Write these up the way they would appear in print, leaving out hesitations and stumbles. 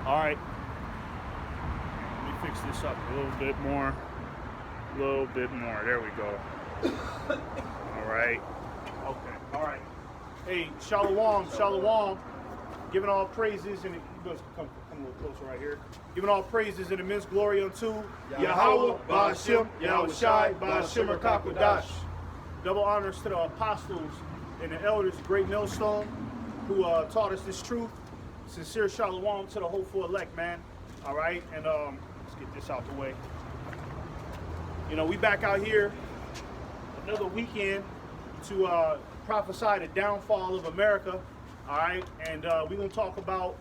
All right. Let me fix this up a little bit more. There we go. All right. Okay. All right. Hey, Shalom. Giving all praises, and you guys can come a little closer right here. Giving all praises and immense glory unto Yahweh, Ba'ashem, Yahweh Shai, Ba'ashem Kakodash. Double honors to the apostles and the elders, the great millstone, who taught us this truth. Sincere shalom to the hopeful elect, man. All right, and let's get this out the way. You know, we back out here another weekend to prophesy the downfall of America. All right, and we're gonna talk about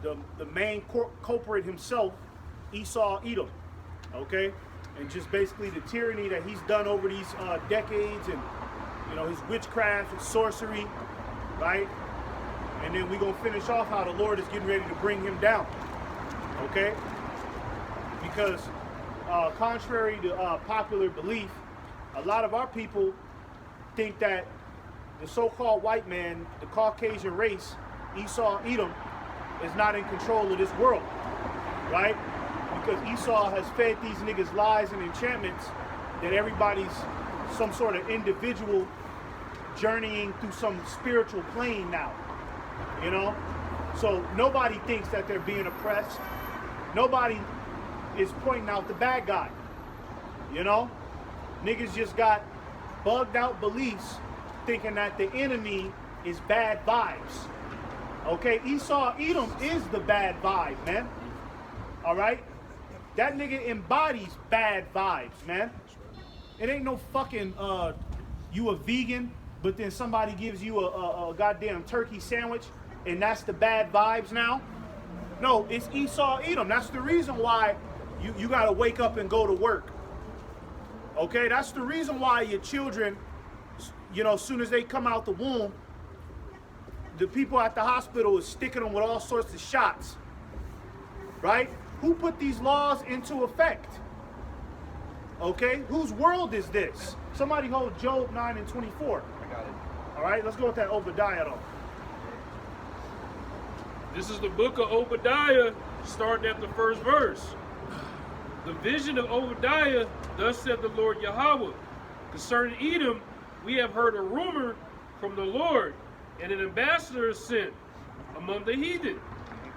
the main culprit himself, Esau Edom. Okay, and just basically the tyranny that he's done over these decades, and you know, his witchcraft, his sorcery, right? And then we're gonna finish off how the Lord is getting ready to bring him down. Okay, because contrary to popular belief, a lot of our people think that the so-called white man, the Caucasian race, Esau Edom, is not in control of this world, right? Because Esau has fed these niggas lies and enchantments that everybody's some sort of individual journeying through some spiritual plane now, you know? So nobody thinks that they're being oppressed. Nobody is pointing out the bad guy, you know? Niggas just got bugged out beliefs thinking that the enemy is bad vibes. Okay, Esau Edom is the bad vibe, man. All right? That nigga embodies bad vibes, man. It ain't no fucking, you a vegan, but then somebody gives you a goddamn turkey sandwich, and that's the bad vibes now? No, it's Esau Edom. That's the reason why you gotta wake up and go to work. Okay, that's the reason why your children, you know, as soon as they come out the womb, the people at the hospital is sticking them with all sorts of shots, right? Who put these laws into effect? Okay, whose world is this? Somebody hold Job 9 and 24. I got it. All right, let's go with that Obadiah though. This is the book of Obadiah, starting at the first verse. The vision of Obadiah, thus said the Lord Yahweh. Concerning Edom, we have heard a rumor from the Lord, and an ambassador is sent among the heathen.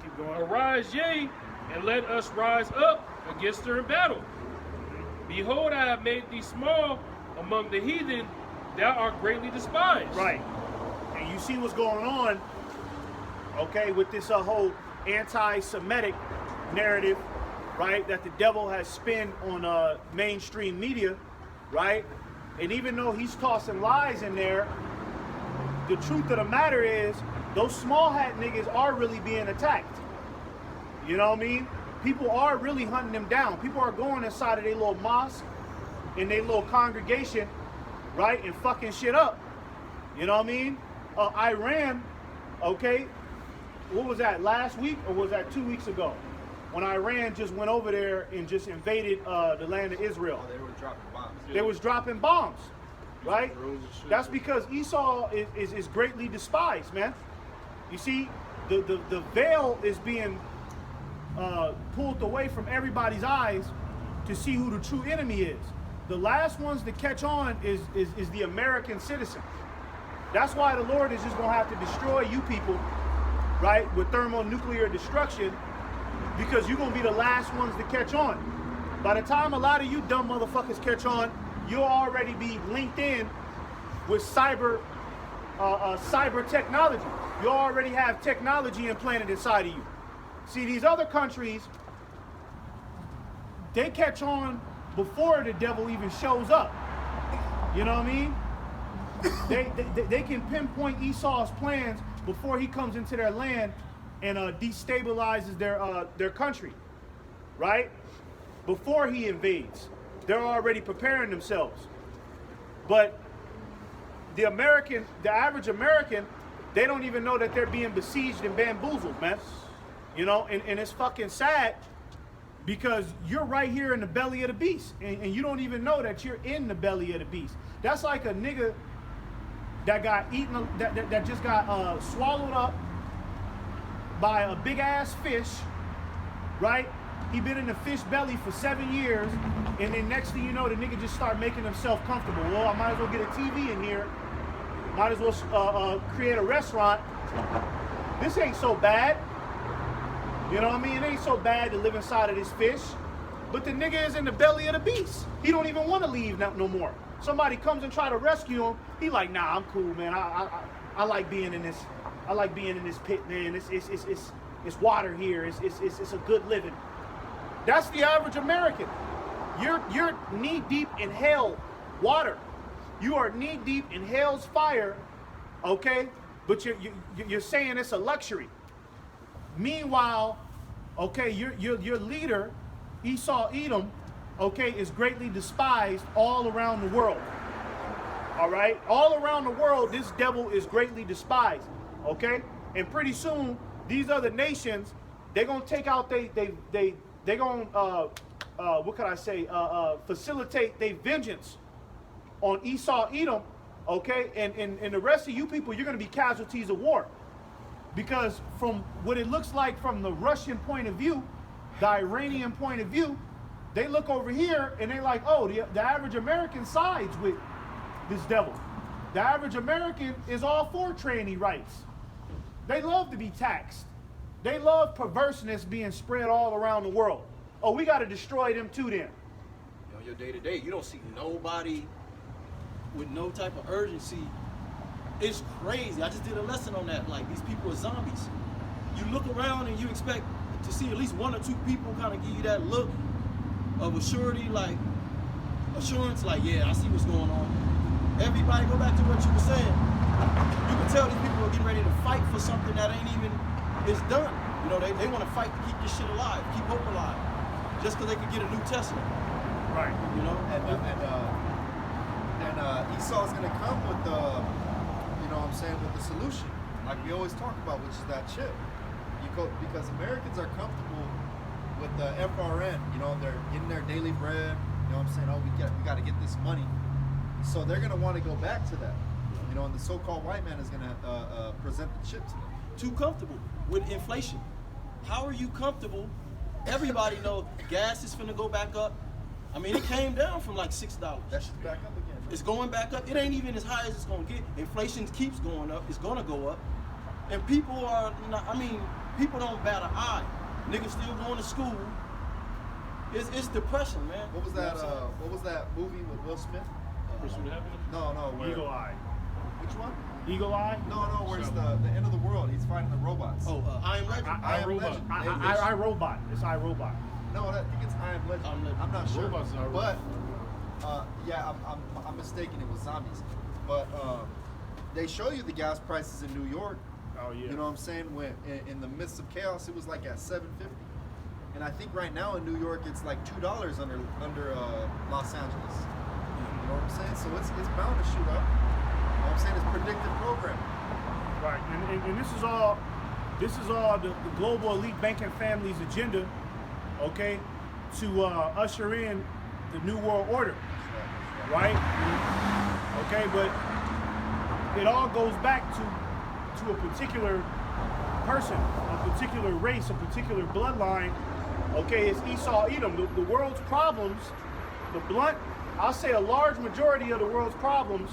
Keep going. Arise, yea, and let us rise up against her in battle. Behold, I have made thee small among the heathen, thou art greatly despised. Right. And you see what's going on, okay, with this whole anti-Semitic narrative, right, that the devil has spun on mainstream media, right? And even though he's tossing lies in there, the truth of the matter is those small hat niggas are really being attacked. You know what I mean? People are really hunting them down. People are going inside of their little mosque, in their little congregation, right, and fucking shit up. You know what I mean? Iran, okay, what was that, last week or was that 2 weeks ago? When Iran just went over there and just invaded the land of Israel. Oh, they were dropping bombs. They was dropping bombs, right? That's because Esau is greatly despised, man. You see, the veil is being pulled away from everybody's eyes to see who the true enemy is. The last ones to catch on is the American citizen. That's why the Lord is just gonna have to destroy you people, right, with thermonuclear destruction, because you're gonna be the last ones to catch on. By the time a lot of you dumb motherfuckers catch on, you'll already be linked in with cyber technology. You already have technology implanted inside of you. See, these other countries, they catch on before the devil even shows up. You know what I mean? They can pinpoint Esau's plans before he comes into their land and destabilizes their country, right? Before he invades, they're already preparing themselves. But the average American, they don't even know that they're being besieged and bamboozled, man. You know, and it's fucking sad because you're right here in the belly of the beast, and you don't even know that you're in the belly of the beast. That's like a nigga that got eaten, that just got swallowed up by a big ass fish, right? He been in the fish belly for 7 years, and then next thing you know, the nigga just start making himself comfortable. Well, I might as well get a TV in here. Might as well create a restaurant. This ain't so bad. You know what I mean? It ain't so bad to live inside of this fish. But the nigga is in the belly of the beast. He don't even want to leave no more. Somebody comes and try to rescue him. He like, nah, I'm cool, man. I like being in this. I like being in this pit, man. It's water here. It's a good living. That's the average American. You're knee deep in hell water. You are knee deep in hell's fire, okay? But you're saying it's a luxury. Meanwhile, okay, your leader, Esau Edom, okay, is greatly despised all around the world. All right? All around the world, this devil is greatly despised, okay? And pretty soon, these other nations, they're going to take out they're going to, what can I say, facilitate their vengeance on Esau Edom, okay? And the rest of you people, you're going to be casualties of war. Because from what it looks like from the Russian point of view, the Iranian point of view, they look over here and they're like, oh, the average American sides with this devil. The average American is all for tranny rights. They love to be taxed. They love perverseness being spread all around the world. Oh, we got to destroy them too then. On your day-to-day, you don't see nobody with no type of urgency. It's crazy. I just did a lesson on that. Like, these people are zombies. You look around and you expect to see at least one or two people kind of give you that look of assurance, like, yeah, I see what's going on. Everybody, go back to what you were saying. You can tell these people are getting ready to fight for something that ain't even is done. You know, they want to fight to keep this shit alive, keep hope alive, just because they could get a new Tesla. Right. You know, and Esau's gonna come with the, you know what I'm saying, with the solution, like we always talk about, which is that chip. Because Americans are comfortable with the FRN. You know, they're getting their daily bread. You know what I'm saying? Oh, we got to get this money. So they're gonna want to go back to that. You know, and the so-called white man is gonna present the chip to them. Too comfortable with inflation. How are you comfortable? Everybody knows gas is finna go back up. I mean, it came down from like $6. That shit's back up again. It's going back up. It ain't even as high as it's gonna get. Inflation keeps going up. It's gonna go up. And people are not, I mean, people don't bat an eye. Niggas still going to school. It's depression, man. What was that? What was that movie with Will Smith? Pursuit of Happiness? No, where, Eagle Eye. Which one? Eagle Eye? No, where it's the end of the world. He's fighting the robots. Oh, I Am Legend. I Am Robot. Legend. I Robot. It's I Robot. No, I think it's I Am Legend. I'm not sure. Robots are But yeah, I'm mistaken. It was zombies. But they show you the gas prices in New York. Oh yeah. You know what I'm saying? When in the midst of chaos, it was like at $7.50. And I think right now in New York, it's like $2 under Los Angeles. You know what I'm saying? So it's bound to shoot up. You know what I'm saying? It's predictive programming. Right, and this is all the global elite banking family's agenda, okay, to usher in the new world order, right? Okay, but it all goes back to a particular person, a particular race, a particular bloodline. Okay, it's Esau Edom. The world's problems, I'll say a large majority of the world's problems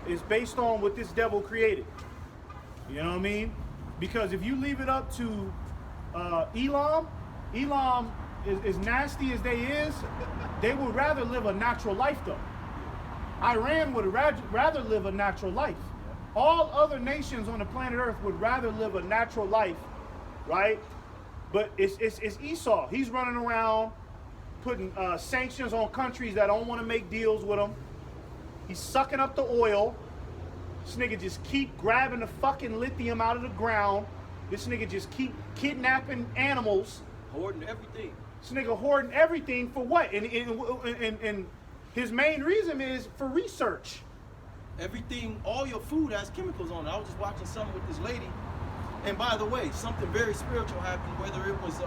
is based on what this devil created. You know what I mean? Because if you leave it up to Elam, as nasty as they would rather live a natural life though. Iran would rather live a natural life. All other nations on the planet Earth would rather live a natural life, right? But it's Esau. He's running around putting sanctions on countries that don't want to make deals with him. He's sucking up the oil. This nigga just keep grabbing the fucking lithium out of the ground. This nigga just keep kidnapping animals. Hoarding everything. This nigga hoarding everything for what? And his main reason is for research. Everything, all your food has chemicals on it. I was just watching something with this lady. And by the way, something very spiritual happened, whether it was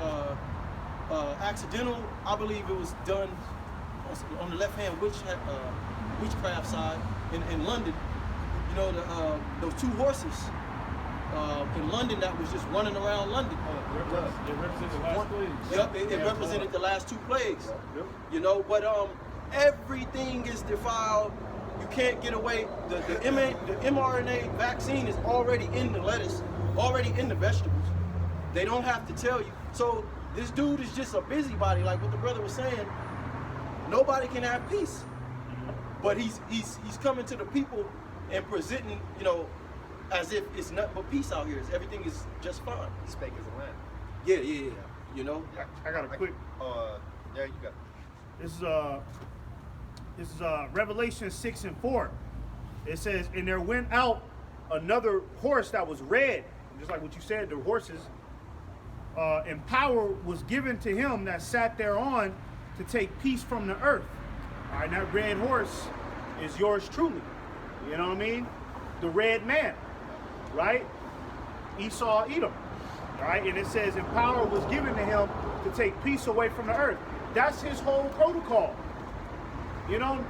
accidental, I believe it was done on the left-hand witchcraft side in London. You know, those two horses in London that was just running around London. It represents the last plagues. Yep, it represented the last 2 plagues. Yep. You know, but everything is defiled. You can't get away. The mRNA vaccine is already in the lettuce, already in the vegetables. They don't have to tell you. So this dude is just a busybody, like what the brother was saying. Nobody can have peace, but he's coming to the people and presenting, you know, as if it's nothing but peace out here. Everything is just fine. He's fake as a land. Yeah. You know. I got a quick. Yeah, you got it. This is Revelation 6:4. It says, and there went out another horse that was red, just like what you said, the horses. And power was given to him that sat thereon to take peace from the earth. All right, that red horse is yours truly. You know what I mean? The red man, right? Esau, Edom. All right, and it says, and power was given to him to take peace away from the earth. That's his whole protocol. You know,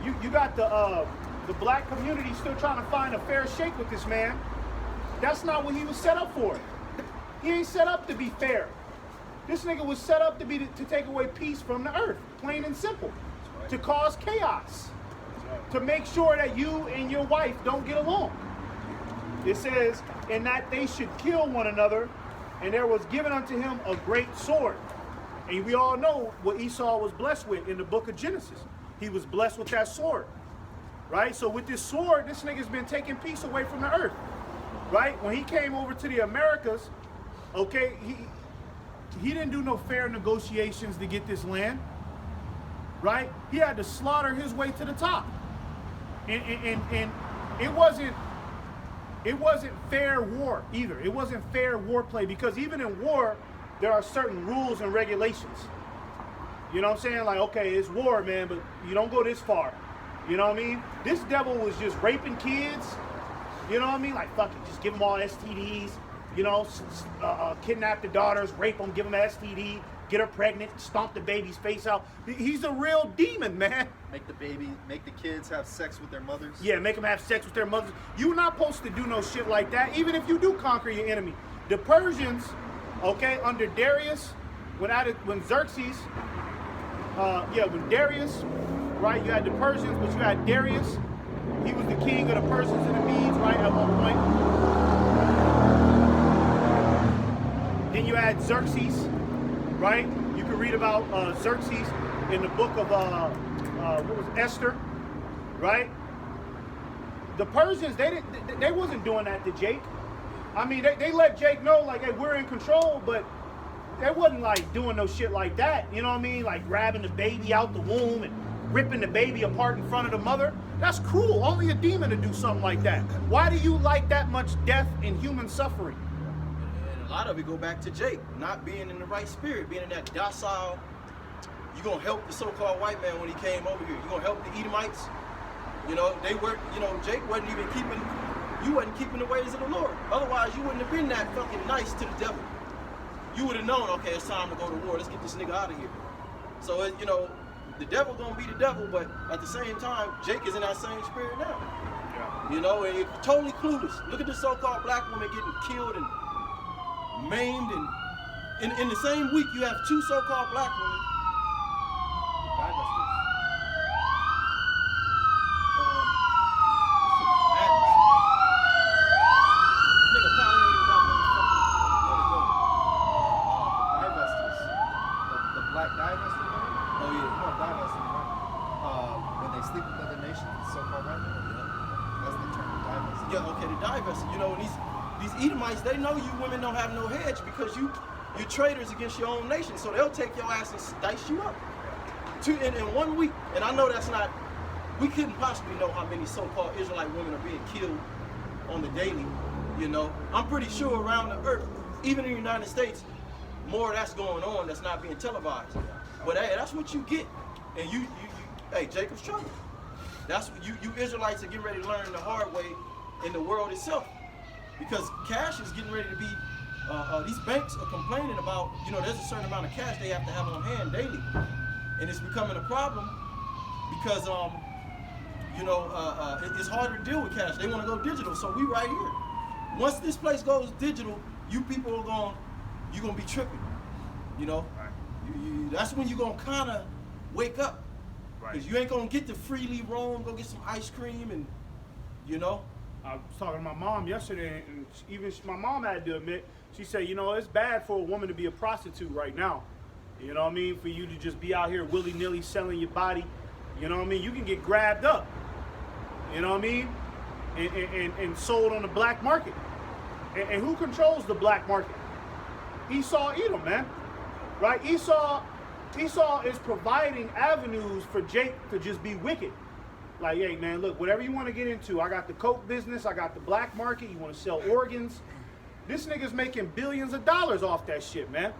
you got the black community still trying to find a fair shake with this man. That's not what he was set up for. He ain't set up to be fair. This nigga was set up to take away peace from the earth, plain and simple. Right. To cause chaos. Right. To make sure that you and your wife don't get along. It says, and that they should kill one another, and there was given unto him a great sword. And we all know what Esau was blessed with in the book of Genesis. He was blessed with that sword. Right? So with this sword, this nigga's been taking peace away from the earth. Right? When he came over to the Americas, okay, he didn't do no fair negotiations to get this land. Right? He had to slaughter his way to the top. And it wasn't fair war either. It wasn't fair war play, because even in war, there are certain rules and regulations. You know what I'm saying? Like, okay, it's war, man, but you don't go this far. You know what I mean? This devil was just raping kids. You know what I mean? Like, fuck it, just give them all STDs. You know, kidnap the daughters, rape them, give them an STD, get her pregnant, stomp the baby's face out. He's a real demon, man. Make the kids have sex with their mothers. Yeah, make them have sex with their mothers. You're not supposed to do no shit like that, even if you do conquer your enemy. The Persians, okay, under Darius, when Xerxes, when Darius, right, you had the Persians, but you had Darius. He was the king of the Persians and the Medes, right, at one point. Then you had Xerxes, right? You can read about Xerxes in the book of, Esther, right? The Persians, they wasn't doing that to Jake. I mean, they let Jake know, like, hey, we're in control, but they wasn't, like, doing no shit like that. You know what I mean? Like, grabbing the baby out the womb and ripping the baby apart in front of the mother. That's cruel. Only a demon to do something like that. Why do you like that much death and human suffering? And a lot of it go back to Jake, not being in the right spirit, being in that docile. You're going to help the so-called white man when he came over here. You're going to help the Edomites. You know, Jake wasn't even keeping the ways of the Lord. Otherwise, you wouldn't have been that fucking nice to the devil. You would have known, okay, it's time to go to war. Let's get this nigga out of here. So, you know, the devil gonna be the devil, but at the same time, Jake is in that same spirit now. Yeah. You know, and you're totally clueless. Look at the so-called black woman getting killed and maimed, and in the same week, you have 2 so-called black women. You know, these Edomites, they know you women don't have no hedge because you're traitors against your own nation. So they'll take your ass and dice you up. In 1 week, and I know that's not, we couldn't possibly know how many so-called Israelite women are being killed on the daily, you know. I'm pretty sure around the earth, even in the United States, more of that's going on that's not being televised. But hey, that's what you get. And hey, Jacob's trouble. That's what you Israelites are getting ready to learn the hard way in the world itself, because cash is getting ready to be, these banks are complaining about, you know, there's a certain amount of cash they have to have on hand daily, and it's becoming a problem because, you know, it's harder to deal with cash. They want to go digital, so we right here. Once this place goes digital, you people are you're gonna be tripping. You know, that's when you're gonna kind of wake up, because you ain't gonna get to freely roam, go get some ice cream, and you know. I was talking to my mom yesterday, and my mom had to admit, she said, you know, it's bad for a woman to be a prostitute right now. You know what I mean? For you to just be out here willy-nilly selling your body, you know what I mean? You can get grabbed up, you know what I mean? And sold on the black market. And who controls the black market? Esau Edom, man. Right? Esau is providing avenues for Jake to just be wicked. Like, hey, man, look, whatever you want to get into, I got the coke business, I got the black market, you want to sell organs. This nigga's making billions of dollars off that shit, man.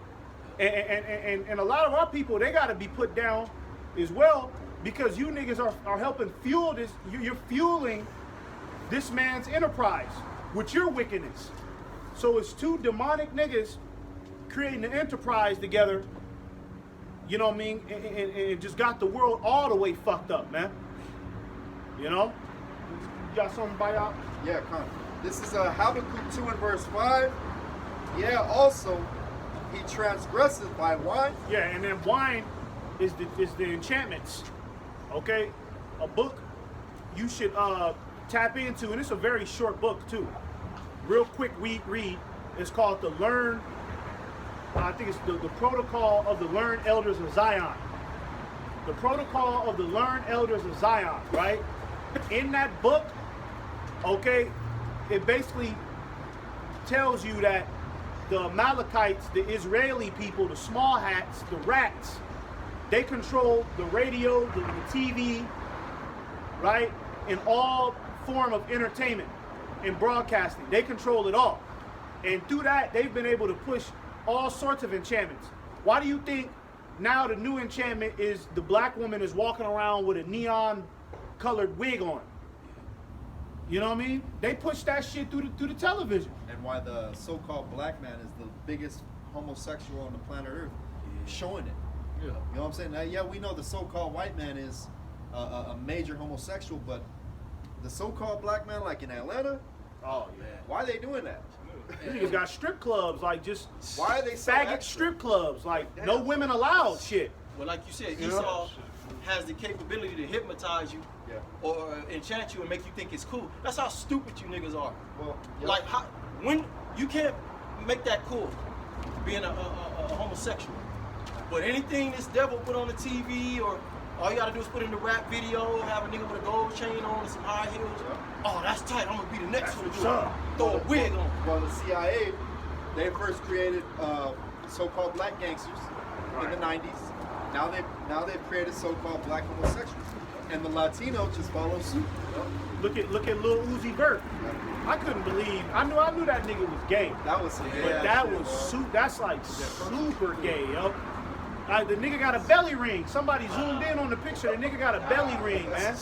And a lot of our people, they got to be put down as well, because you niggas are helping fuel this. You're fueling this man's enterprise with your wickedness. So it's two demonic niggas creating an enterprise together, you know what I mean, and it just got the world all the way fucked up, man. You know? You got something by out? Yeah, come on. This is Habakkuk 2 and verse 5. Yeah, also, he transgresseth by wine. Yeah, and then wine is the enchantments. Okay? A book you should tap into, and it's a very short book too. Real quick read. It's called I think it's the Protocol of the Learned Elders of Zion. The Protocol of the Learned Elders of Zion, right? In that book, okay, it basically tells you that the Amalekites, the Israeli people, the small hats, the rats, they control the radio, the TV, right? In all form of entertainment and broadcasting. They control it all. And through that, they've been able to push all sorts of enchantments. Why do you think now the new enchantment is the black woman is walking around with a neon colored wig on? You know what I mean? They push that shit through the television. And why the so-called black man is the biggest homosexual on the planet Earth, showing it. Yeah. You know what I'm saying? Now, yeah, we know the so-called white man is a major homosexual, but the so-called black man, like in Atlanta, Oh yeah. why are they doing that? Niggas got strip clubs, like just Why are they so faggot extra? strip clubs, like no women allowed shit. Well, like you said, You know? Esau has the capability to hypnotize you, Yeah. or enchant you and make you think it's cool. That's how stupid you niggas are. Well, yeah. Like, when you can't make that cool, being a homosexual. But anything this devil put on the TV, or all you gotta do is put in the rap video, have a nigga with a gold chain on and some high heels. Oh, that's tight. I'm gonna be the next one to do it. Throw a wig on. Well, the CIA, they first created so-called black gangsters in the 90s. Now they've created so-called black homosexuals, and the Latino just follow suit. Look at Lil Uzi Vert. I couldn't believe. I knew that nigga was gay. That was some But that was that's like super gay, yo. Like, the nigga got a belly ring. Somebody zoomed in on the picture. The nigga got a belly ring, man.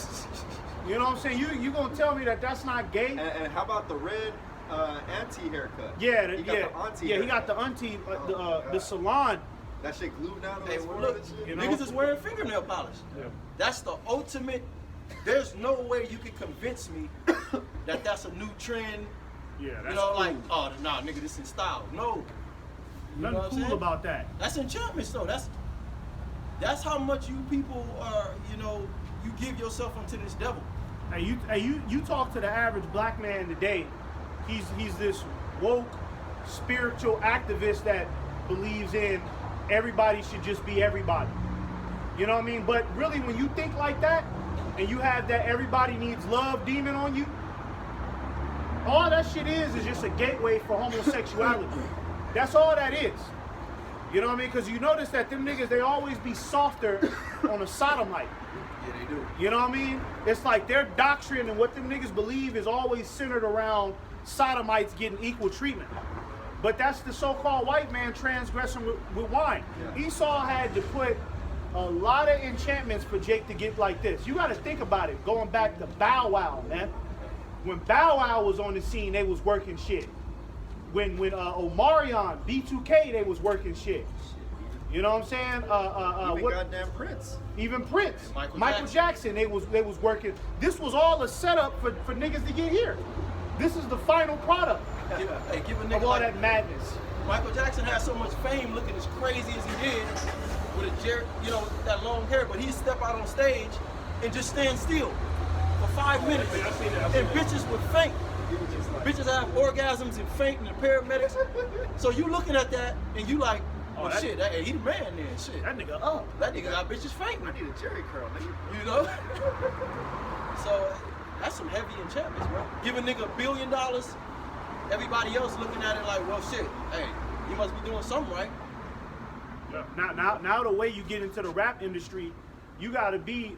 You know what I'm saying? You gonna tell me that that's not gay? And how about the red auntie haircut? Yeah, he got the auntie. he got the auntie, the salon. That shit glued down on Hey, his well, forehead look, and shit. You know? niggas is wearing fingernail polish. Yeah. That's the ultimate. There's no way you can convince me that that's a new trend. Yeah, that's You know, cool. like, oh, nah, nigga, this in style. No. You know Nothing what I'm cool saying? about that. That's enchantment, though. That's how much you people are, you give yourself unto this devil. Hey, you talk to the average black man today. He's this woke, spiritual activist that believes in everybody should just be everybody. You know what I mean? But really, when you think like that, and you have that everybody needs love demon on you, all that shit is just a gateway for homosexuality. That's all that is. You know what I mean? Because you notice that them niggas, they always be softer on a sodomite. Yeah, they do. You know what I mean? It's like their doctrine and what them niggas believe is always centered around sodomites getting equal treatment. But that's the so-called white man transgressing with wine. Yeah. Esau had to put a lot of enchantments for Jake to get like this. You got to think about it, going back to Bow Wow, man. When Bow Wow was on the scene, they was working shit. When Omarion, B2K, they was working shit. You know what I'm saying? Even goddamn Prince. Even Prince, Michael Jackson, they was working. This was all a setup for niggas to get here. This is the final product. Give a nigga of all like that madness. Michael Jackson had so much fame looking as crazy as he did with that long hair, but he'd step out on stage and just stand still for 5 minutes. I see that. And bitches would faint. Bitches have orgasms and faint and the paramedics. So you looking at that and you like, oh that- shit, he the man then, shit. That nigga up. That nigga got bitches fainting. I need a Jerry curl, nigga. You know? So that's some heavy enchantments, bro. Give a nigga $1 billion, everybody else looking at it like, well shit, hey, you must be doing something right. Now the way you get into the rap industry, you gotta be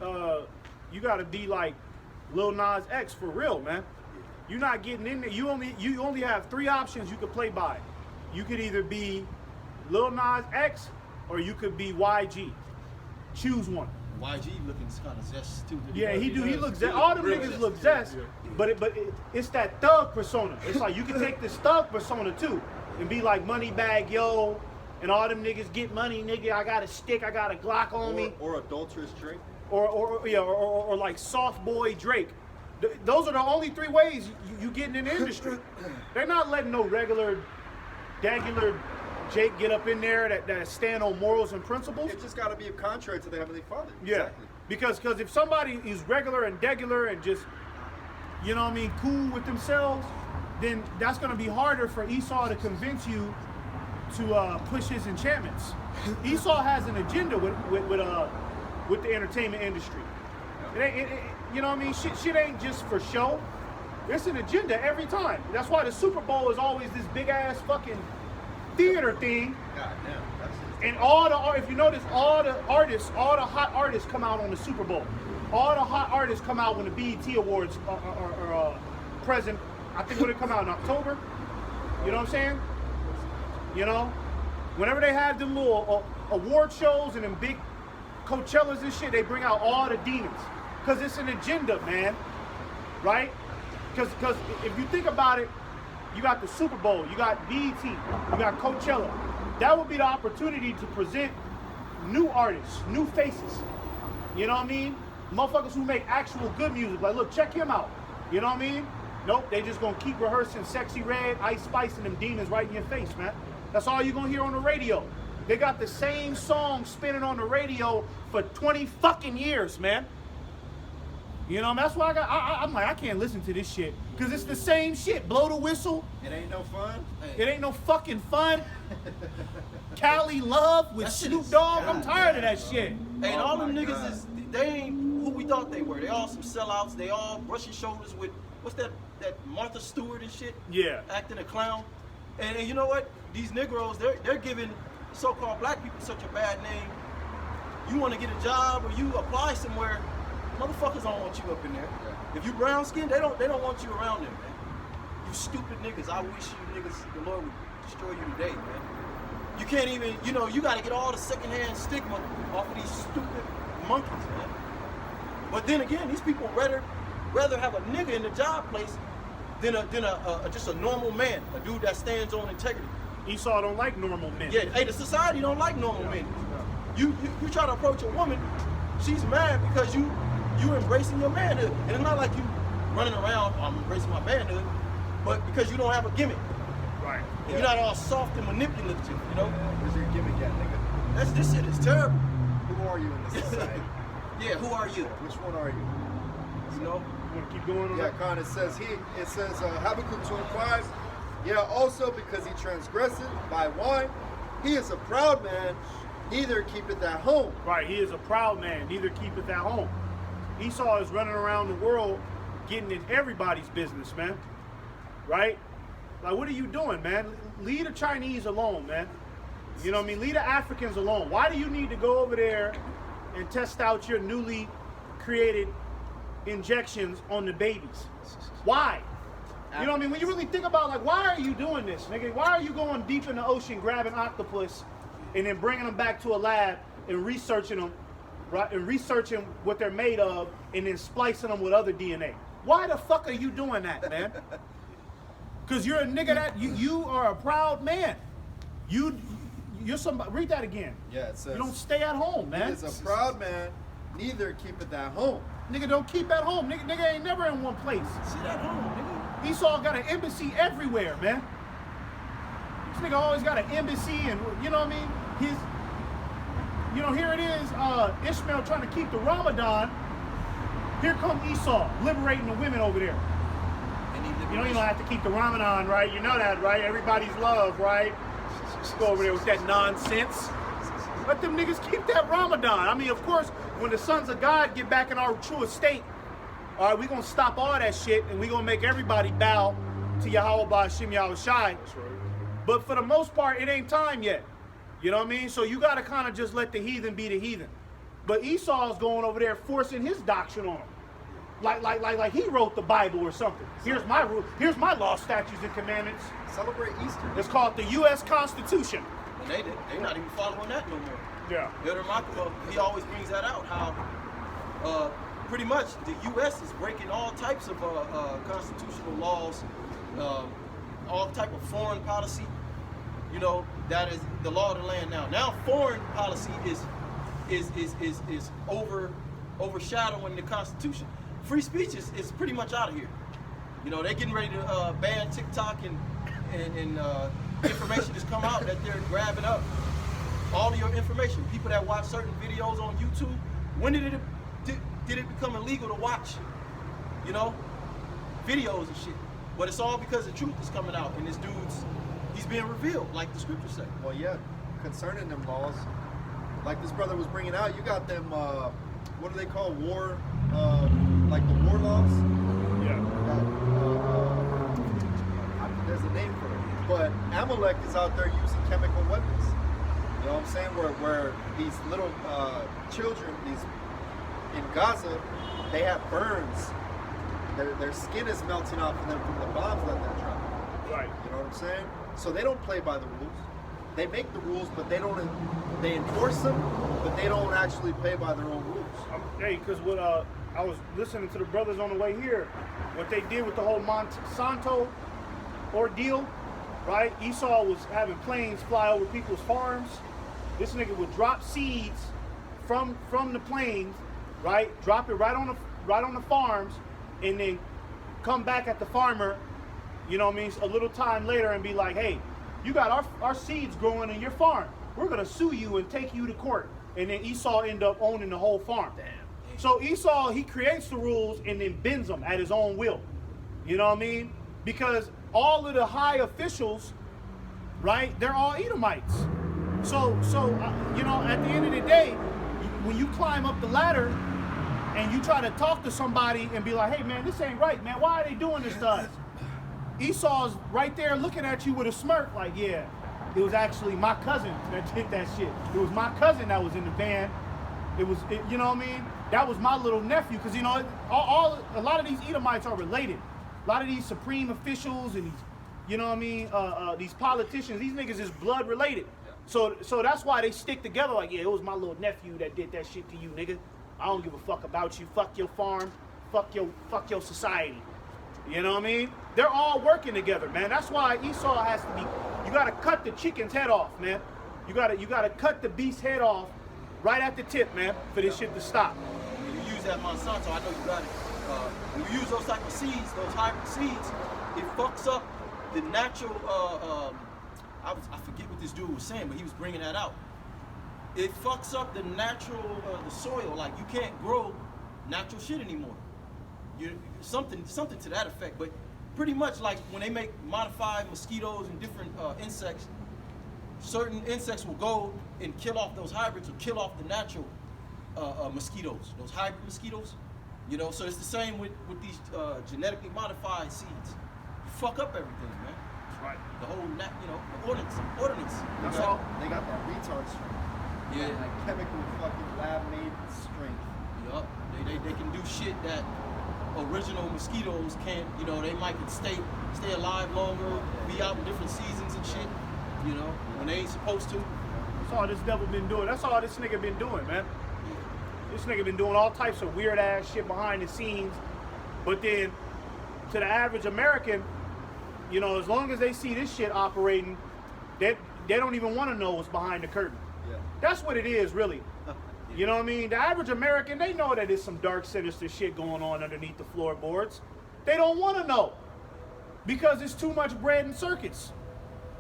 like Lil Nas X for real, man. You're not getting in there. You only have 3 options you could play by. You could either be Lil Nas X or you could be YG. Choose one. YG looking kind of zest too. Yeah, he do. He looks zest. All them niggas look zest, but it's that thug persona. It's like you can take this thug persona too and be like Moneybag Yo, and all them niggas get money, nigga. I got a stick, I got a Glock on me. Or adulterous Drake. Or like soft boy Drake. Those are the only 3 ways you getting in the industry. They're not letting no regular Jake get up in there that stand on morals and principles. It just got to be contrary to the Heavenly Father. Yeah, Exactly. because if somebody is regular and degular and just, you know what I mean, cool with themselves, then that's going to be harder for Esau to convince you to push his enchantments. Esau has an agenda with the entertainment industry. You know what I mean? Shit ain't just for show. It's an agenda every time. That's why the Super Bowl is always this big ass fucking theater thing. God damn. And if you notice, all the hot artists come out on the Super Bowl. All the hot artists come out when the BET Awards are present. I think when it come out in October. You know what I'm saying? You know, whenever they have them little award shows and them big Coachellas and shit, they bring out all the demons. Because it's an agenda, man. Right? Because if you think about it, you got the Super Bowl, you got BET, you got Coachella. That would be the opportunity to present new artists, new faces. You know what I mean? Motherfuckers who make actual good music. Like, look, check him out. You know what I mean? Nope, they just gonna keep rehearsing Sexy Red, Ice Spice, and them demons right in your face, man. That's all you're gonna hear on the radio. They got the same song spinning on the radio for 20 fucking years, man. You know, that's why I'm like, I can't listen to this shit. Because it's the same shit. Blow the whistle. It ain't no fun. It ain't no fucking fun. Cali Love with That shit Snoop is- Dogg. I'm tired of that shit. Hey, and all Oh them my niggas God. they ain't who we thought they were. They all some sellouts. They all brushing shoulders with, what's that Martha Stewart and shit? Yeah. Acting a clown. And you know what? These Negroes, they're giving so-called black people such a bad name. You want to get a job or you apply somewhere, motherfuckers don't want you up in there. If you brown skinned, they don't want you around them, man. You stupid niggas. I wish you niggas, the Lord would destroy you today, man. You can't even, you got to get all the secondhand stigma off of these stupid monkeys, man. But then again, these people rather have a nigga in the job place than just a normal man, a dude that stands on integrity. Esau don't like normal men. Yeah, hey, the society don't like normal men. You try to approach a woman, she's mad because you embracing your manhood. And it's not like you running around, I'm embracing my manhood, but because you don't have a gimmick. Right. And you're not all soft and manipulative, you know? Where's your gimmick at, nigga? This shit is terrible. Who are you in this society? Yeah, who are you? Which one are you? You know? You want to keep going on Yeah, that? Khan, it says Habakkuk 2:5. Yeah, also because he transgressed by wine, he is a proud man, neither keepeth at home. Right, he is a proud man, neither keepeth at home. Esau is running around the world getting in everybody's business, man. Right? Like, what are you doing, man? Leave the Chinese alone, man. You know what I mean? Leave the Africans alone. Why do you need to go over there and test out your newly created injections on the babies? Why? You know what I mean? When you really think about, like, why are you doing this, nigga? Why are you going deep in the ocean, grabbing octopus, and then bringing them back to a lab and researching them, right? And researching what they're made of, and then splicing them with other DNA? Why the fuck are you doing that, man? Because you're a nigga that, you are a proud man. You're somebody, read that again. Yeah, it says You don't stay at home, he man. is a proud man, neither keepeth at home. Nigga don't keep at home. Nigga ain't never in one place. Sit at home, nigga. Esau got an embassy everywhere, man. This nigga always got an embassy, and you know what I mean? Here it is, Ishmael trying to keep the Ramadan. Here come Esau, liberating the women over there. You don't have to keep the Ramadan, right? You know that, right? Everybody's love, right? Just go over there with that nonsense. Let them niggas keep that Ramadan. I mean, of course, when the sons of God get back in our true estate, all right, we're going to stop all that shit, and we're going to make everybody bow to Yahweh Ba'Shem Yahweh Shai. That's right. But for the most part, it ain't time yet. You know what I mean? So you got to kind of just let the heathen be the heathen. But Esau's going over there forcing his doctrine on them. Like he wrote the Bible or something. Here's my rule. Here's my law, statutes, and commandments. Celebrate Easter. It's called the U.S. Constitution. And they're not even following that no more. Yeah. Elder Makaba, he always brings that out, how pretty much the U.S. is breaking all types of constitutional laws, all type of foreign policy. You know, that is the law of the land now. Now foreign policy is overshadowing the Constitution. Free speech is pretty much out of here. You know, they're getting ready to ban TikTok and information has come out that they're grabbing up all of your information. People that watch certain videos on YouTube, when did it become illegal to watch, you know, videos and shit? But it's all because the truth is coming out, and this dude's, he's being revealed, like the scriptures say. Well, yeah, concerning them laws, like this brother was bringing out, you got them, what do they call war, like the war laws? Yeah. There's a name for it. But Amalek is out there using chemical weapons. You know what I'm saying? Where these little children, in Gaza, they have burns. Their skin is melting off of them from the bombs that they're dropping. Right. You know what I'm saying? So they don't play by the rules. They make the rules, but they enforce them, but they don't actually play by their own rules. Hey, because what I was listening to the brothers on the way here, what they did with the whole Monsanto ordeal, right? Esau was having planes fly over people's farms. This nigga would drop seeds from the planes, right? Drop it right on the farms, and then come back at the farmer, you know what I mean, a little time later and be like, hey, you got our seeds growing in your farm. We're gonna sue you and take you to court. And then Esau end up owning the whole farm. Damn. So Esau, he creates the rules and then bends them at his own will. You know what I mean? Because all of the high officials, right, they're all Edomites. So you know, at the end of the day, when you climb up the ladder and you try to talk to somebody and be like, hey man, this ain't right, man, why are they doing this to us? Esau's right there looking at you with a smirk like, yeah, it was actually my cousin that did that shit. It was my cousin that was in the van. You know what I mean? That was my little nephew, because you know, a lot of these Edomites are related. A lot of these supreme officials and these, you know what I mean, these politicians, these niggas is blood related. So that's why they stick together like, yeah, it was my little nephew that did that shit to you, nigga. I don't give a fuck about you. Fuck your farm. Fuck your society. You know what I mean? They're all working together, man. That's why Esau has to be. You gotta cut the chicken's head off, man. You gotta cut the beast's head off right at the tip, man, for this shit to stop. When you use that Monsanto, I know you got it. When you use those type of seeds, those hybrid seeds, it fucks up the natural. I forget what this dude was saying, but he was bringing that out. It fucks up the natural, the soil. Like you can't grow natural shit anymore. Something to that effect. But pretty much like when they make modified mosquitoes and different insects, certain insects will go and kill off those hybrids or kill off the natural mosquitoes, those hybrid mosquitoes. You know, so it's the same with these genetically modified seeds. You fuck up everything, man. Right. The whole, the ordinance. That's all. They got that retard strength. Yeah. Like chemical fucking lab-made strength. Yup. They can do shit that original mosquitoes can't. You know, they might can stay alive longer, be out in different seasons and shit. You know, when they ain't supposed to. That's all this devil been doing. That's all this nigga been doing, man. This nigga been doing all types of weird ass shit behind the scenes. But then, to the average American, you know, as long as they see this shit operating, they don't even want to know what's behind the curtain. Yeah. That's what it is, really. You know what I mean? The average American, they know that there's some dark, sinister shit going on underneath the floorboards. They don't want to know. Because it's too much bread and circuits.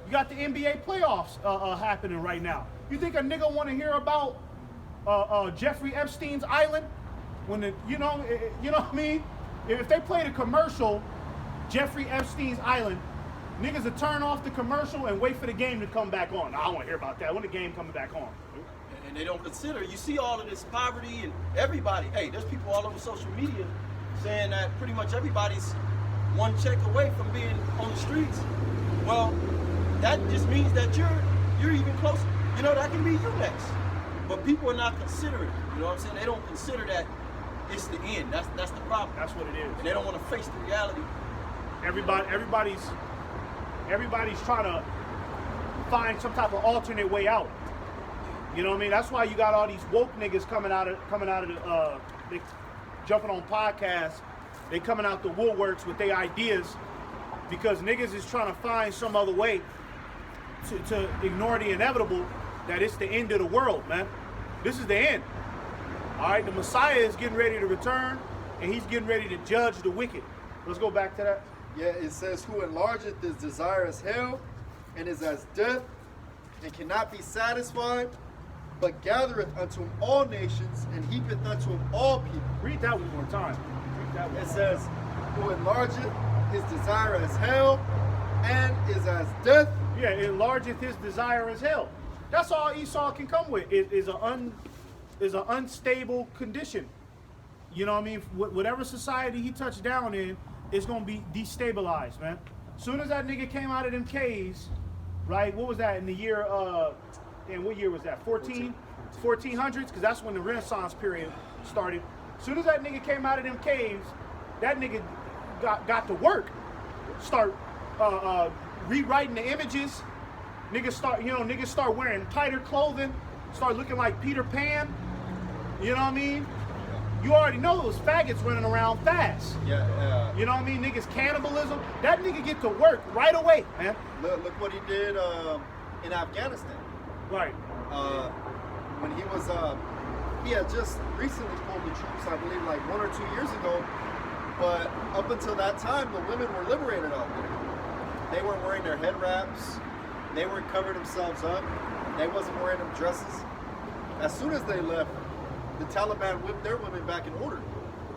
You got the NBA playoffs happening right now. You think a nigga want to hear about Jeffrey Epstein's island? When the, you know what I mean? If they played a commercial, Jeffrey Epstein's island, niggas would turn off the commercial and wait for the game to come back on. I don't want to hear about that. When the game coming back on? And they don't consider, you see all of this poverty and everybody, hey, there's people all over social media saying that pretty much everybody's one check away from being on the streets. Well, that just means that you're even closer. You know, that can be you next. But people are not considering it. You know what I'm saying? They don't consider that it's the end. That's the problem. That's what it is. And they don't want to face the reality. Everybody's trying to find some type of alternate way out. You know what I mean? That's why you got all these woke niggas coming out of they jumping on podcasts. They coming out the woodworks with their ideas because niggas is trying to find some other way to ignore the inevitable, that it's the end of the world, man. This is the end. All right, the Messiah is getting ready to return, and he's getting ready to judge the wicked. Let's go back to that. Yeah, it says, who enlargeth his desire as hell, and is as death, and cannot be satisfied, but gathereth unto him all nations, and heapeth unto him all people. Read that one more time. It says, who enlargeth his desire as hell, and is as death. Yeah, enlargeth his desire as hell. That's all Esau can come with, is an unstable condition. You know what I mean? Whatever society he touched down in, it's going to be destabilized, man. Soon as that nigga came out of them caves, right? What was that in the year, and what year was that? 1400s? Because that's when the Renaissance period started. Soon as that nigga came out of them caves, that nigga got to work. Start rewriting the images. Niggas start wearing tighter clothing, start looking like Peter Pan. You know what I mean? You already know those faggots running around fast. Yeah. You know what I mean? Niggas cannibalism. That nigga get to work right away, man. Look what he did in Afghanistan. Right. When he had just recently pulled the troops, I believe like 1 or 2 years ago. But up until that time, the women were liberated out there. They weren't wearing their head wraps. They weren't covering themselves up. They wasn't wearing them dresses. As soon as they left, the Taliban whipped their women back in order.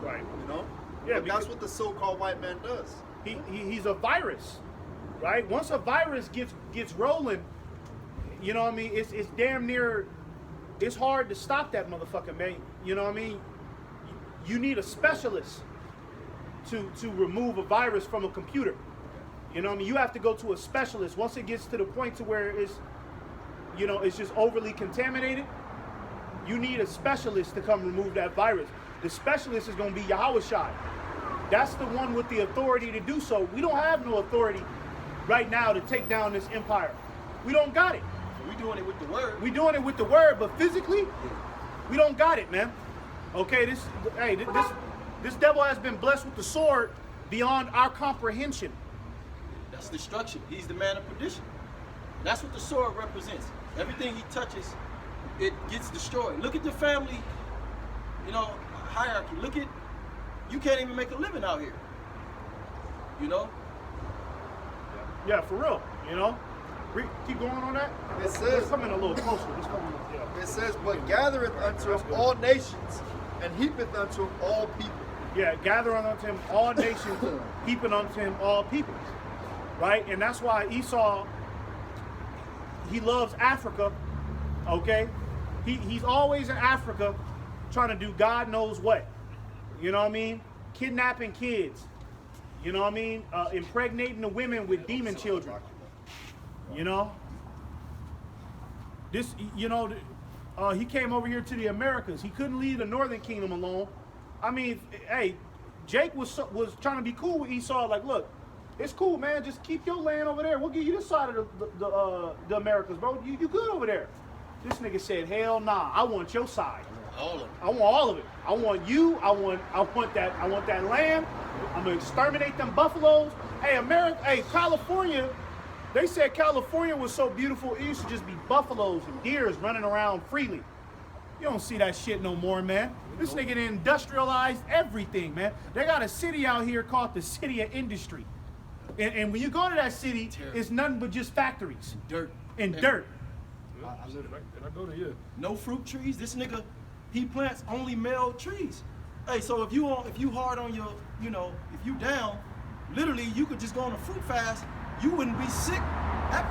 Right. You know? Yeah, but that's what the so-called white man does. He's a virus, right? Once a virus gets rolling, you know what I mean? It's damn near. It's hard to stop that motherfucker, man. You know what I mean? You need a specialist to remove a virus from a computer. You know what I mean? You have to go to a specialist. Once it gets to the point to where it's just overly contaminated, you need a specialist to come remove that virus. The specialist is going to be Yahushua. That's the one with the authority to do so. We don't have no authority right now to take down this empire. We don't got it. We doing it with the word. We doing it with the word, but physically, we don't got it, man. Okay, this devil has been blessed with the sword beyond our comprehension. That's destruction. He's the man of perdition. That's what the sword represents. Everything he touches, it gets destroyed. Look at the family, hierarchy. Look at, you can't even make a living out here. You know? Yeah, for real. You know? Keep going on that. It says, let's come in a little closer. It says, but gathereth unto him all nations, and heapeth unto him all people. Yeah, gathering unto him all nations, heaping unto him all people. Right? And that's why Esau, he loves Africa. Okay? He's always in Africa trying to do God knows what. You know what I mean? Kidnapping kids. You know what I mean? Impregnating the women with demon children. You know? He came over here to the Americas. He couldn't leave the Northern Kingdom alone. I mean, hey, Jake was trying to be cool with Esau. Like, look, it's cool, man. Just keep your land over there. We'll give you this side of the Americas, bro. You good over there. This nigga said, hell nah. I want your side. All of it. I want all of it. I want you. I want that land. I'm gonna exterminate them buffaloes. Hey, California. They said California was so beautiful, it used to just be buffaloes and deers running around freely. You don't see that shit no more, man. This nigga industrialized everything, man. They got a city out here called the City of Industry. And when you go to that city, Terrible. it's nothing but just factories Dirt. and Everywhere. dirt. I live it. And I go to you. No fruit trees. This nigga, he plants only male trees. Hey, so if you hard on your, if you down, literally you could just go on a fruit fast. You wouldn't be sick ever.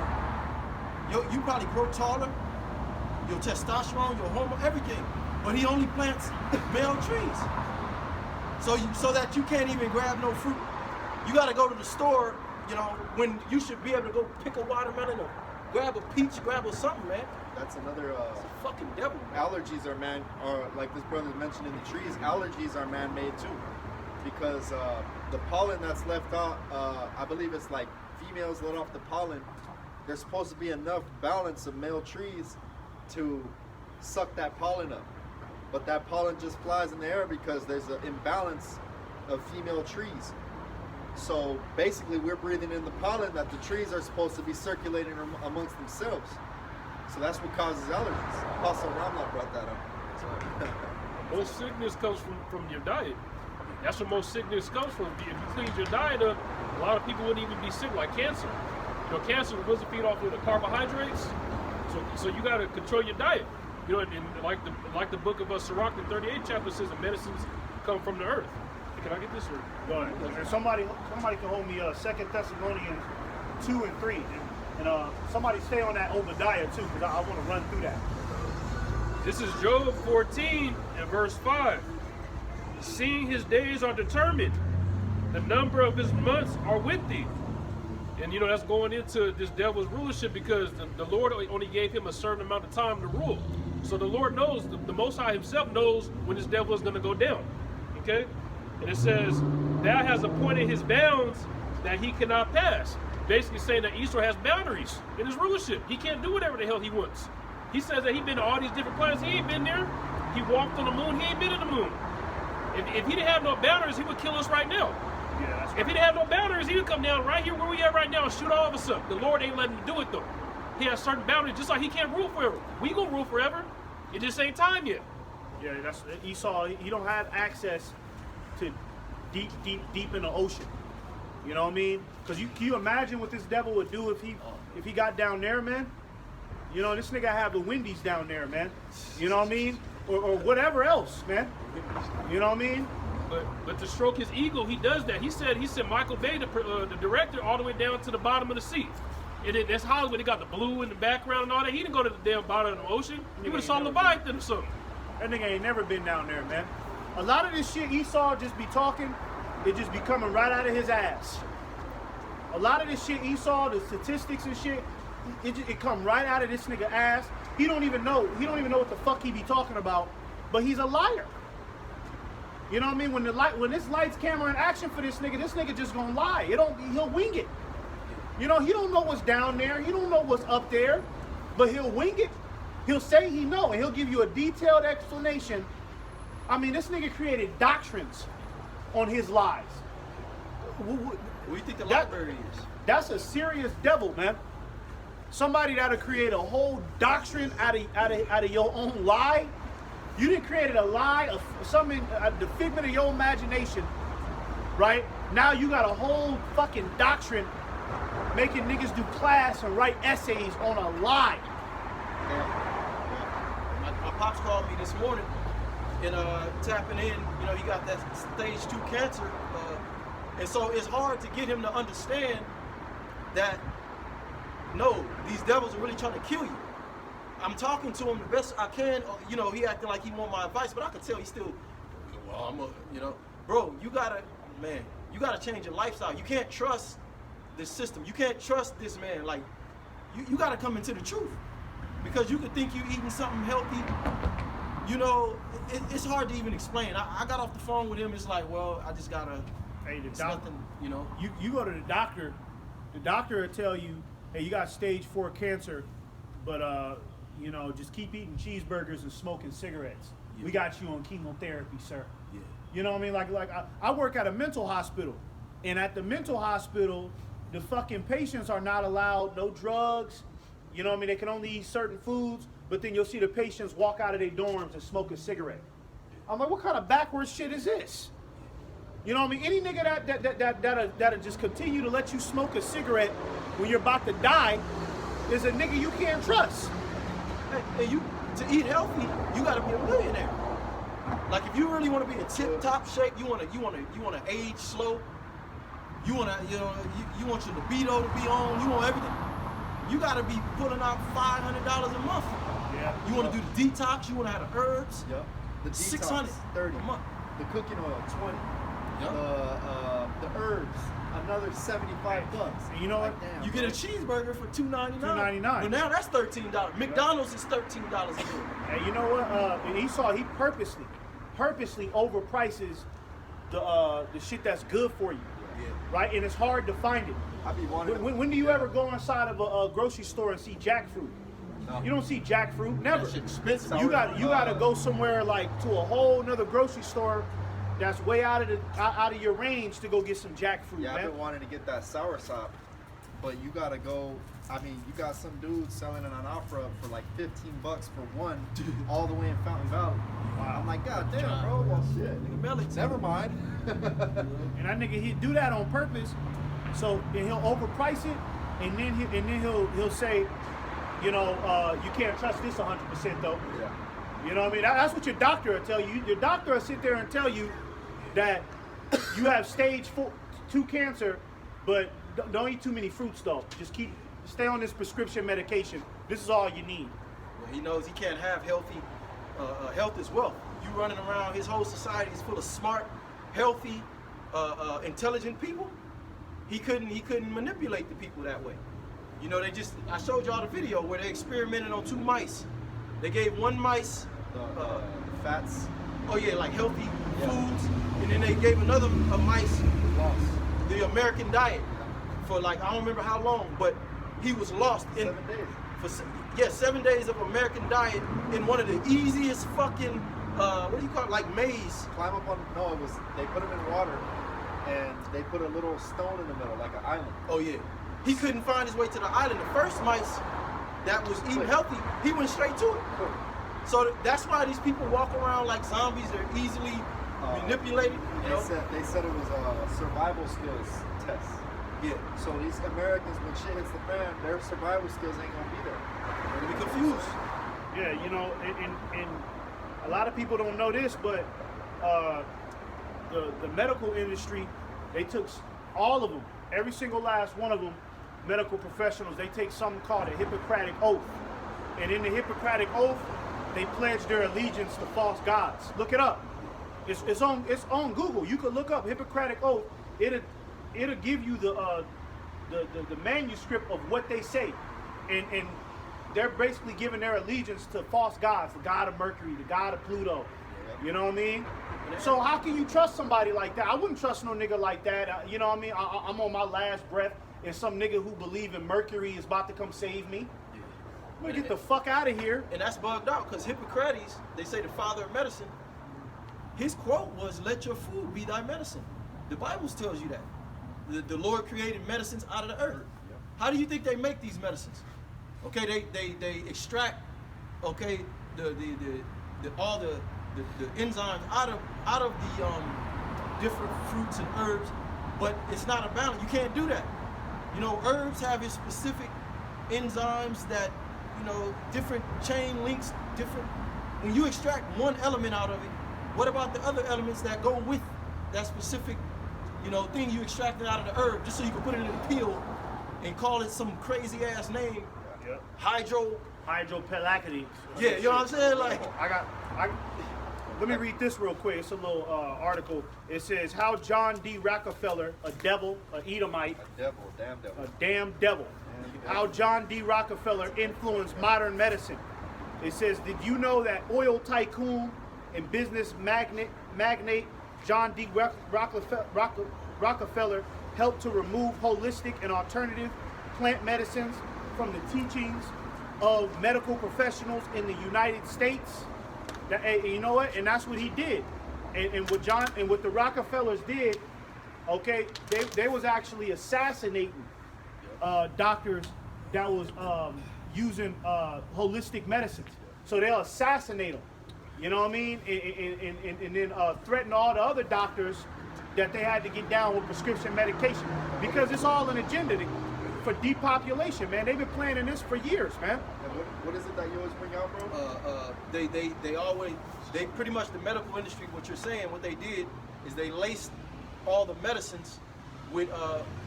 You probably grow taller. Your testosterone, your hormone, everything. But he only plants male trees. So that you can't even grab no fruit. You gotta go to the store, when you should be able to go pick a watermelon or grab a peach, grab a something, man. That's another. It's a fucking devil. Allergies are like this brother mentioned in the trees. Allergies are man-made too, because the pollen that's left out, I believe it's like females let off the pollen. There's supposed to be enough balance of male trees to suck that pollen up, but that pollen just flies in the air because there's an imbalance of female trees. So basically, we're breathing in the pollen that the trees are supposed to be circulating amongst themselves. So that's what causes allergies. Apostle Ramla brought that up. Most sickness comes from your diet. That's where most sickness comes from. If you clean your diet up, a lot of people wouldn't even be sick, like cancer. Cancer doesn't feed off of the carbohydrates, so you got to control your diet. And like the book of Sirach, the 38th chapter says, the medicines come from the earth. Can I get this? Or Go ahead. And somebody can hold me 2 Thessalonians 2 and 3. And somebody stay on that Obadiah too, because I want to run through that. this is Job 14 and verse 5. Seeing his days are determined, the number of his months are with thee. And that's going into this devil's rulership, because the Lord only gave him a certain amount of time to rule. So the Lord knows, the Most High himself knows when this devil is going to go down. Okay? And it says, thou has appointed his bounds that he cannot pass. Basically saying that Esau has boundaries in his rulership. He can't do whatever the hell he wants. He says that he's been to all these different planets. He ain't been there. He walked on the moon. He ain't been in the moon. If he didn't have no boundaries, he would kill us right now. Yeah, that's If he didn't have no boundaries, he would come down right here where we at right now and shoot all of us up. The Lord ain't letting him do it though. He has certain boundaries, just like he can't rule forever. We gonna rule forever. It just ain't time yet. Yeah, that's Esau. He don't have access to deep in the ocean. You know what I mean? Because can you imagine what this devil would do if he got down there, man? This nigga have the Wendy's down there, man. You know what I mean? Or whatever else, man. You know what I mean? But to stroke his ego, he does that. He said Michael Bay, the director, all the way down to the bottom of the sea. And that's Hollywood. They got the blue in the background and all that. He didn't go to the damn bottom of the ocean. He would have saw Leviathan or something. That nigga ain't never been down there, man. A lot of this shit Esau just be talking, it just be coming right out of his ass. A lot of this shit Esau, the statistics and shit, it come right out of this nigga ass. He don't even know what the fuck he be talking about, but he's a liar. You know what I mean? When this lights, camera, and action for this nigga just gonna lie. He'll wing it. He don't know what's down there. He don't know what's up there, but he'll wing it. He'll say he know, and he'll give you a detailed explanation. I mean, this nigga created doctrines on his lies. What do you think the library is? That's a serious devil, man. Somebody that'll create a whole doctrine out of your own lie. You didn't create a lie of something, the figment of your imagination, right? Now you got a whole fucking doctrine making niggas do class and write essays on a lie. My pops called me this morning and tapping in. He got that stage 2 cancer, and so it's hard to get him to understand that no, these devils are really trying to kill you. I'm talking to him the best I can. He acting like he want my advice, but I can tell he's still, bro, you gotta change your lifestyle. You can't trust this system. You can't trust this man. Like, you gotta come into the truth, because you could think you eating something healthy. It's hard to even explain. I got off the phone with him. It's like, well, I just gotta. Hey, it's nothing. You go to the doctor. The doctor will tell you, hey, you got stage 4 cancer, but just keep eating cheeseburgers and smoking cigarettes. Yeah. We got you on chemotherapy, sir. Yeah. You know what I mean? Like I work at a mental hospital, and at the mental hospital, the fucking patients are not allowed no drugs. You know what I mean? They can only eat certain foods, but then you'll see the patients walk out of their dorms and smoke a cigarette. I'm like, what kind of backwards shit is this? You know what I mean? Any nigga that'll just continue to let you smoke a cigarette when you're about to die is a nigga you can't trust. And you, to eat healthy, you gotta be a millionaire. Like if you really want to be in tip-top shape, you wanna age slow. You want your libido to be on. You want everything. You gotta be pulling out $500 a month. Yeah. You want to do the detox. You want to have the herbs. Yep. The detox, 600 30 a month. The cooking oil, 20. Yep. The herbs, another $75. And you know what? Like, damn, You get a cheeseburger for $2.99. $2.99. But now that's $13. McDonald's is $13 a meal. And you know what? He purposely overprices the shit that's good for you. Yeah. Right? And it's hard to find it. I be wanting. When do you ever go inside of a grocery store and see jackfruit? No. You don't see jackfruit. Never. That shit expensive. You gotta go somewhere like to a whole nother grocery store that's way out of your range to go get some jackfruit, Yeah, man. I've been wanting to get that soursop, but you gotta go. I mean, you got some dudes selling it on OfferUp for like $15 for one, all the way in Fountain Valley. Wow. I'm like, God damn, bro. Well, shit. Nigga, Melix. Never mind. And that nigga, he'd do that on purpose. So and he'll overprice it, and then he'll say, you know, you can't trust this 100% though. Yeah. You know what I mean? That's what your doctor will tell you. Your doctor will sit there and tell you that you have stage 2 cancer, but don't eat too many fruits though. Just stay on this prescription medication. This is all you need. Well, he knows he can't have healthy. Health is wealth. You running around, his whole society is full of smart, healthy, intelligent people. He couldn't manipulate the people that way. You know, I showed y'all the video where they experimented on 2 mice. They gave one mice Fats. oh yeah, like healthy foods, and then they gave another mice Lost. the American diet for like I don't remember how long, but he was lost in 7 days. for 7 days of American diet in one of the easiest fucking what do you call it, like maze. Climb up on. No, it was. They put him in water, and they put a little stone in the middle, like an island. Oh yeah, he couldn't find his way to the island. The first mice that was eating healthy, he went straight to it. So that's why these people walk around like zombies. They're easily manipulated. You know? They said it was a survival skills test. Yeah, So these Americans, when shit hits the fan, their survival skills ain't gonna be there. they're gonna be confused. Yeah, you know, and a lot of people don't know this, but the medical industry, they took all of them, every single last one of them, medical professionals, they take something called a Hippocratic Oath. And in the Hippocratic Oath, they pledge their allegiance to false gods. Look it up. It's on Google. You could look up Hippocratic Oath. It'll give you the manuscript of what they say, and they're basically giving their allegiance to false gods, the god of Mercury, the god of Pluto. You know what I mean? So how can you trust somebody like that? I wouldn't trust no nigga like that. You know what I mean? I'm on my last breath, and some nigga who believe in Mercury is about to come save me. I'm gonna get the fuck out of here. And that's bugged out because Hippocrates, they say the father of medicine, his quote was, "Let your food be thy medicine." The Bible tells you that. The Lord created medicines out of the earth. How do you think they make these medicines? Okay, they extract, okay, all the enzymes out of the different fruits and herbs, but it's not a balance. You can't do that. You know, herbs have its specific enzymes that, you know, different chain links, different. When you extract one element out of it, what about the other elements that go with that specific, you know, thing you extracted out of the herb, just so you can put it in a pill and call it some crazy ass name? Yep. Hydropelacity. Yeah, you know what I'm saying? Like, Let me read this real quick. It's a little article. It says how John D. Rockefeller, a devil, an Edomite, A devil, damn devil. a damn devil. How John D. Rockefeller influenced modern medicine. It says, did you know that oil tycoon and business magnate John D. Rockefeller helped to remove holistic and alternative plant medicines from the teachings of medical professionals in the United States? You know what? And that's what he did. And what the Rockefellers did, okay, they was actually assassinating doctors that was using holistic medicines. So they'll assassinate them. You know what I mean? And then threaten all the other doctors that they had to get down with prescription medication because it's all an agenda for depopulation, man. They've been planning this for years, man. And what is it that you always bring out, bro? They pretty much, the medical industry, what you're saying, what they did is they laced all the medicines with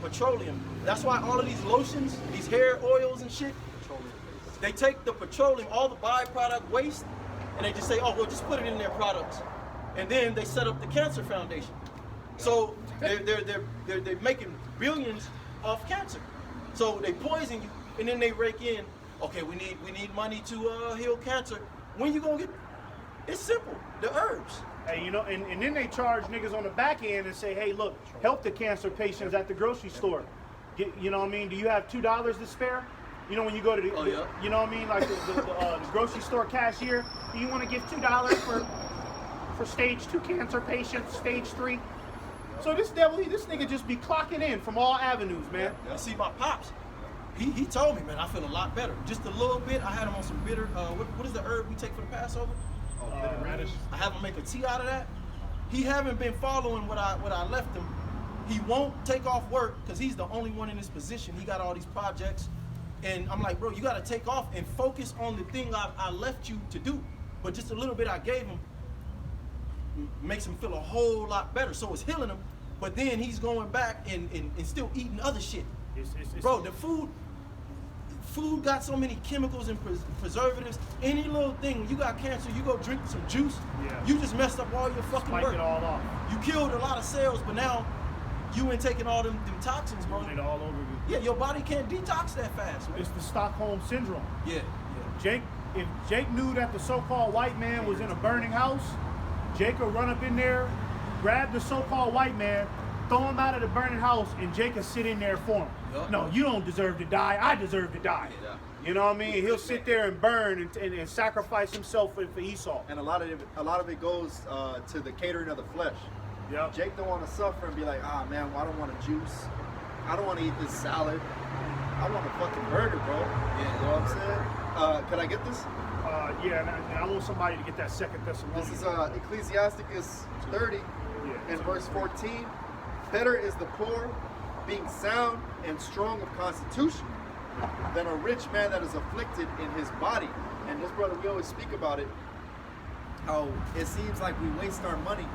petroleum. That's why all of these lotions, these hair oils and shit, they take the petroleum, all the byproduct waste, and they just say, oh, well, just put it in their products. And then they set up the Cancer Foundation. So they're making billions off cancer. So they poison you, and then they rake in, okay, we need money to heal cancer. When you gonna get? It's simple. The herbs. Hey, you know, and then they charge niggas on the back end and say, hey, look, help the cancer patients at the grocery store. You know what I mean? Do you have $2 to spare? You know, when you go to the, you know what I mean, like the grocery store cashier, do you want to give $2 for stage 2 cancer patients, stage 3? So this nigga just be clocking in from all avenues, man. You see, my pops, he told me, man, I feel a lot better. Just a little bit. I had him on some bitter, what is the herb we take for the Passover? Bitter radish. I have him make a tea out of that. He haven't been following what I left him. He won't take off work because he's the only one in this position. He got all these projects. And I'm like, bro, you got to take off and focus on the thing I left you to do. But just a little bit I gave him makes him feel a whole lot better. So it's healing him. But then he's going back and still eating other shit. Bro, the food got so many chemicals and preservatives. Any little thing, you got cancer, you go drink some juice, you just messed up all your fucking Spike work. it all off. You killed a lot of cells, but now you ain't taking all them toxins, bro. It all over you. Yeah, your body can't detox that fast, man. It's the Stockholm syndrome. Yeah. If Jake knew that the so-called white man was in a burning house, Jake would run up in there, grab the so-called white man, throw him out of the burning house, and Jake would sit in there for him. Yep. No, you don't deserve to die. I deserve to die. Yeah. You know what I mean? He'll sit there and burn and sacrifice himself for Esau. And a lot of it goes to the catering of the flesh. Yep. Jake don't want to suffer and be like, ah man, well, I don't want a juice. I don't want to eat this salad. I want a fucking burger, bro. Yeah. You know what I'm saying? Can I get this? Yeah, and I want somebody to get that Second Thessalonians. This is Ecclesiasticus 30 and verse 14. Better is the poor being sound and strong of constitution than a rich man that is afflicted in his body. And this, brother, we always speak about it, how it seems like we waste our money,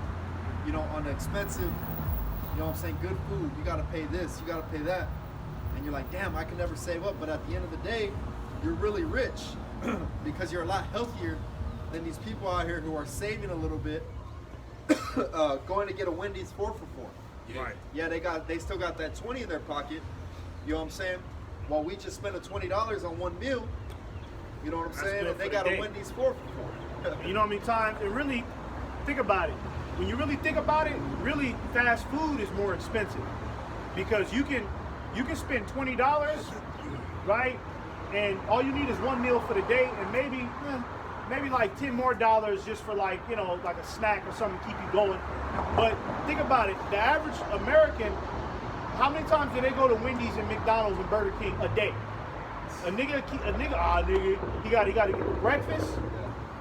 you know, on the expensive, you know what I'm saying, good food. You got to pay this, you got to pay that. And you're like, damn, I can never save up. But at the end of the day, you're really rich because you're a lot healthier than these people out here who are saving a little bit, going to get a Wendy's 4 for $4. Yeah. Right. Yeah, they still got that 20 in their pocket. You know what I'm saying? While we just spent $20 on one meal. You know what I'm That's saying? good And they for got the a day. Wendy's 4 for $4. You know how many times? And really, think about it. When you really think about it, really fast food is more expensive because you can spend $20, right? And all you need is one meal for the day, and maybe like $10 more just for like, you know, like a snack or something to keep you going. But think about it. The average American, how many times do they go to Wendy's and McDonald's and Burger King a day? A nigga, he got to get the breakfast,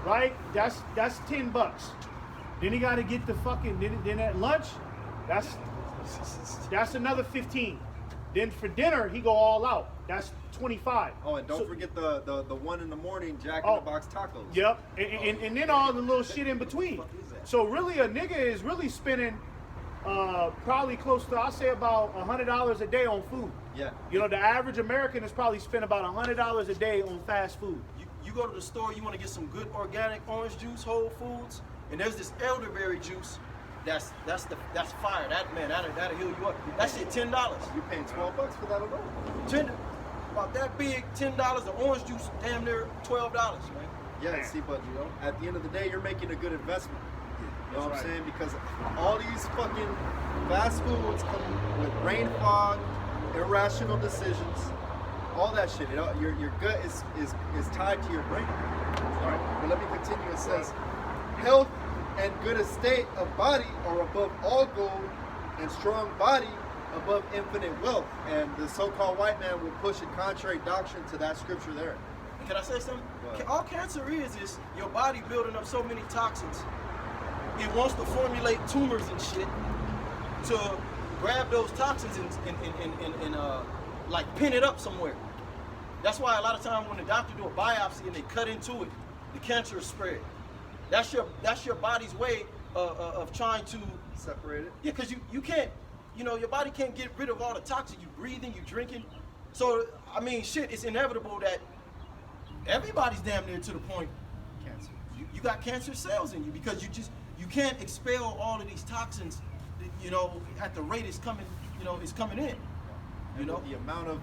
right? That's $10. Then he got to get the fucking, then at lunch, that's another 15. Then for dinner, he go all out. That's 25. Oh, and don't forget the 1 in the morning Jack in the Box tacos. Yep, and then all the little shit in between. So really, a nigga is really spending probably close to, I'll say about $100 a day on food. Yeah. You know, the average American is probably spend about $100 a day on fast food. You go to the store, you want to get some good organic orange juice, Whole Foods, and there's this elderberry juice. That's fire. That'll heal you up. That shit $10. You're paying $12 for that alone. About that big, $10. The orange juice, damn near $12, man. Yeah, see, but you know, at the end of the day, you're making a good investment. You know what I'm That's saying? Because all these fucking fast foods come with brain fog, irrational decisions, all that shit. You know, your gut is tied to your brain. Right. But let me continue. It says, health and good estate of body are above all gold, and strong body above infinite wealth. And the so-called white man will push a contrary doctrine to that scripture there. Can I say something? What? All cancer is your body building up so many toxins. It wants to formulate tumors and shit. to grab those toxins and like pin it up somewhere. That's why a lot of times when the doctor do a biopsy and they cut into it, the cancer is spread. That's your body's way of trying to Separate it. Yeah, because you can't, your body can't get rid of all the toxins you breathing, you drinking. So I mean, shit, it's inevitable that everybody's damn near to the point Cancer. you got cancer cells in you because you can't expel all of these toxins, at the rate it's coming, it's coming in. And with the amount of,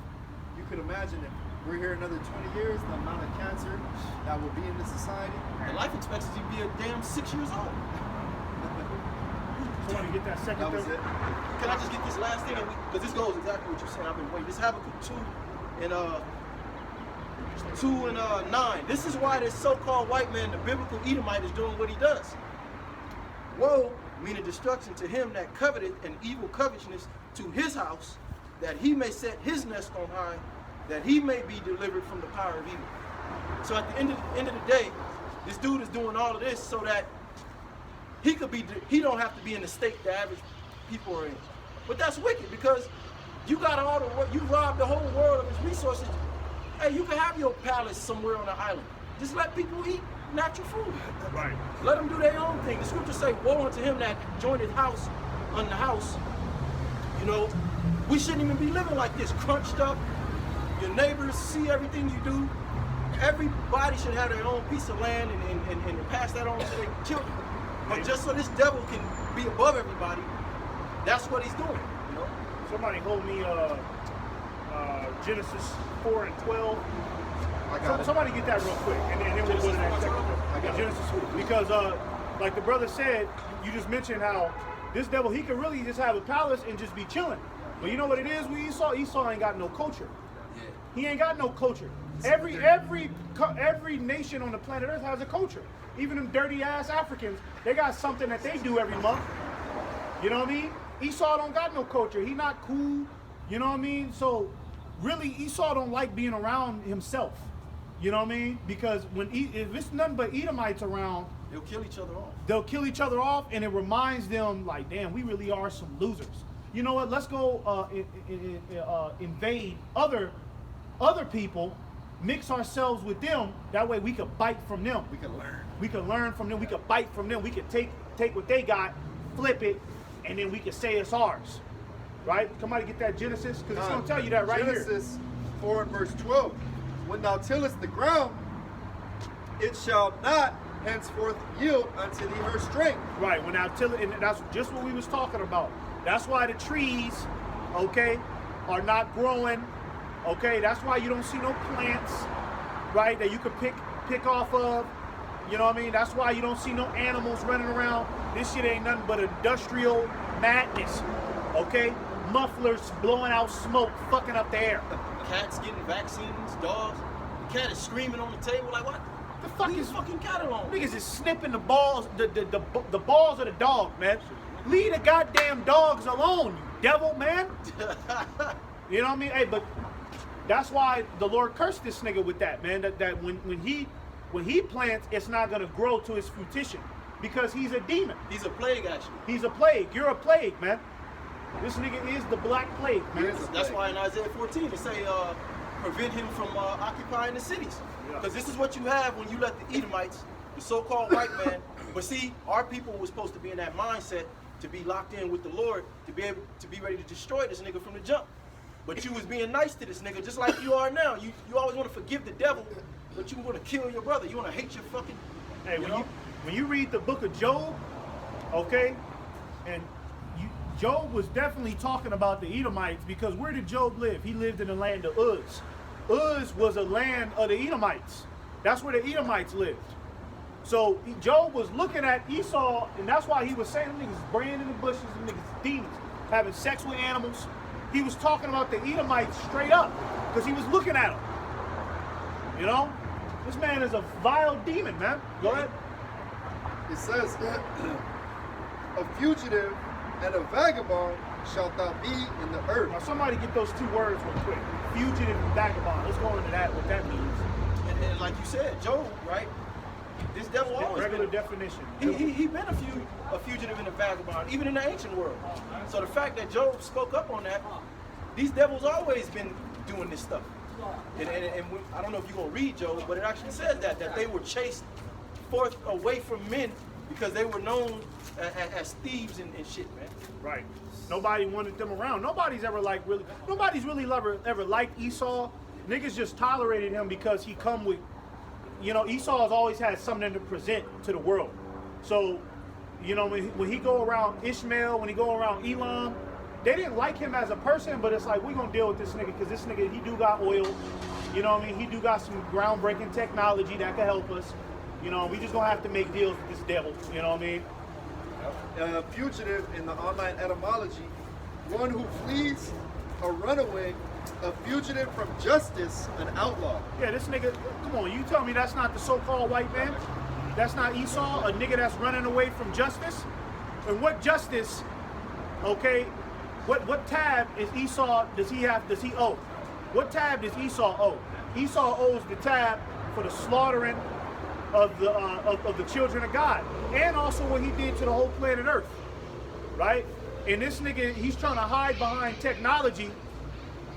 you could imagine if we're here another 20 years, the amount of cancer that will be in the society. The life expectancy would be a damn 6 years old. Somebody get that second. That was it. Can I just get this last thing? Because this goes exactly what you're saying. I've been waiting. This Habakkuk 2 and 9. This is why this so-called white man, the biblical Edomite, is doing what he does. Woe, meaning destruction to him that coveteth an evil covetousness to his house, that he may set his nest on high, that he may be delivered from the power of evil. So at the end of the day, this dude is doing all of this so that he don't have to be in the state the average people are in. But that's wicked because you got you robbed the whole world of its resources. Hey, you can have your palace somewhere on the island. Just let people eat natural food. Right. Let them do their own thing. The scriptures say, woe unto him that joineth house unto house. We shouldn't even be living like this, crunched up. Your neighbors see everything you do. Everybody should have their own piece of land and pass that on to their children. But just so this devil can be above everybody, that's what he's doing. Somebody hold me Genesis 4 and 12. I got it. Somebody get that real quick, and then we'll go to that second. I got it. Genesis 4. Because, like the brother said, you just mentioned how this devil, he could really just have a palace and just be chilling. But you know what it is with Esau? Esau ain't got no culture. Yeah. He ain't got no culture. Every nation on the planet Earth has a culture. Even them dirty ass Africans, they got something that they do every month. You know what I mean? Esau don't got no culture. He not cool. You know what I mean? So really, Esau don't like being around himself. You know what I mean? Because if it's nothing but Edomites around, They'll kill each other off. they'll kill each other off, and it reminds them like, damn, we really are some losers. You know what? Let's go invade other people, mix ourselves with them. That way we could bite from them. We can learn. We could learn from them. We could bite from them. We could take what they got, flip it, and then we could say it's ours. Right? Somebody get that Genesis, because it's going to tell you that right Genesis 4 and verse 12. When thou tillest the ground, it shall not henceforth yield unto thee her strength. here. Right. When and that's just what we was talking about. That's why the trees, okay, are not growing. Okay, that's why you don't see no plants, right, that you could pick off of. You know what I mean? That's why you don't see no animals running around. This shit ain't nothing but industrial madness. Okay? Mufflers blowing out smoke, fucking up the air. Cats getting vaccines, dogs. The cat is screaming on the table like, what? The fuck Leave is the fucking cat alone. niggas is snipping the balls, the balls of the dog, man. Leave the goddamn dogs alone, you devil, man. You know what I mean? Hey, but that's why the Lord cursed this nigga with that, man. That when he plants, it's not gonna grow to its fruition because he's a demon. He's a plague, actually. He's a plague. You're a plague, man. This nigga is the black plague, man. That's why in Isaiah 14 it say prevent him from occupying the cities. Yeah. Because this is what you have when you let the Edomites, the so-called white man, but see, our people were supposed to be in that mindset to be locked in with the Lord, to be able to be ready to destroy this nigga from the jump. But you was being nice to this nigga just like you are now. You always want to forgive the devil, but you want to kill your brother. You want to hate your fucking, Hey, you know? when you read the book of Job, okay, and Job was definitely talking about the Edomites because where did Job live? He lived in the land of Uz. Uz was a land of the Edomites. That's where the Edomites lived. So Job was looking at Esau, and that's why he was saying them niggas braying in the bushes, them niggas demons, having sex with animals. He was talking about the Edomites straight up because he was looking at them. You know? This man is a vile demon, man. Go ahead. It says, a fugitive and a vagabond shalt thou be in the earth. Now somebody get those two words real quick. Fugitive and vagabond. Let's go into that, what that means. And like you said, Job, right? This devil always Regular been, definition. he been a fugitive and a vagabond, even in the ancient world. So the fact that Job spoke up on that, these devils always been doing this stuff. And I don't know if you're gonna read Job, but it actually says that they were chased forth away from men because they were known as thieves and shit, man. Right. Nobody wanted them around. Nobody's ever ever liked Esau. Niggas just tolerated him because he come with, Esau has always had something to present to the world. So, when he go around Ishmael, when he go around Elam, they didn't like him as a person, but it's like, we're gonna deal with this nigga because this nigga, he do got oil. He do got some groundbreaking technology that can help us. We just gonna have to make deals with this devil. You know what I mean? Fugitive in the online etymology, one who flees, a runaway, a fugitive from justice, an outlaw. Yeah, this nigga, come on, you tell me that's not the so-called white man? That's not Esau, a nigga that's running away from justice? And what justice, okay, what tab is Esau, does he owe? What tab does Esau owe? Esau owes the tab for the slaughtering of the children of God, and also what he did to the whole planet Earth, right? And this nigga, he's trying to hide behind technology.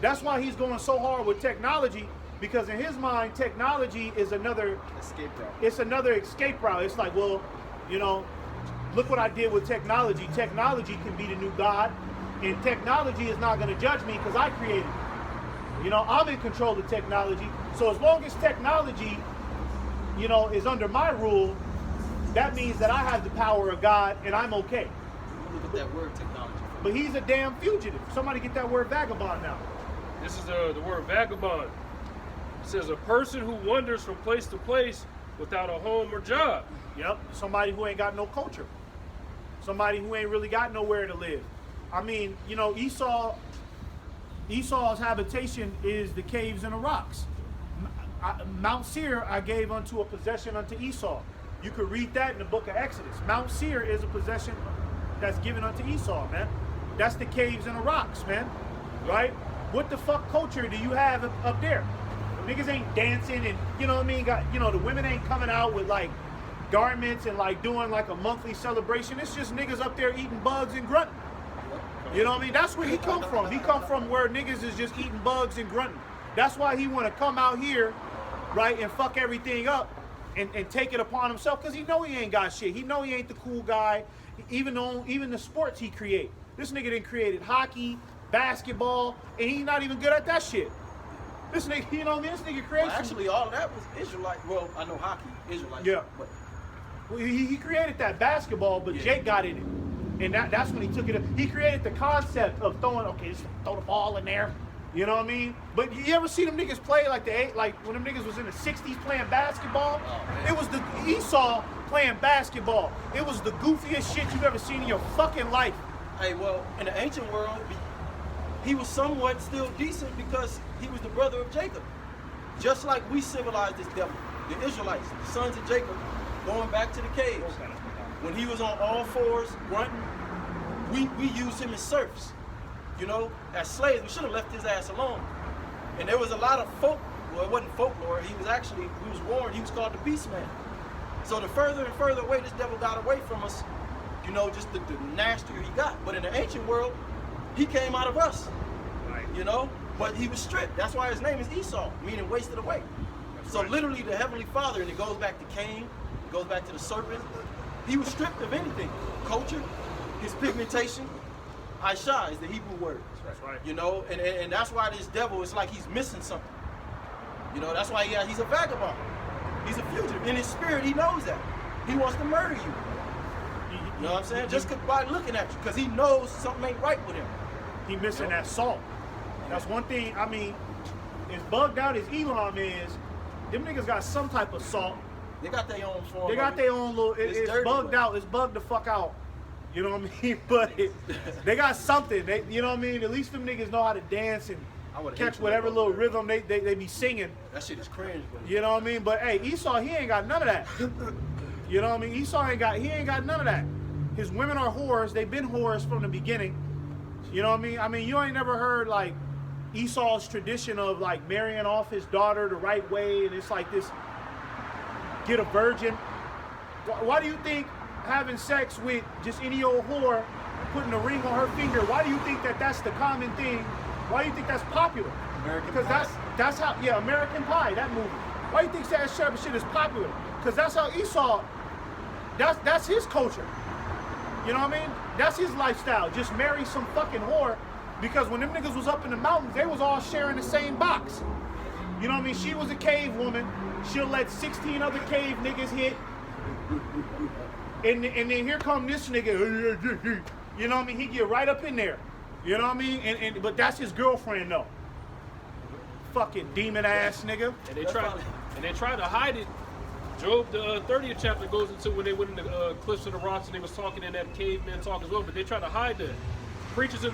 That's why he's going so hard with technology, because in his mind, technology is another Escape route. It's another escape route. It's like, well, look what I did with technology. Technology can be the new God, and technology is not going to judge me because I created it. I'm in control of technology. So as long as technology is under my rule, that means that I have the power of God and I'm okay. Look at that word, technology. But he's a damn fugitive. Somebody get that word vagabond now. This is the word vagabond. It says a person who wanders from place to place without a home or job. Yep, somebody who ain't got no culture. Somebody who ain't really got nowhere to live. I mean, Esau's habitation is the caves and the rocks. Mount Seir I gave unto a possession unto Esau. You could read that in the book of Exodus. Mount Seir is a possession that's given unto Esau, man. That's the caves and the rocks, man. Right? What the fuck culture do you have up there? The niggas ain't dancing and, the women ain't coming out with like garments and like doing like a monthly celebration. It's just niggas up there eating bugs and grunting. You know what I mean? That's where he come from. He come from where niggas is just eating bugs and grunting. That's why he want to come out here, right, and fuck everything up and take it upon himself, because he know he ain't got shit. He know he ain't the cool guy, even the sports he create. This nigga done created hockey, basketball, and he's not even good at that shit. This nigga, this nigga created Actually, all of that was Israelite. Well, I know hockey, Israelite. Yeah. But Well, he created that basketball, but Jake got in it. And that's when he took it. He created the concept of throwing, just throw the ball in there. You know what I mean? But you ever see them niggas play like when them niggas was in the 60s playing basketball? Oh, It was the Esau playing basketball. It was the goofiest shit you've ever seen in your fucking life. hey, well, in the ancient world, he was somewhat still decent because he was the brother of Jacob. Just like we civilized this devil, the Israelites, the sons of Jacob, going back to the caves. When he was on all fours, grunting, we used him as serfs. As slaves. We should have left his ass alone. And there was a lot of it wasn't folklore. He was warned. He was called the beast man. So the further and further away this devil got away from us, just the nastier he got. But in the ancient world, he came out of us. Right. But he was stripped. That's why his name is Esau, meaning wasted away. So literally the Heavenly Father, and it goes back to Cain, it goes back to the serpent, he was stripped of anything. Culture, his pigmentation. Aisha is the Hebrew word. That's right. And that's why this devil is like he's missing something. That's why he's a vagabond. He's a fugitive. In his spirit, he knows that. He wants to murder you. You know what I'm saying? Just by looking at you, because he knows something ain't right with him. He missing that salt. That's one thing. I mean, as bugged out as Elam is, them niggas got some type of salt. They got their own form. They got their own little. It's dirty, bugged but out. It's bugged the fuck out. You know what I mean? But they got something. You know what I mean? At least them niggas know how to dance and catch whatever little rhythm they be singing. That shit is cringe, bro. You know what I mean? But hey, Esau, he ain't got none of that. You know what I mean? Esau ain't got none of that. His women are whores. They've been whores from the beginning. You know what I mean? I mean, you ain't never heard like Esau's tradition of like marrying off his daughter the right way, and it's like this: get a virgin, Why do you think having sex with just any old whore, putting a ring on her finger, why do you think that that's the common thing? Why do you think that's popular? Because that's how, yeah, American Pie, that movie. Why do you think that type of shit is popular? Because that's how Esau, that's his culture. You know what I mean? That's his lifestyle. Just marry some fucking whore, because when them niggas was up in the mountains, they was all sharing the same box. You know what I mean? She was a cave woman. She'll let 16 other cave niggas hit. And then here come this nigga. You know what I mean? He get right up in there. You know what I mean? But that's his girlfriend though. Fucking demon ass nigga. And they try to hide it. Job, the 30th chapter goes into when they went in the cliffs of the rocks and they was talking in that caveman talk as well. But they try to hide that. Preachers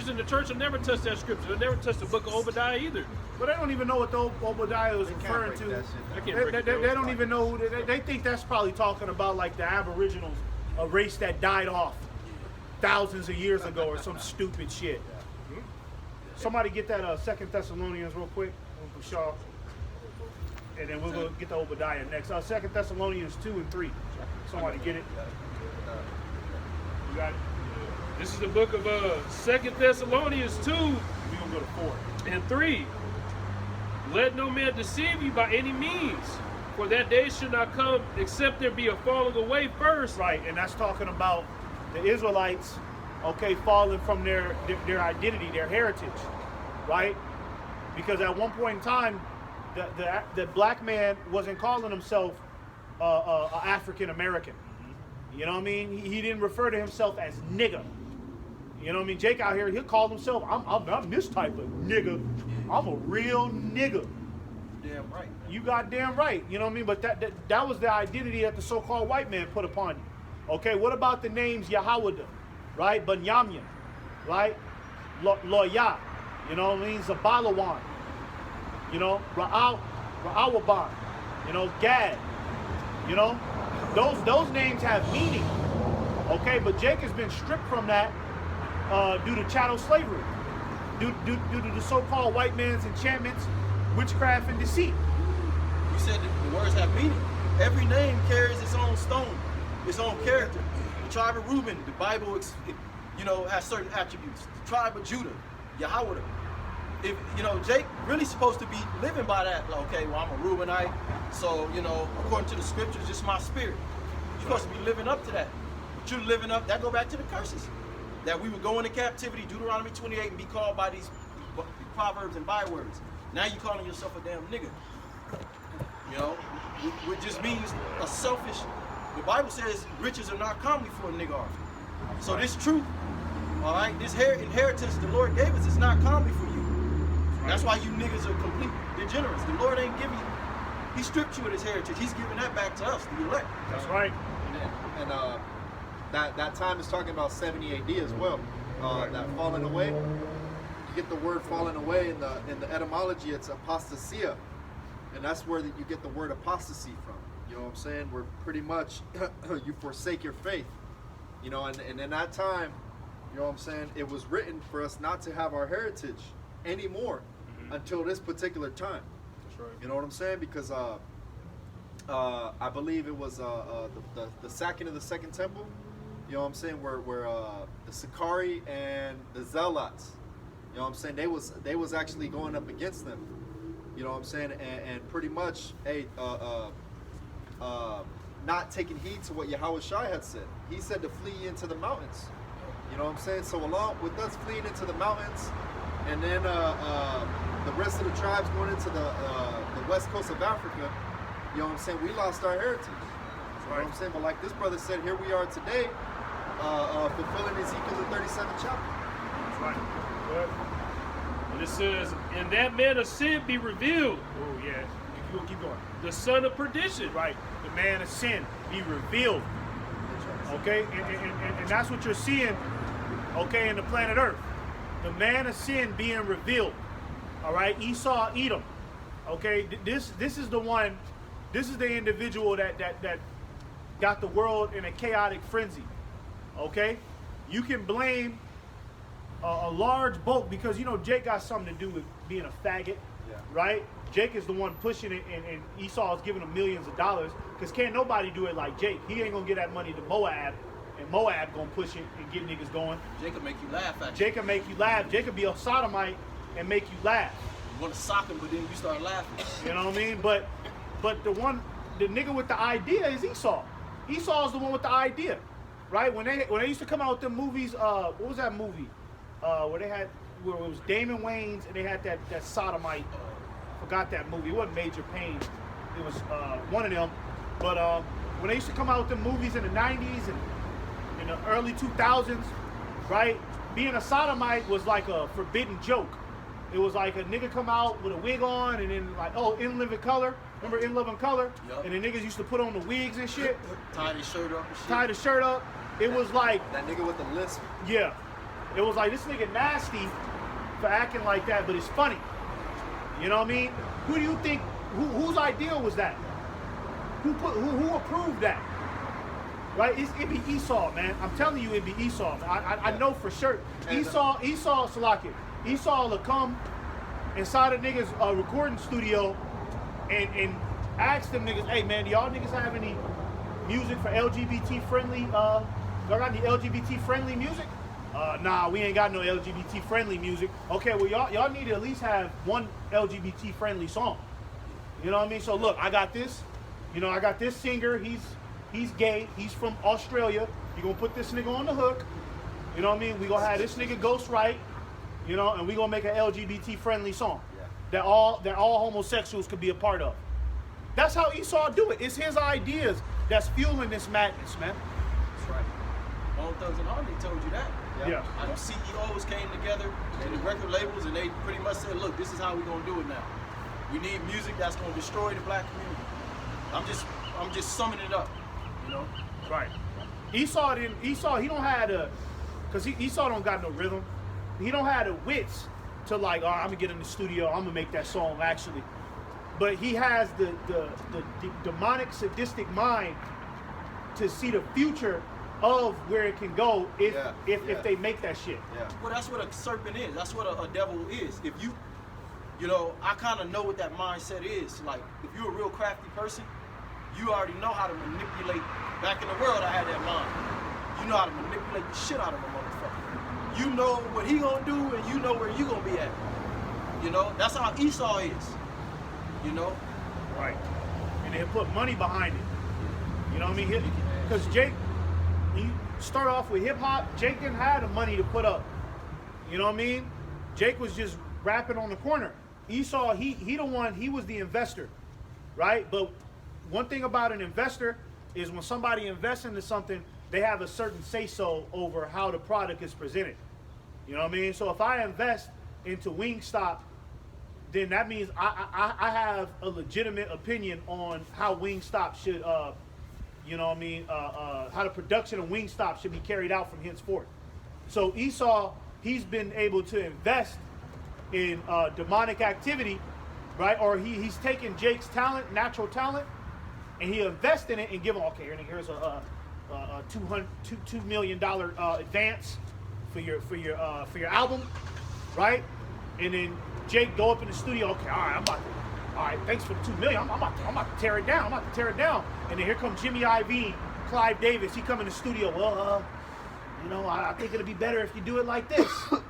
in the church will never touch that scripture. They'll never touch the book of Obadiah either. But they don't even know what the Obadiah was referring to. They don't even know who they think that's probably talking about, like the Aboriginals, a race that died off thousands of years ago or some stupid shit. Somebody get that 2 Thessalonians real quick, Shaw. And then we'll go get the Obadiah next. 2 Thessalonians 2 and 3. Somebody get it. You got it? This is the book of 2 Thessalonians 2 We're gonna go to 4 and 3. Let no man deceive you by any means, for that day should not come except there be a falling away first. Right, and that's talking about the Israelites, okay, falling from their identity, their heritage, right? Because at one point in time, the black man wasn't calling himself African American. You know what I mean? He didn't refer to himself as nigga. You know what I mean? Jake out here, he'll call himself, I'm this type of nigga. I'm a real nigga. Damn right. You goddamn right. You know what I mean? But that was the identity that the so-called white man put upon you. Okay, what about the names Yahawada, right? Bunyamin, right? Loya, you know what I mean? Zabalawan, you know? Ra'awaban, you know? Gad, you know? Those names have meaning, okay? But Jake has been stripped from that due to chattel slavery, due to the so-called white man's enchantments, witchcraft, and deceit. You said that the words have meaning. Every name carries its own stone, its own character. The tribe of Reuben, the Bible, has certain attributes. The tribe of Judah, Yahweh. If Jake really supposed to be living by that. Like, okay, well, I'm a Reubenite, so according to the scriptures, just my spirit. You're supposed to be living up to that. But you're living up. That go back to the curses. That we would go into captivity, Deuteronomy 28, and be called by these proverbs and bywords. Now you're calling yourself a damn nigga. Which just means a selfish. The Bible says riches are not commonly for a nigga. So this truth, all right, this inheritance the Lord gave us is not commonly for you. That's why you niggas are complete degenerates. The Lord ain't giving you. He stripped you of his heritage. He's giving that back to us, the elect. That's right. And that time is talking about 70 AD as well. That falling away. You get the word falling away in the etymology. It's apostasia, and that's where you get the word apostasy from. You know what I'm saying? Where pretty much you forsake your faith. And in that time, you know what I'm saying? It was written for us not to have our heritage anymore until this particular time. That's right. You know what I'm saying? Because I believe it was the sacking of the Second Temple. You know what I'm saying? Where the Sicarii and the Zealots, you know what I'm saying? They was actually going up against them. You know what I'm saying? And pretty much, not taking heed to what Yahweh Shai had said. He said to flee into the mountains. You know what I'm saying? So along with us fleeing into the mountains, and then the rest of the tribes going into the west coast of Africa, you know what I'm saying? We lost our heritage. You know what I'm saying? But like this brother said, here we are today, fulfilling Ezekiel the 37th chapter. That's right. Good. And it says, and that man of sin be revealed. Oh, yeah. Keep going. The son of perdition. Right. The man of sin be revealed. Okay? And that's what you're seeing, okay, in the planet Earth. The man of sin being revealed. All right? Esau, Edom. Okay? This is the one, this is the individual that got the world in a chaotic frenzy. Okay? You can blame a large bulk because, Jake got something to do with being a faggot. Yeah. right? Jake is the one pushing it, and Esau is giving him millions of dollars, because can't nobody do it like Jake. He ain't gonna get that money to Moab, and Moab gonna push it and get niggas going. Jake will make you laugh, actually. Jake can make you laugh. Jake could be a sodomite and make you laugh. You want to sock him, but then you start laughing. You know what I mean? But the nigga with the idea is Esau. Esau's the one with the idea, right? When they used to come out with the movies, what was that movie? Where it was Damon Wayans and they had that sodomite. Forgot that movie. It wasn't Major Payne. It was one of them. But when they used to come out with the movies in the 90s and in the early 2000s, right? Being a sodomite was like a forbidden joke. It was like a nigga come out with a wig on and then like, oh, In Living Color. Remember In Living Color? Yep. And the niggas used to put on the wigs and shit. Tie his shirt up and shit. Tie the shirt up. It was like, That nigga with the lisp. yeah. It was like, this nigga nasty for acting like that, but it's funny. You know what I mean? Who do you think, whose idea was that? Who approved that? Right? It'd be Esau, man. I'm telling you, it'd be Esau. I know for sure. And, Esau, Salakia. Esau will come inside a nigga's recording studio and ask them niggas, hey man, do y'all niggas have any music for LGBT friendly, y'all got any LGBT friendly music? Nah, we ain't got no LGBT friendly music. Okay, well y'all need to at least have one LGBT friendly song. You know what I mean? So look, I got this. You know, I got this singer. He's gay. He's from Australia. You gonna put this nigga on the hook. You know what I mean? We gonna have this nigga ghost write. You know, and we gonna make an LGBT friendly song that all homosexuals could be a part of. That's how Esau do it. It's his ideas that's fueling this madness, man. That's right. Bone Thugs and Harmony told you that. Yeah. Our CEOs came together and the record labels, and they pretty much said, look, this is how we're gonna do it now. We need music that's gonna destroy the black community. I'm just summing it up, you know? Right. Esau he don't have cause Esau don't got no rhythm. He don't have the wits to like, oh, I'm gonna get in the studio, I'm gonna make that song actually. But he has the demonic, sadistic mind to see the future of where it can go if they make that shit. Yeah. Well, that's what a serpent is. That's what a devil is. If you know, I kind of know what that mindset is. Like, if you're a real crafty person, you already know how to manipulate. Back in the world, I had that mind. You know how to manipulate the shit out of a motherfucker. You know what he gonna do, and you know where you gonna be at. You know, that's how Esau is. You know? Right. And they put money behind it. You know what I mean? Because Jake, he start off with hip hop. Jake didn't have the money to put up. You know what I mean? Jake was just rapping on the corner. Esau, he was the investor, right? But one thing about an investor is when somebody invests into something, they have a certain say-so over how the product is presented. You know what I mean? So if I invest into Wingstop, then that means I have a legitimate opinion on how Wingstop should, you know what I mean, how the production of Wingstop should be carried out from henceforth. So Esau, he's been able to invest in demonic activity, right? Or he's taken Jake's talent, natural talent, and he invests in it and give him, okay, here's a $2 million advance for your album, right? And then Jake go up in the studio, okay, all right, thanks for the $2 million. I'm about to tear it down. And then here comes Jimmy Iovine, Clive Davis. He come in the studio. Well, you know, I think it'll be better if you do it like this. I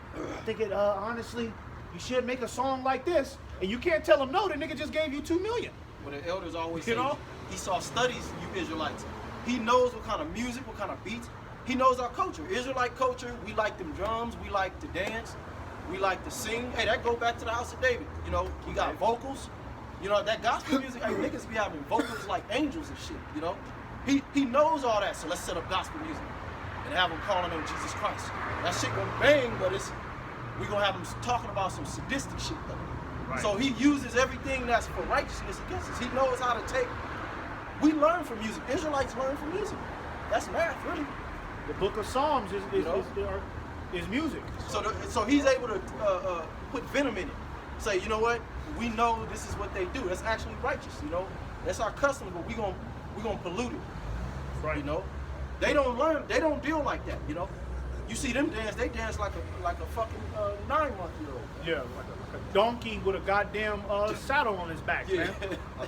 think it, honestly, you should make a song like this. And you can't tell him no. The nigga just gave you $2 million. What the elders always say, You know? Esau studies you Israelites. He knows what kind of music, what kind of beats. He knows our culture. Israelite culture, we like them drums, we like to dance, we like to sing. Hey, that go back to the house of David. You know, you got vocals. You know, that gospel music, hey, niggas be having vocals like angels and shit, you know? He knows all that, so let's set up gospel music and have him calling on Jesus Christ. That shit gonna bang, but we gonna have him talking about some sadistic shit though. Right. So he uses everything that's for righteousness against us. He knows how to take. We learn from music. Israelites learn from music. That's math, really. The book of Psalms is music. So he's able to put venom in it. Say, you know what? We know this is what they do. That's actually righteous. You know, that's our custom, but we gonna pollute it. Right. You know, they don't learn. They don't deal like that. You know, You see them dance, they dance like a fucking 9-month-old. Yeah, like a donkey with a goddamn saddle on his back, man.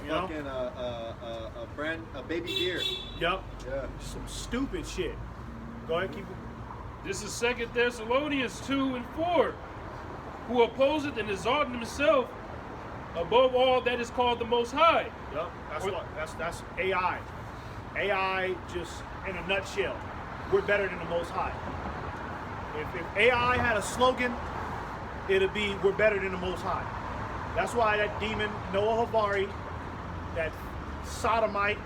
You know? Fucking a baby deer. Yep. Yeah. Some stupid shit. Go ahead, keep it. This is 2 Thessalonians 2 and 4. Who opposeth and exalteth himself above all that is called the Most High. Yep. That's AI. AI just in a nutshell. We're better than the Most High. If AI had a slogan, it'd be we're better than the Most High. That's why that demon Noah Havari, that sodomite,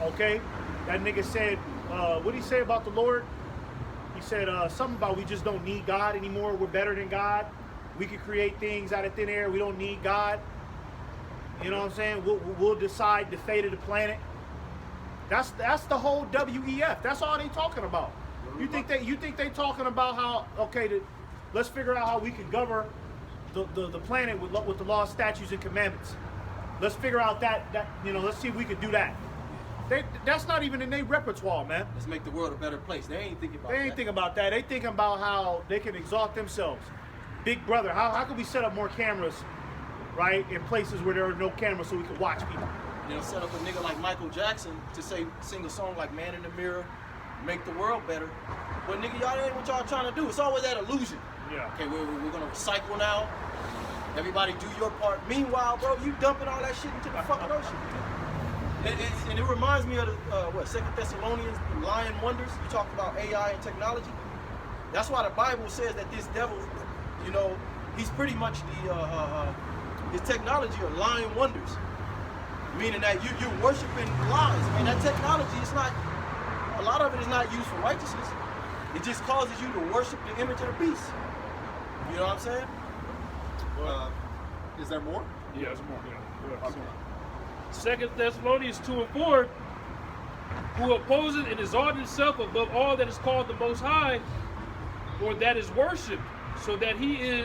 okay, that nigga said, what did he say about the Lord? He said something about we just don't need God anymore. We're better than God. We can create things out of thin air. We don't need God. You know what I'm saying? We'll decide the fate of the planet. That's the whole WEF. That's all they talking about. You think they talking about how let's figure out how we can govern the planet with the laws, statutes, and commandments. Let's figure out that let's see if we can do that. That's not even in their repertoire, man. Let's make the world a better place. They ain't thinking about that. They ain't thinking about that. They thinking about how they can exalt themselves. Big brother, how can we set up more cameras, right, in places where there are no cameras so we can watch people? You know, set up a nigga like Michael Jackson to sing a song like Man in the Mirror, make the world better. But nigga, y'all ain't what y'all trying to do. It's always that illusion. Yeah. Okay, we're gonna recycle now. Everybody do your part. Meanwhile, bro, you dumping all that shit into the fucking ocean. And it reminds me of the 2 Thessalonians, the lying wonders. You talked about AI and technology. That's why the Bible says that this devil, you know, he's pretty much his technology are lying wonders. Meaning that you're worshiping lies. I mean, that technology is not, a lot of it is not used for righteousness. It just causes you to worship the image of the beast. You know what I'm saying? Is there more? Yeah, there's more. Yeah. Okay. 2 Thessalonians 2 and 4. Who opposes and exalts himself above all that is called the Most High, or that is worshipped, so that he,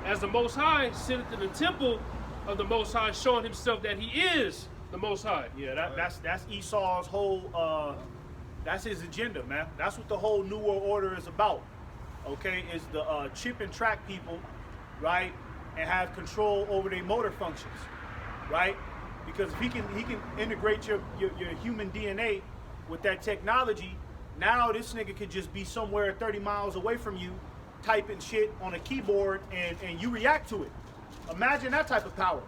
as the Most High, sitteth in the temple of the Most High, showing himself that he is the Most High. Yeah, that's Esau's whole. That's his agenda, man. That's what the whole New World Order is about. Okay, is the chip and track people, right, and have control over their motor functions, right? Because if he can integrate your human DNA with that technology, now this nigga could just be somewhere 30 miles away from you, typing shit on a keyboard, and you react to it. Imagine that type of power.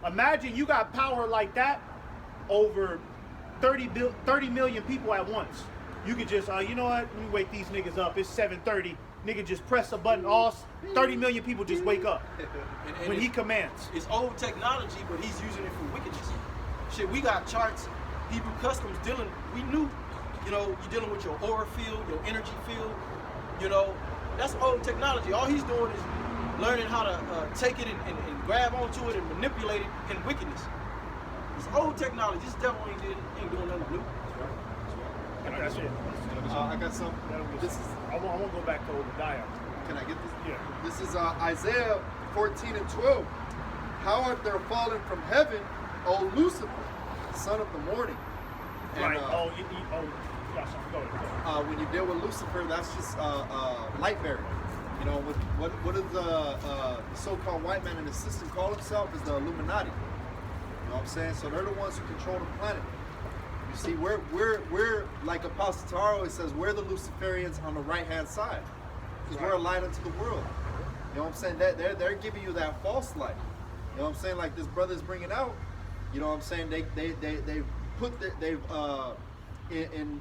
Imagine you got power like that over 30 million people at once. You could just, you know what? Let me wake these niggas up. It's 7:30. Nigga just press a button. All 30 million people just wake up when he commands. It's old technology, but he's using it for wickedness. Shit, we got charts. Hebrew Customs dealing. We knew, you know, you're dealing with your aura field, your energy field. You know, that's old technology. All he's doing is learning how to take it and grab onto it and manipulate it in wickedness. It's old technology. This devil ain't doing nothing new. That's it. I got some. I won't go back to Obadiah. Can I get this? Yeah. This is Isaiah 14 and 12. How art thou fallen from heaven, O Lucifer, son of the morning? And, Right. You got something. Go ahead. When you deal with Lucifer, that's just light bearer. You know, what does the so-called white man and his system call himself? Is the Illuminati. You know what I'm saying? So they're the ones who control the planet. You see, we're like Apostle Taro, it says we're the Luciferians on the right-hand side. Because we're a light unto the world. You know what I'm saying? They're giving you that false light. You know what I'm saying? Like this brother's bringing out, you know what I'm saying? They've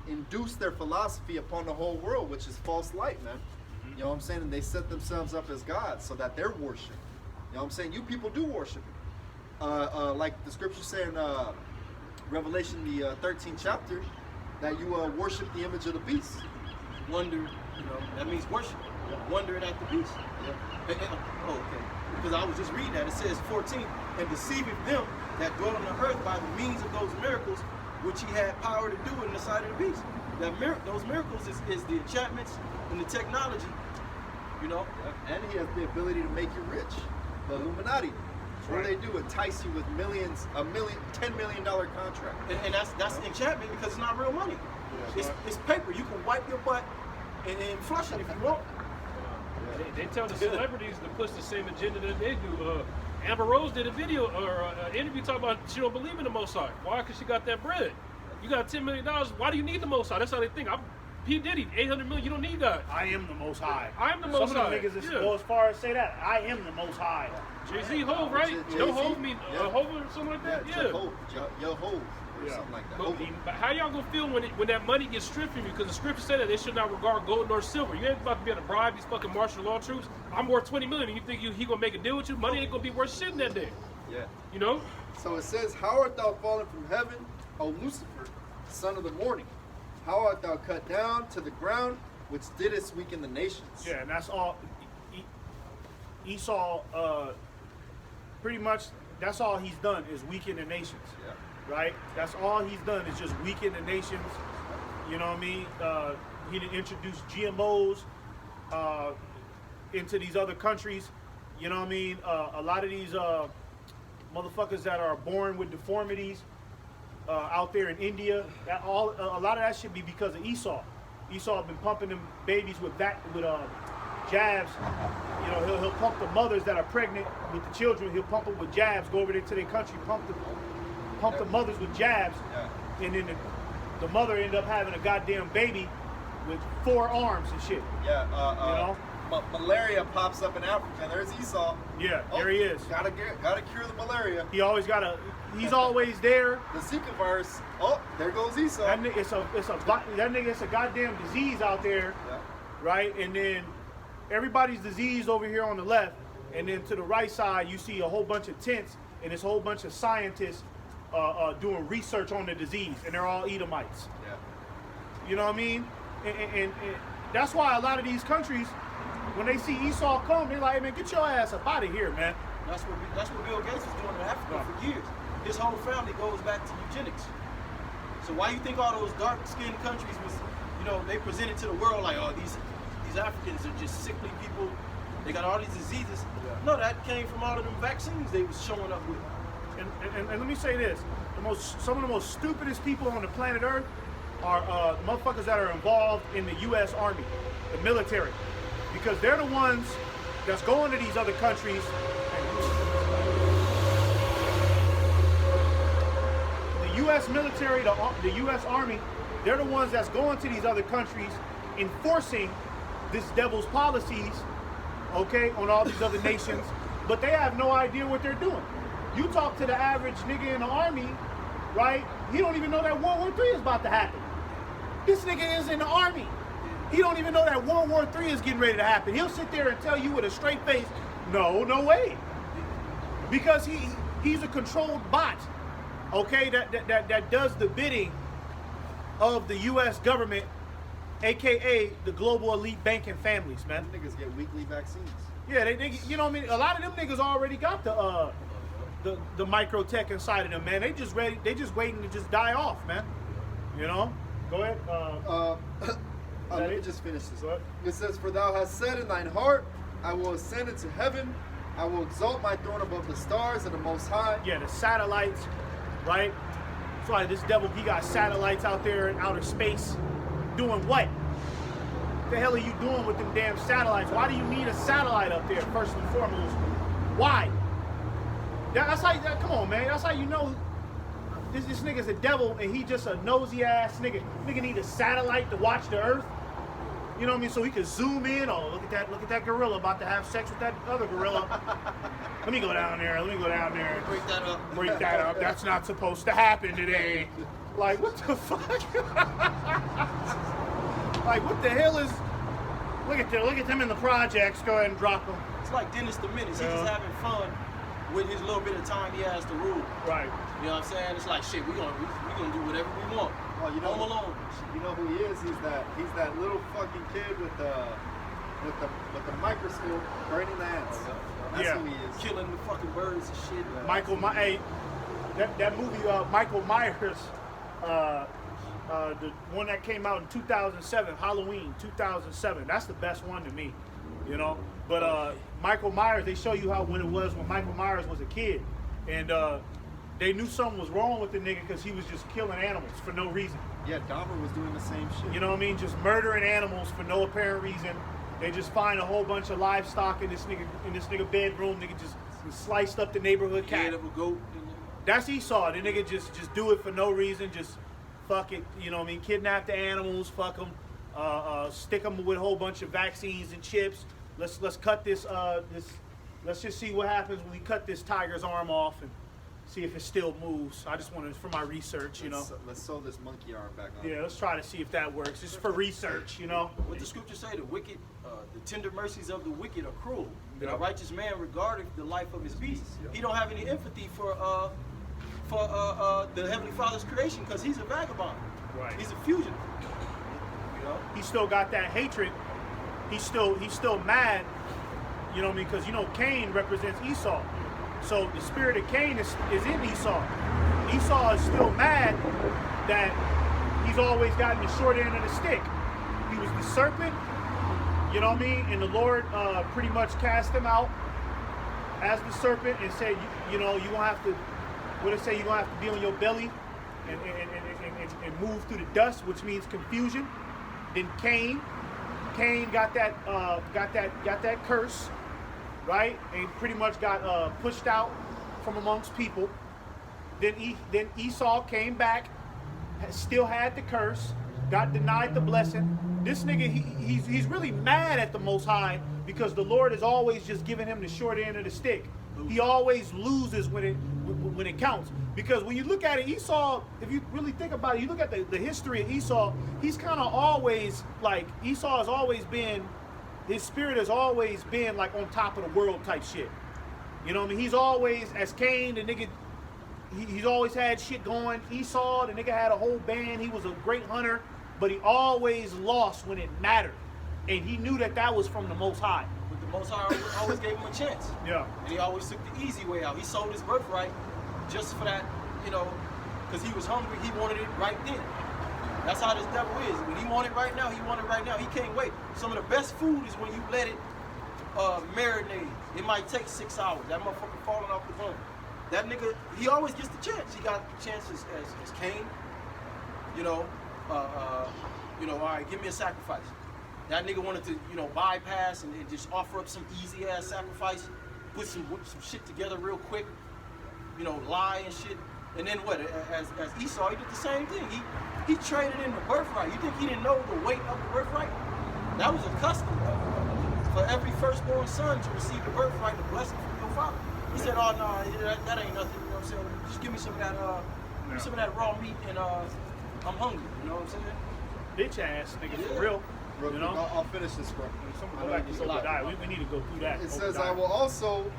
induced their philosophy upon the whole world, which is false light, man. You know what I'm saying? And they set themselves up as gods so that they're worshiped. You know what I'm saying? You people do worship it. Like the scripture saying, Revelation, the 13th chapter, that you worship the image of the beast. Wonder, you know, that means worship. Wondering at the beast. Yeah. Oh, okay. Because I was just reading that. It says 14, and deceiving them that dwell on the earth by the means of those miracles which he had power to do in the sight of the beast. Those miracles is the enchantments and the technology, you know. And he has the ability to make you rich. The Illuminati. What do they do? Entice you with $10 million contract. And that's enchantment because it's not real money. It's paper. You can wipe your butt and flush it if you want. They tell the celebrities to push the same agenda that they do. Amber Rose did a video or an interview talking about she don't believe in the Most High. Why? Because she got that bread. You got $10 million. Why do you need the Most High? That's how they think. P. Diddy, 800 million. You don't need that. I am the Most High. I am the Most Some High. of them niggas go as far as say that. I am the Most High. Jay-Z, Hov, right? Jay-Z. Don't Hov mean Hov or something like that? Yeah. Yo-ho, or something like that. But how y'all gonna feel when that money gets stripped from you? Because the scripture said that they should not regard gold nor silver. You ain't about to be able to bribe these fucking martial law troops. I'm worth 20 million, and you think he gonna make a deal with you? Money ain't gonna be worth shit in that day. Yeah. You know? So it says, "How art thou fallen from heaven, O Lucifer, son of the morning? How art thou cut down to the ground, which didst weaken the nations?" Yeah, and that's all. Esau, pretty much, that's all he's done is weaken the nations. Yeah. Right? That's all he's done is just weaken the nations. You know what I mean? He didn't introduce GMOs into these other countries. You know what I mean? A lot of these motherfuckers that are born with deformities out there in India, a lot of that should be because of Esau. Esau been pumping them babies with jabs. You know, he'll pump the mothers that are pregnant with the children. He'll pump them with jabs. Go over there to their country, pump the mothers with jabs, and then the mother end up having a goddamn baby with 4 arms and shit. Yeah. You know? Malaria pops up in Africa. There's Esau. Yeah, there he is. Gotta cure the malaria. He's always there. The Zika virus. Oh, there goes Esau. That nigga, it's a goddamn disease out there, right? And then everybody's disease over here on the left, and then to the right side you see a whole bunch of tents and this whole bunch of scientists doing research on the disease, and they're all Edomites. Yeah. You know what I mean? And that's why a lot of these countries, when they see Esau come, they're like, "Hey, man, get your ass up out of here, man." That's what Bill Gates was doing in Africa for years. His whole family goes back to eugenics. So why you think all those dark-skinned countries was, they presented to the world like, oh, these Africans are just sickly people. They got all these diseases. Yeah. No, that came from all of them vaccines they was showing up with. And let me say this: some of the most stupidest people on the planet Earth are motherfuckers that are involved in the U.S. Army, the military, because they're the ones that's going to these other countries. The U.S. military, the U.S. Army, they're the ones that's going to these other countries, enforcing this devil's policies, okay, on all these other nations, but they have no idea what they're doing. You talk to the average nigga in the army, right? He don't even know that World War III is about to happen. This nigga is in the army. He don't even know that World War III is getting ready to happen. He'll sit there and tell you with a straight face, no way. Because he's a controlled bot, okay, that does the bidding of the U.S. government, AKA the global elite banking families, man. Them niggas get weekly vaccines. Yeah, they you know what I mean? A lot of them niggas already got the microtech inside of them, man. They just waiting to just die off, man. You know? Go ahead. Let me just finish this. It says, "For thou hast said in thine heart, I will ascend into heaven. I will exalt my throne above the stars of the Most High." Yeah, the satellites, right? So like this devil, he got satellites out there in outer space. Doing what? The hell are you doing with them damn satellites? Why do you need a satellite up there, first and foremost? Why? That's how, come on, man. That's how you know this nigga's a devil and he just a nosy ass nigga. Nigga need a satellite to watch the earth. You know what I mean? So he can zoom in. Oh, look at that gorilla about to have sex with that other gorilla. Let me go down there. Break that up. Break that up. That's not supposed to happen today. Like, what the fuck? Like, what the hell is... Look at them in the projects. Go ahead and drop them. It's like Dennis the Menace. He's just having fun with his little bit of time he has to rule. Right. You know what I'm saying? It's like, shit, we gonna do whatever we want. Oh, you know, Home Alone. You know who he is? He's that little fucking kid with the microscope burning the ants. That's who he is. Killing the fucking birds and shit. Hey, that movie, Michael Myers, the one that came out in 2007, Halloween 2007. That's the best one to me, you know. But Michael Myers, they show you how when it was when Michael Myers was a kid, and they knew something was wrong with the nigga because he was just killing animals for no reason. Yeah, Dahmer was doing the same shit. You know what I mean? Just murdering animals for no apparent reason. They just find a whole bunch of livestock in this nigga bedroom. Nigga just sliced up the neighborhood cat. Head of a goat. That's Esau. The nigga just do it for no reason. Just fuck it. You know what I mean? Kidnap the animals. Fuck them. Stick them with a whole bunch of vaccines and chips. Let's cut this. Let's just see what happens when we cut this tiger's arm off and see if it still moves. I just wanted for my research, you know. Let's sew this monkey arm back on. Yeah, let's try to see if that works. Just for research, you know. What the scripture say? The wicked, the tender mercies of the wicked are cruel. Yeah. A righteous man regardeth the life of his beast. Yeah. He don't have any empathy for the Heavenly Father's creation because he's a vagabond. Right. He's a fugitive. You know. He still got that hatred. He's still mad. You know what I mean? Because you know Cain represents Esau. So the spirit of Cain is in Esau. Esau is still mad that he's always gotten the short end of the stick. He was the serpent, you know what I mean? And the Lord pretty much cast him out as the serpent and said, you know, you gonna have to, what it say, you're gonna have to be on your belly and move through the dust, which means confusion. Then Cain got that curse. Right, and pretty much got pushed out from amongst people. Then Esau came back, still had the curse, got denied the blessing. This nigga, he's really mad at the Most High because the Lord is always just giving him the short end of the stick. He always loses when it counts. Because when you look at it, Esau, if you really think about it, you look at the history of Esau, he's kind of always like, Esau has always been, his spirit has always been like on top of the world type shit. You know what I mean? He's always, as Cain, the nigga, he's always had shit going. Esau, the nigga had a whole band. He was a great hunter, but he always lost when it mattered. And he knew that was from the Most High. But the Most High always gave him a chance. Yeah. And he always took the easy way out. He sold his birthright just for that, you know, because he was hungry. He wanted it right then. That's how this devil is. When he want it right now, he want it right now. He can't wait. Some of the best food is when you let it marinate. It might take 6 hours. That motherfucker falling off the bone. That nigga, he always gets the chance. He got the chance as Cain. You know, all right, give me a sacrifice. That nigga wanted to, you know, bypass and just offer up some easy ass sacrifice, put some shit together real quick, you know, lie and shit. And then what? As Esau, he did the same thing. He traded in the birthright. You think he didn't know the weight of the birthright? That was a custom for every firstborn son to receive the birthright, the blessing from your father. He said, "Oh no, that ain't nothing." You know what I'm saying? Just give me some of that raw meat, and I'm hungry. You know what I'm saying? Bitch ass nigga, Yeah. for real. Real You quick, know? I'll finish this, bro. Go back to Obadiah. We need to go through that. It says, Obadiah.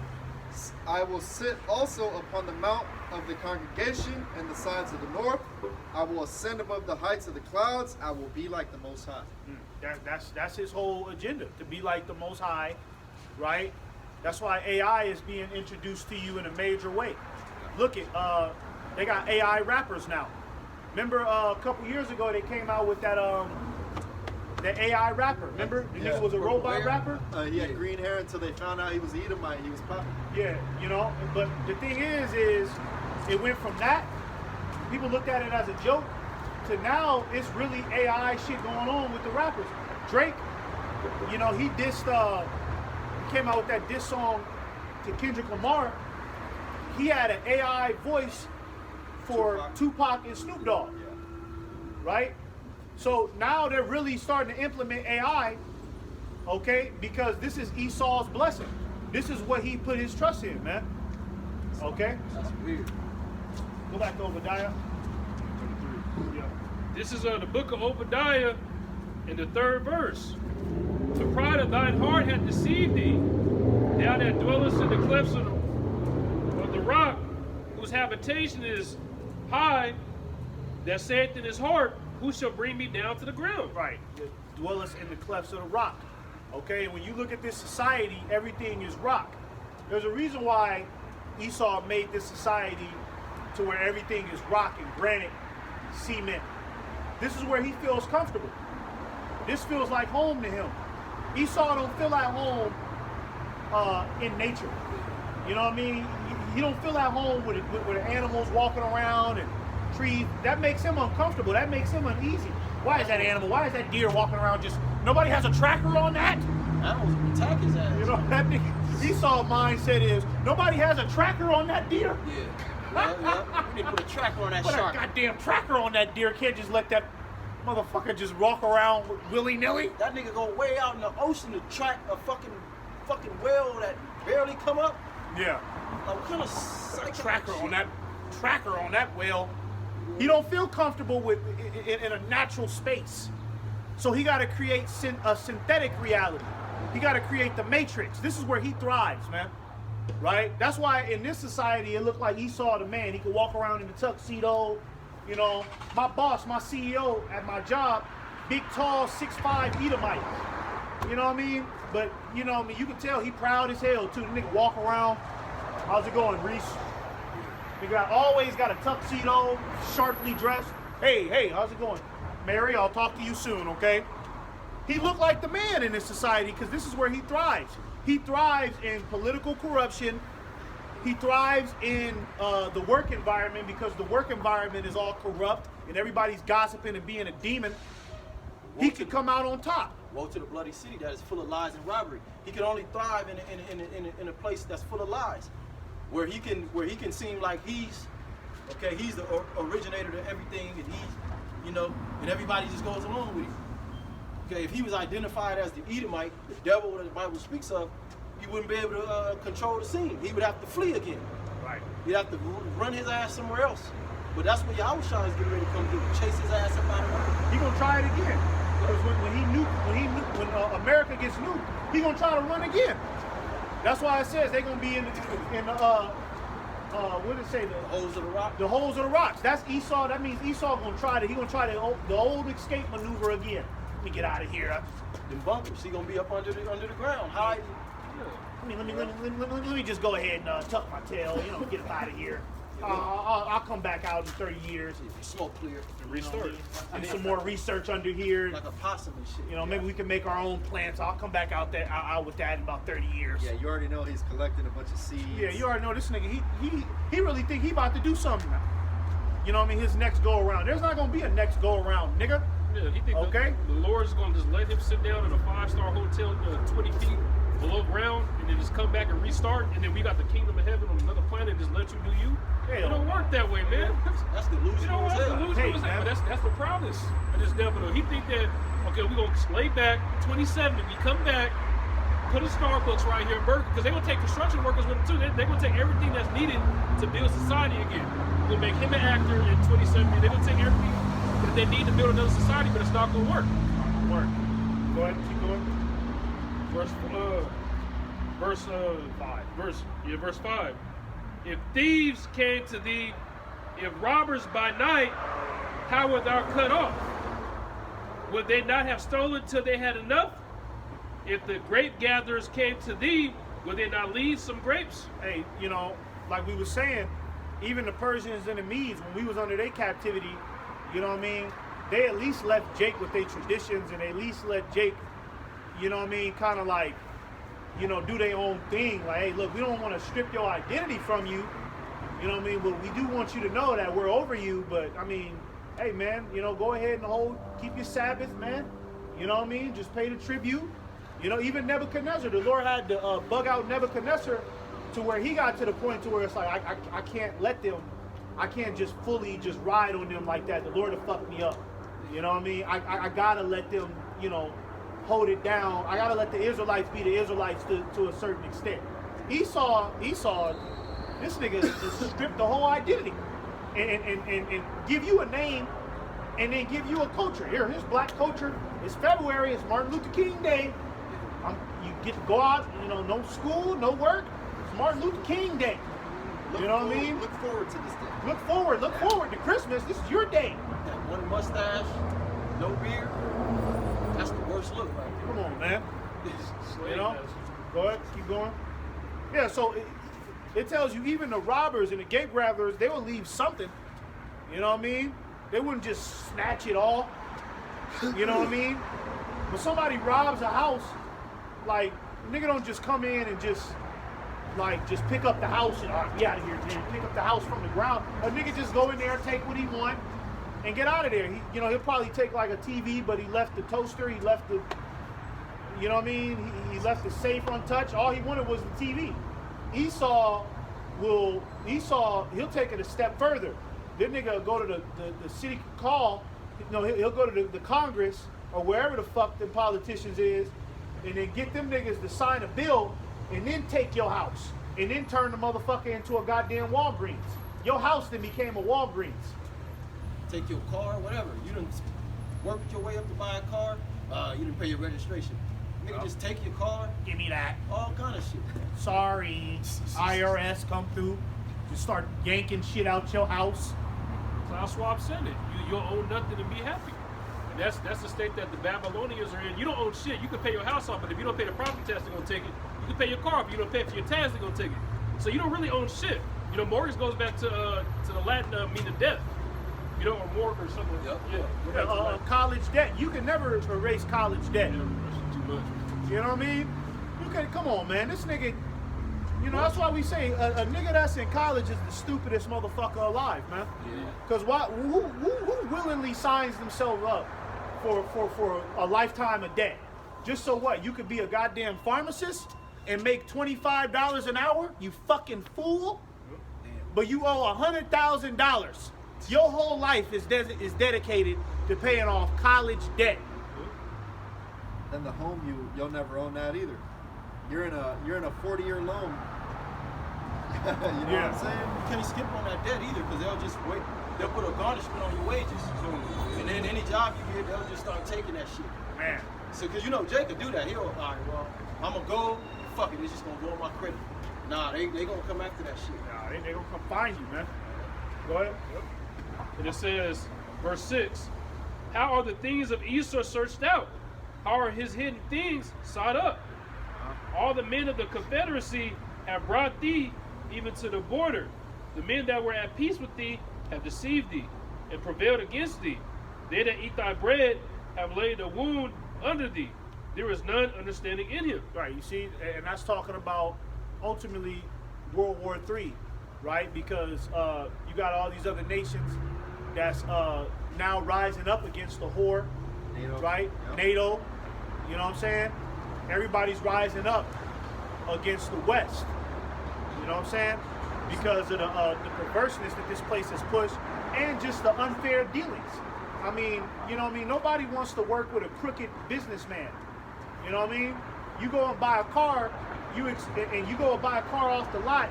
I will sit also upon the mount of the congregation and the sides of the north. I will ascend above the heights of the clouds. I will be like the Most High. That's his whole agenda, to be like the Most High, right? That's why AI is being introduced to you in a major way. Look at, they got AI rappers now. Remember a couple years ago they came out with that AI rapper. Remember? The nigga was a robot rapper? He had green hair until they found out he was Edomite. He was popping. Yeah, you know, but the thing is it went from that, people looked at it as a joke, to now it's really AI shit going on with the rappers. Drake, you know, he came out with that diss song to Kendrick Lamar. He had an AI voice for Tupac and Snoop Dogg, right? So now they're really starting to implement AI, okay? Because this is Esau's blessing. This is what he put his trust in, man. Okay? That's weird. Go back to Obadiah. Yeah. This is the book of Obadiah in the 3rd verse. The pride of thine heart hath deceived thee. Thou that dwellest in the clefts of the rock, whose habitation is high, that saith in his heart, who shall bring me down to the ground? Right. The dwellers in the clefts of the rock. Okay, and when you look at this society, everything is rock. There's a reason why Esau made this society to where everything is rock and granite, cement. This is where he feels comfortable. This feels like home to him. Esau don't feel at home in nature. You know what I mean? You don't feel at home with the animals walking around and trees, that makes him uncomfortable. That makes him uneasy. Why is that animal? Why is that deer walking around just? Nobody has a tracker on that. Animals attack his ass. You know that nigga. Esau mindset is nobody has a tracker on that deer. Yeah. We need to put a tracker on that Put shark. a goddamn tracker on that deer. Can't just let that motherfucker just walk around willy nilly. That nigga go way out in the ocean to track a fucking whale that barely come up. Yeah. Like, what kind of Put a psycho tracker on that whale. He don't feel comfortable with in a natural space, so he got to create a synthetic reality. He got to create the matrix. This is where he thrives, man. Right? That's why in this society it looked like Esau the man. He could walk around in a tuxedo. You know, my boss, my CEO at my job, big, tall, 6'5" Edomite. You know what I mean? But you know what I mean. You can tell he proud as hell too. The nigga walk around. How's it going, Reese? We always got a tuxedo, sharply dressed. Hey, how's it going? Mary, I'll talk to you soon, okay? He looked like the man in this society because this is where he thrives. He thrives in political corruption. He thrives in the work environment because the work environment is all corrupt and everybody's gossiping and being a demon. He could come out on top. Woe to the bloody city that is full of lies and robbery. He can only thrive in a place that's full of lies. Where he can seem like he's the originator of everything, and and everybody just goes along with him. Okay, if he was identified as the Edomite, the devil that the Bible speaks of, he wouldn't be able to control the scene. He would have to flee again. Right. He'd have to run his ass somewhere else. But that's what Yahushua is getting ready to come do, chase his ass up out of there. He gonna try it again. Because when America gets nuked, he gonna try to run again. That's why it says they're gonna be in the what did it say? The holes of the rock. The holes of the rocks. That's Esau. That means Esau gonna try the old escape maneuver again. Let me get out of here. Them bunkers. He gonna be up under the ground, hiding. Let me just go ahead and tuck my tail. Get him out of here. I'll come back out in 30 years. Smoke clear. And restart. And some more research under here. Like a possum and shit. Maybe we can make our own plants. I'll come back out there out with that in about 30 years. Yeah, you already know he's collecting a bunch of seeds. Yeah, you already know this nigga. He really think he about to do something now. You know what I mean? His next go around. There's not gonna be a next go around, nigga. Yeah, he think Okay. the Lord's gonna just let him sit down in a 5-star hotel 20 feet below ground and then just come back and restart, and then we got the kingdom of heaven on another planet and just let you do you. It don't work that way, man. That's delusional as Hey, Delusional, man. but that's the promise of this devil. He think that, okay, we're going to lay back 2070, we come back, put a Starbucks right here in Berkeley, because they're going to take construction workers with them too. They're going to take everything that's needed to build society again. We're going to make him an actor in 2070. They're going to take everything that they need to build another society, but it's not going to work. Go ahead, keep going. Verse 5. If thieves came to thee, if robbers by night, how wert thou cut off? Would they not have stolen till they had enough? If the grape gatherers came to thee, would they not leave some grapes? Hey, like we were saying, even the Persians and the Medes, when we was under their captivity, you know what I mean? They at least left Jake with their traditions, and they at least let Jake, you know what I mean, kind of like, do their own thing. Like, hey, look, we don't want to strip your identity from you. You know what I mean? But we do want you to know that we're over you. But, I mean, hey, man, go ahead and keep your Sabbath, man. You know what I mean? Just pay the tribute. Even Nebuchadnezzar, the Lord had to bug out Nebuchadnezzar to where he got to the point to where it's like, I can't let them, I can't just fully just ride on them like that. The Lord will fuck me up. You know what I mean? I got to let them, hold it down. I gotta let the Israelites be the Israelites to a certain extent. Esau, this nigga just stripped the whole identity and give you a name and then give you a culture. Here's black culture. It's February. It's Martin Luther King Day. You get to go out. No school, no work. It's Martin Luther King Day. What I mean? Look forward to this day. Look forward to Christmas. This is your day. That one mustache, no beard. That's the worst look right there. Come on, man. Go ahead, keep going. Yeah, so it tells you even the robbers and the gate gatherers, they will leave something. You know what I mean? They wouldn't just snatch it all. You know what I mean? When somebody robs a house, like, nigga don't just come in and just like just pick up the house and be out of here, Jim. Pick up the house from the ground. A nigga just go in there, take what he want, and get out of there. He'll probably take like a TV, but he left the toaster, he left the, you know what I mean? He left the safe untouched. All he wanted was the TV. Esau, he'll take it a step further. That nigga will go to the city call, he'll go to the Congress or wherever the fuck the politicians is, and then get them niggas to sign a bill and then take your house and then turn the motherfucker into a goddamn Walgreens. Your house then became a Walgreens. Take your car, whatever. You done worked your way up to buy a car, you didn't pay your registration. Nigga, just take your car. Give me that. All kind of shit. Sorry, IRS come through. Just start yanking shit out your house. Klaus Schwab said it. You'll own nothing and be happy. And that's the state that the Babylonians are in. You don't own shit. You can pay your house off, but if you don't pay the property tax, they're gonna take it. You can pay your car, but you don't pay for your tax, they're gonna take it. So you don't really own shit. Mortgage goes back to the Latin meaning death. Or mortgage or something. Yep. Yeah. College debt. You can never erase college debt. Yeah, that's too much. You know what I mean? You can come on, man. This nigga. That's why we say a nigga that's in college is the stupidest motherfucker alive, man. Yeah. Because who willingly signs themselves up for a lifetime of debt? Just so what? You could be a goddamn pharmacist and make $25 an hour? You fucking fool! But you owe $100,000. Your whole life is dedicated to paying off college debt. Then the home you'll never own that either. You're in a 40-year loan. You know what I'm saying? You can't skip on that debt either, because they'll just wait. They'll put a garnishment on your wages. And then any job you get, they'll just start taking that shit. Man. So, because Jay could do that. He'll, all right, well, I'm going to go, fuck it, it's just going to go on my credit. Nah, they going to come after that shit. Nah, they going to come find you, man. Go ahead. Yep. And it says, verse 6, how are the things of Esau searched out? How are his hidden things sought up? All the men of the confederacy have brought thee even to the border. The men that were at peace with thee have deceived thee and prevailed against thee. They that eat thy bread have laid a wound under thee. There is none understanding in him. Right, you see, and that's talking about ultimately World War III, right? Because you got all these other nations that's now rising up against the whore, NATO. right? Yep. NATO, you know what I'm saying? Everybody's rising up against the West, you know what I'm saying? Because of the perverseness that this place has pushed and just the unfair dealings. I mean, you know what I mean? Nobody wants to work with a crooked businessman. You know what I mean? You go and buy a car, and you go and buy a car off the lot,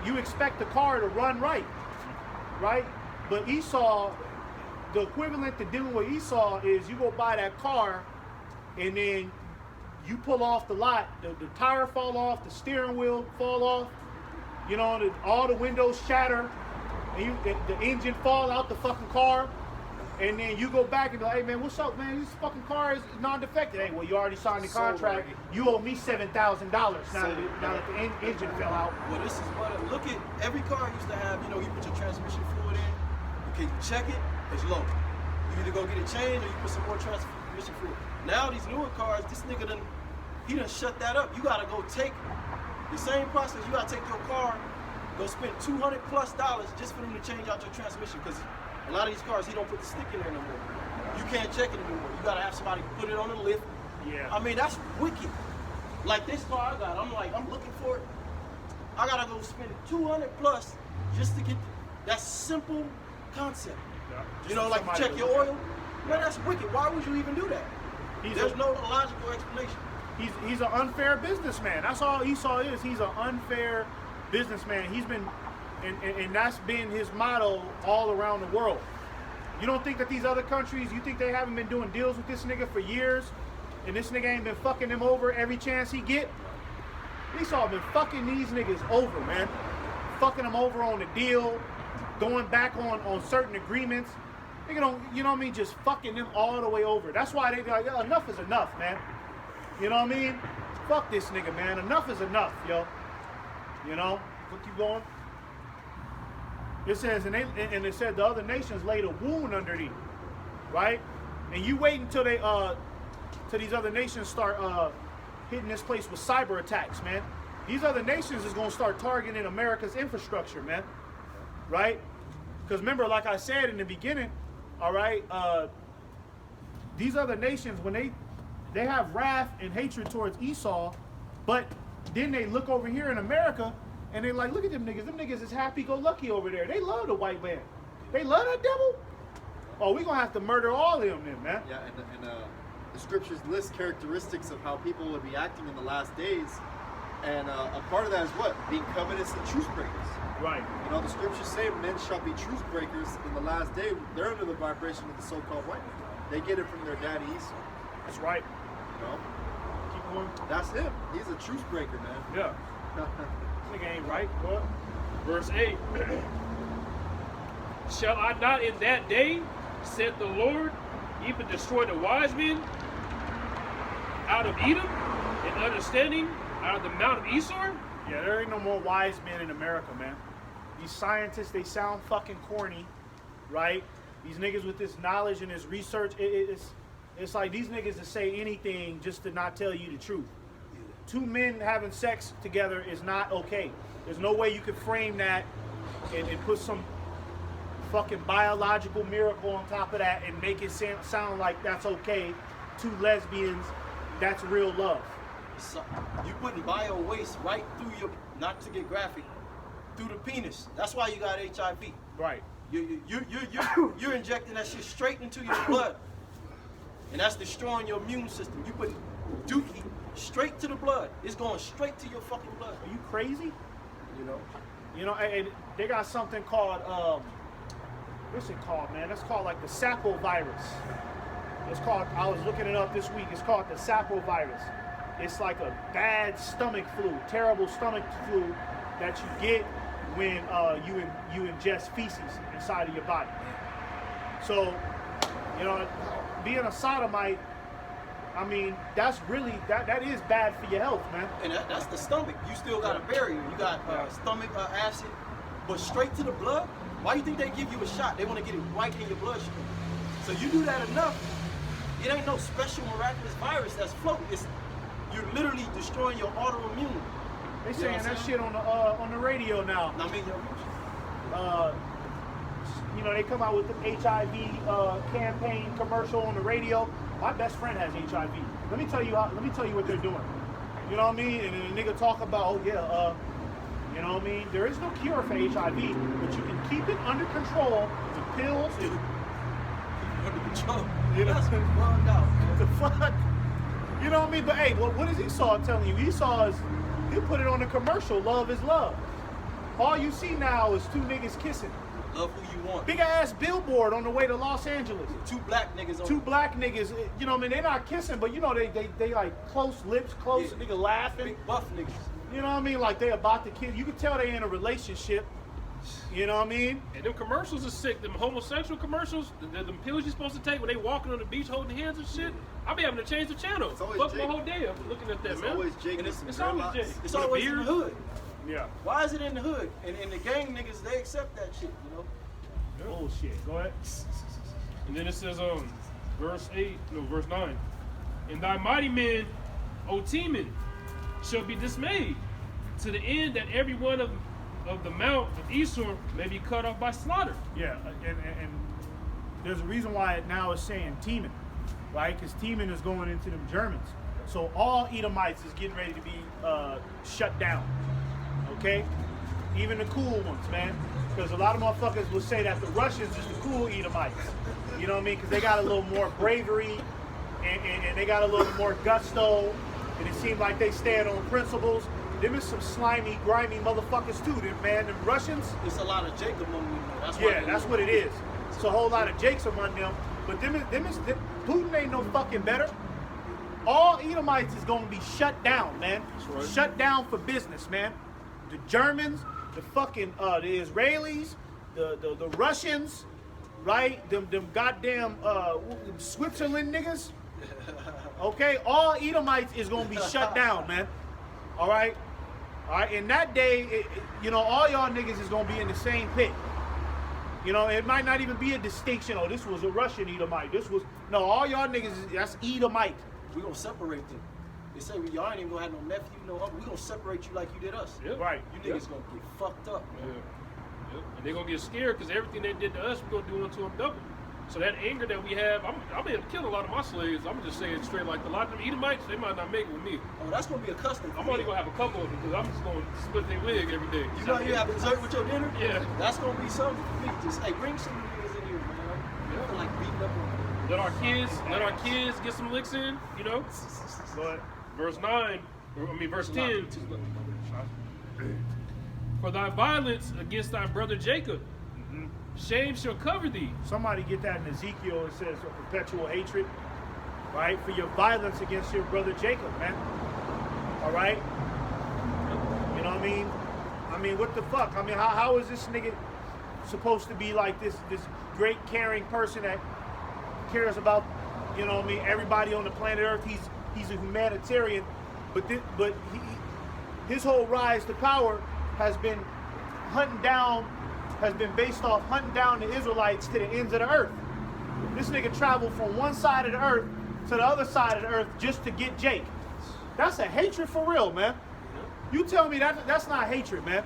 you expect the car to run right? But Esau, the equivalent to dealing with Esau is you go buy that car, and then you pull off the lot, the tire fall off, the steering wheel fall off, all the windows shatter, and the engine fall out the fucking car, and then you go back and be like, hey man, what's up, man? This fucking car is non-defective. Hey, well, you already signed the contract. You owe me $7,000 now that the engine fell out. Well, this is what, look at, every car used to have, you put your transmission fluid in, okay, you check it, it's low. You either go get it changed or you put some more transmission fluid. Now these newer cars, this nigga done shut that up. You gotta go take the same process. You gotta take your car, go spend $200+ just for them to change out your transmission, because a lot of these cars, he don't put the stick in there no more. You can't check it anymore. You gotta have somebody put it on the lift. Yeah. I mean, that's wicked. Like this car I got, I'm looking for it. I gotta go spend $200+ just to get that simple concept. Yeah. Like you check your oil. Man, that's wicked. Why would you even do that? There's no logical explanation. He's an unfair businessman. That's all Esau is. He's an unfair businessman. He's been, and that's been his motto all around the world. You don't think that these other countries, you think they haven't been doing deals with this nigga for years, and this nigga ain't been fucking them over every chance he get? Esau been fucking these niggas over, man. Fucking them over on the deal, going back on certain agreements. Nigga don't, you know what I mean, just fucking them all the way over. That's why they like, yo, enough is enough, man. You know what I mean? Fuck this nigga, man. Enough is enough, yo. What keep going? It says, and it said the other nations laid a wound under thee, right? And you wait until till these other nations start hitting this place with cyber attacks, man. these other nations is gonna start targeting America's infrastructure, man. Right? Because remember, like I said in the beginning, all right, these other nations, when they have wrath and hatred towards Esau, but then they look over here in America and they like, look at them niggas. Them niggas is happy-go-lucky over there. They love the white man. They love that devil. Oh, we gonna have to murder all of them then, man. Yeah, and the scriptures list characteristics of how people would be acting in the last days, and a part of that is what? Being covetous and truce breakers. Right. You know, the scriptures say men shall be truce breakers in the last day. They're under the vibration of the so-called white man. They get it from their daddy Esau. That's right. You know? Keep going. That's him. He's a truce breaker, man. Yeah. Nigga ain't right. What? Verse 8. Shall I not in that day, said the Lord, even destroy the wise men out of Edom, and understanding out of the mount of Esau? Yeah, there ain't no more wise men in America, man. These scientists, they sound fucking corny, right? These niggas with this knowledge and this research, it's like these niggas that say anything just to not tell you the truth. Two men having sex together is not okay. There's no way you could frame that and put some fucking biological miracle on top of that and make it sound like that's okay. Two lesbians, that's real love. So, you putting bio waste right through your, not to get graphic, through the penis. That's why you got HIV. Right. You're injecting that shit straight into your blood, and that's destroying your immune system. You putting dookie straight to the blood. It's going straight to your fucking blood. Are you crazy? You know. And they got something called what's it called, man? That's called like the Sapo virus. It's called. I was looking it up this week. It's called the Sapo virus. It's like a bad stomach flu, terrible stomach flu that you get when you ingest feces inside of your body. So, you know, being a sodomite, I mean, that's really that is bad for your health, man. And that's the stomach. You still got a barrier. You got stomach acid, but straight to the blood. Why do you think they give you a shot? They want to get it right in your bloodstream. So you do that enough, it ain't no special miraculous virus that's floating. You're literally destroying your autoimmune. They saying that shit on the radio now. I mean, you know, they come out with the HIV campaign commercial on the radio. My best friend has HIV. Let me tell you what they're doing. You know what I mean? And then the nigga talk about, oh yeah, you know what I mean? There is no cure for HIV, but you can keep it under control with pills. under control. You know, that's bugged out. what the fuck? You know what I mean? But hey, what is Esau telling you? Esau is, he'll put it on the commercial, love is love. All you see now is two niggas kissing. Love who you want. Big ass billboard on the way to Los Angeles. Two black niggas on Two black niggas, you know what I mean? They're not kissing, but you know, they like close lips, close, Yeah. nigga laughing. big buff niggas. You know what I mean? Like they about to kiss. You can tell they in a relationship. You know what I mean? And them commercials are sick. Them homosexual commercials, them pills you're supposed to take when they walking on the beach holding hands and shit. I be having to change the channel. It's always Fuck my Jake. whole day up looking at that, It's man. always Jake And with some it's always dreadlocks. Jake. It's With a always in beard. the hood. Yeah. Why is it in the hood? And the gang niggas, they accept that shit, you know? Bullshit. Go ahead. And then it says, verse 9. And thy mighty men, O Teman, shall be dismayed, to the end that every one of the mount of Esau may be cut off by slaughter. Yeah, and there's a reason why it now is saying Teman, right? Because Teman is going into them Germans. So all Edomites is getting ready to be shut down. Okay? Even the cool ones, man. Because a lot of motherfuckers will say that the Russians is the cool Edomites. You know what I mean? Because they got a little more bravery and they got a little more gusto. And it seems like they stand on principles. Them is some slimy, grimy motherfuckers too, them, man. Them Russians. It's a lot of Jacob among them. That's why Yeah, that's what it is. It's a whole lot of Jakes among them. But Putin ain't no fucking better. All Edomites is gonna be shut down, man. right. Shut down for business, man. The Germans, the fucking the Israelis, the Russians, right? Them goddamn Switzerland niggas. Okay, all Edomites is gonna be shut down, man. All right. In that day, you know, all y'all niggas is gonna be in the same pit. You know, it might not even be a distinction. Oh, this was a Russian Edomite. This was all y'all niggas. That's Edomite. We gonna separate them. They say, well, y'all ain't even gonna have no nephew, no uncle. We gonna separate you like you did us. Yep. Right. You niggas gonna get fucked up, Yeah. man. Yep. And they're gonna get scared because everything they did to us, we're gonna do unto them double. So that anger that we have, I'm able to kill a lot of my slaves. I'm just saying it straight, like a lot of them Edomites, they might not make it with me. Oh, that's gonna be a custom. I'm only gonna have a couple of them because I'm just gonna split their wig every day. You know you have dessert with your dinner? Yeah. That's gonna be something for me. Just, hey, bring some niggas in here, man. I feel like beating up on Let our kids get some licks in, you know. But Verse 9, verse 10. Too much. For thy violence against thy brother Jacob, shame shall cover thee. somebody get that in Ezekiel. It says a perpetual hatred, right? For your violence against your brother Jacob, man. All right? You know what I mean? I mean, what the fuck? I mean, how is this nigga supposed to be like this great caring person that cares about, you know what I mean, everybody on the planet Earth? He's a humanitarian, but his whole rise to power has been based off hunting down the Israelites to the ends of the earth. This nigga traveled from one side of the earth to the other side of the earth just to get Jake. That's a hatred for real, man. You tell me that's not hatred, man.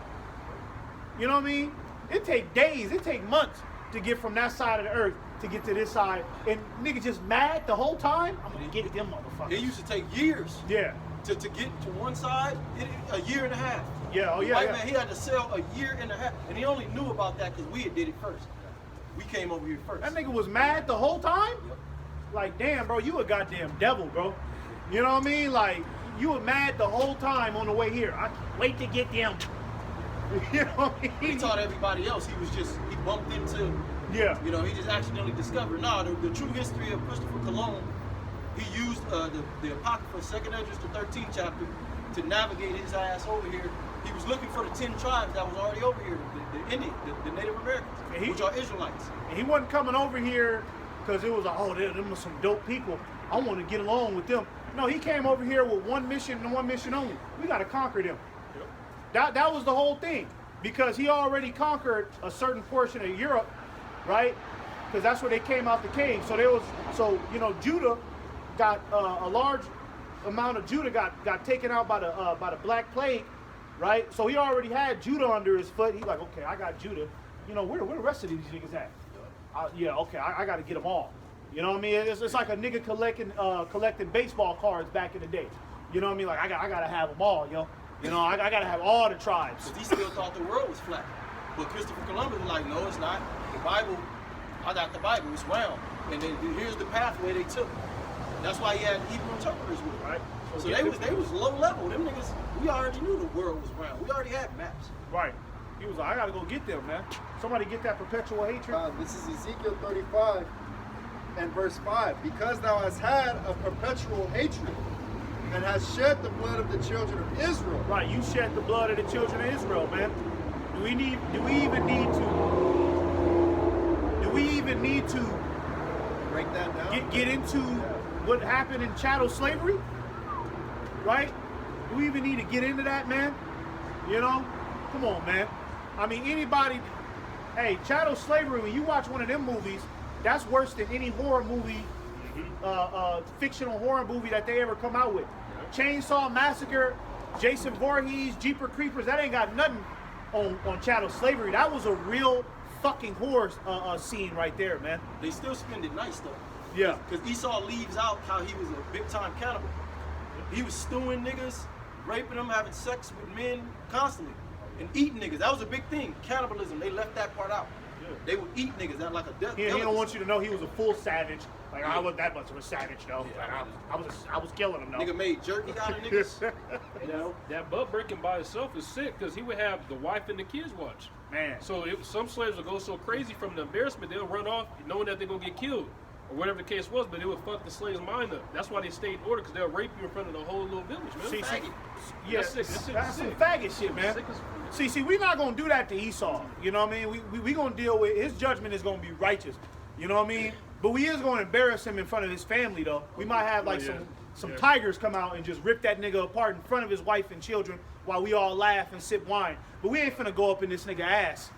You know what I mean? It take days, it take months to get from that side of the earth to get to this side, and nigga just mad the whole time. I'm gonna get them motherfuckers. It used to take years Yeah. to get to one side, a year and a half. Yeah, oh The yeah, white yeah. man, he had to sell a year and a half, and he only knew about that because we had did it first. We came over here first. That nigga was mad the whole time? Yep. Like, damn, bro, you a goddamn devil, bro. You know what I mean? Like, you were mad the whole time on the way here. I can't wait to get them. You know what I He mean? taught everybody else. He bumped into, Yeah. you know, he just accidentally discovered. No, the true history of Christopher Columbus, he used the Apocrypha, 2nd Esdras, the 13th chapter, to navigate his ass over here. He was looking for the 10 tribes that was already over here, the Indian, the Native Americans, And which are Israelites. And he wasn't coming over here because it was like, oh, them are some dope people. I want to get along with them. No, he came over here with one mission and one mission only. We got to conquer them. That was the whole thing, because he already conquered a certain portion of Europe, right? Because that's where they came out the cave. So Judah got a large amount of Judah got taken out by the Black Plague, right? So he already had Judah under his foot. He's like, okay, I got Judah. You know, where the rest of these niggas at? Yeah, okay, I got to get them all. You know what I mean? It's like a nigga collecting baseball cards back in the day. You know what I mean? Like I got to have them all, yo. You know, I got to have all the tribes. Because he still thought the world was flat. But Christopher Columbus was like, no, it's not. The Bible, I got the Bible, it's round. And then here's the pathway they took. That's why he had Hebrew interpreters with him. Right. So they was low level. Them niggas, we already knew the world was round. We already had maps. Right. He was like, I got to go get them, man. Somebody get that perpetual hatred. This is Ezekiel 35 and verse 5. Because thou hast had a perpetual hatred and hast shed the blood of the children of Israel. Right, you shed the blood of the children of Israel, man. Do we even need to Break that down. get into what happened in chattel slavery? Right? Do we even need to get into that, man? You know? Come on, man. I mean, anybody, hey, chattel slavery, when you watch one of them movies, that's worse than any horror movie, fictional horror movie that they ever come out with. Chainsaw Massacre, Jason Voorhees, Jeepers Creepers, that ain't got nothing on chattel slavery. That was a real fucking horror scene right there, man. They still spend it nice though. Yeah. Because Esau leaves out how he was a big time cannibal. He was stewing niggas, raping them, having sex with men constantly, and eating niggas. That was a big thing. Cannibalism, they left that part out. Yeah. They would eat niggas. That like a death. He don't want you to know he was a full savage. Like, I wasn't that much of a savage, though. Yeah, Like, I was killing him, though. Nigga made jerky out of niggas. You know? That butt breaking by itself is sick because he would have the wife and the kids watch. Man. So some slaves would go so crazy from the embarrassment, they'll run off knowing that they're going to get killed. Or whatever the case was, but it would fuck the slave's mind up. That's why they stayed in order, because they'll rape you in front of the whole little village, man. See, Faggot. yeah, That's sick. That shit that's is some sick. faggot shit, man. Sick as- See, we're not gonna do that to Esau. You know what I mean? We gonna deal with his judgment is gonna be righteous. You know what I mean? But we is gonna embarrass him in front of his family, though. We might have like some tigers come out and just rip that nigga apart in front of his wife and children while we all laugh and sip wine. But we ain't finna go up in this nigga ass.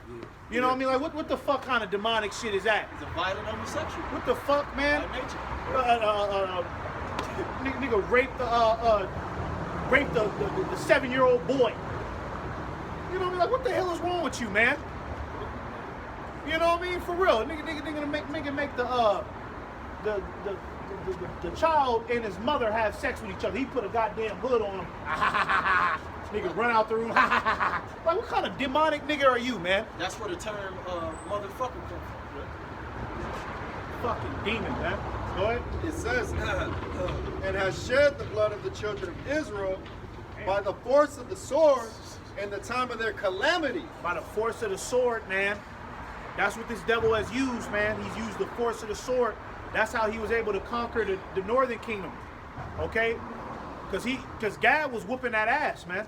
You know what I mean? Like, what the fuck kind of demonic shit is that? He's a violent homosexual. What the fuck, man? By nature. Nigga raped the 7-year-old boy. You know what I mean? Like, what the hell is wrong with you, man? You know what I mean? For real, nigga make the child and his mother have sex with each other. He put a goddamn hood on him. Nigga run out the room. Like, what kind of demonic nigga are you, man? That's where the term motherfucker comes from. Fucking demon, man. Go ahead. It says, and has shed the blood of the children of Israel by the force of the sword in the time of their calamity. By the force of the sword, man. That's what this devil has used, man. He's used the force of the sword. That's how he was able to conquer the northern kingdom. Okay? Because Gad was whooping that ass, man.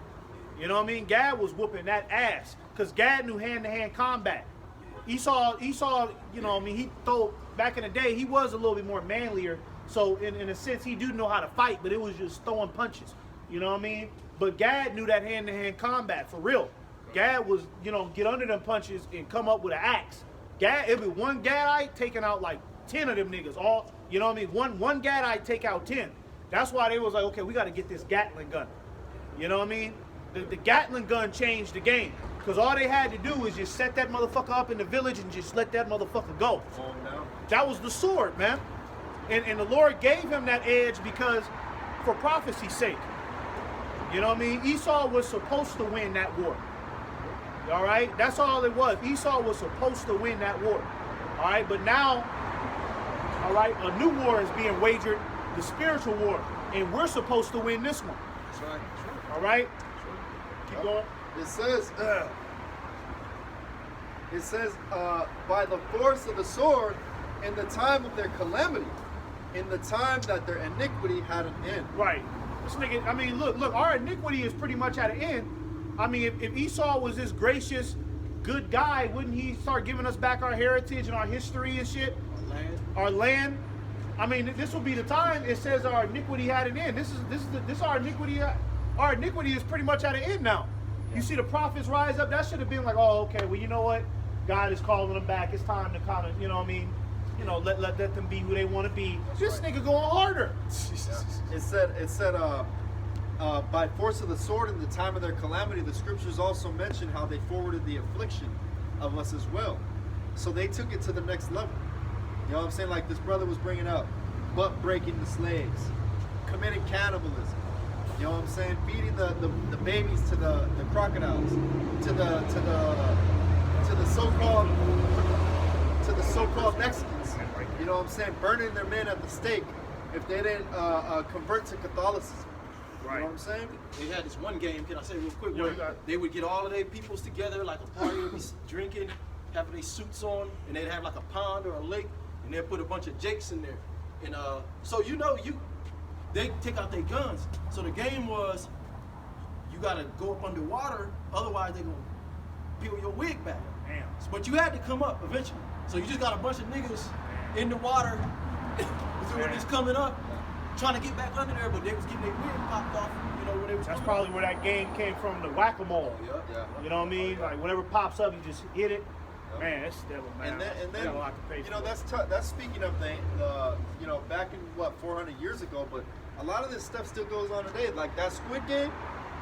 You know what I mean? Gad was whooping that ass. Because Gad knew hand-to-hand combat. Esau, you know what I mean, he thought back in the day, he was a little bit more manlier. So in a sense, he do know how to fight, but it was just throwing punches. You know what I mean? But Gad knew that hand-to-hand combat, for real. Gad was, you know, get under them punches and come up with an axe. It'd be one Gadite taking out like 10 of them niggas. All, you know what I mean? One Gadite take out 10. That's why they was like, okay, we got to get this Gatling gun. You know what I mean? The Gatling gun changed the game. Because all they had to do was just set that motherfucker up in the village and just let that motherfucker go. Oh, no. That was the sword, man. And the Lord gave him that edge because, for prophecy's sake. You know what I mean? Esau was supposed to win that war. All right? That's all it was. Esau was supposed to win that war. All right? But now, all right, a new war is being wagered, the spiritual war. And we're supposed to win this one. That's right. All right? Keep going. It says, by the force of the sword in the time of their calamity, in the time that their iniquity had an end. Right. This nigga, I mean, look, our iniquity is pretty much at an end. I mean, if Esau was this gracious, good guy, wouldn't he start giving us back our heritage and our history and shit? Our land. I mean, this will be the time it says our iniquity had an end. This our iniquity. Our iniquity is pretty much at an end now. You see the prophets rise up. That should have been like, oh, okay, well, you know what? God is calling them back. It's time to kind of, you know what I mean? You know, let them be who they want to be. This nigga going harder. It said, by force of the sword in the time of their calamity, the scriptures also mention how they forwarded the affliction of us as well. So they took it to the next level. You know what I'm saying? Like this brother was bringing up, butt breaking the slaves, committing cannibalism. You know what I'm saying? Feeding the babies to the crocodiles, to the so-called Mexicans. You know what I'm saying? Burning their men at the stake if they didn't convert to Catholicism. Right. You know what I'm saying? They had this one game, can I say real quick, Yeah, where you got it. they would get all of their peoples together, like a party, would be drinking, having their suits on, and they'd have like a pond or a lake, and they'd put a bunch of jakes in there. And so they take out their guns. So the game was, you gotta go up underwater, otherwise they're gonna peel your wig back. Damn. But you had to come up eventually. So you just got a bunch of niggas in the water when it's coming up, trying to get back under there, but they was getting their wig popped off, you know, when they was That's coming probably up. where that game came from, the whack-a-mole. Yeah. You know what I mean? Like whenever it pops up, you just hit it. Man, that's devil, man. And We then got a lot to pay you know, for. that's speaking of the you know, back in 400 years ago, but a lot of this stuff still goes on today. Like that Squid Game,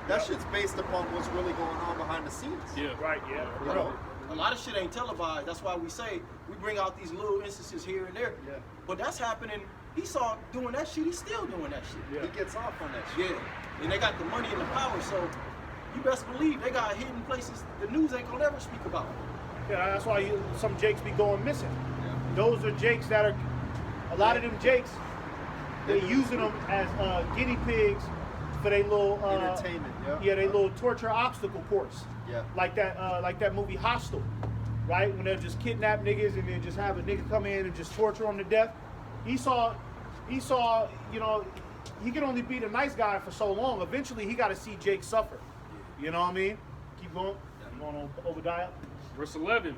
that shit's based upon what's really going on behind the scenes. Yeah. Right, yeah. You know? A lot of shit ain't televised. That's why we say we bring out these little instances here and there. Yeah. But that's happening. Esau doing that shit. He's still doing that shit. Yeah. He gets off on that shit. Yeah. And they got the money and the power, so you best believe they got hidden places the news ain't gonna ever speak about. Yeah, that's why some jakes be going missing. Yeah. Those are jakes that are, a lot of them jakes, they're using them as guinea pigs for their little Entertainment, yeah. Yeah, they little torture obstacle course. Yeah. Like that movie Hostel, right? When they'll just kidnap niggas and then just have a nigga come in and just torture them to death. Esau, you know, he can only be the nice guy for so long. Eventually, he got to see Jake suffer. You know what I mean? Keep going. Keep going on Obadiah. Verse 11.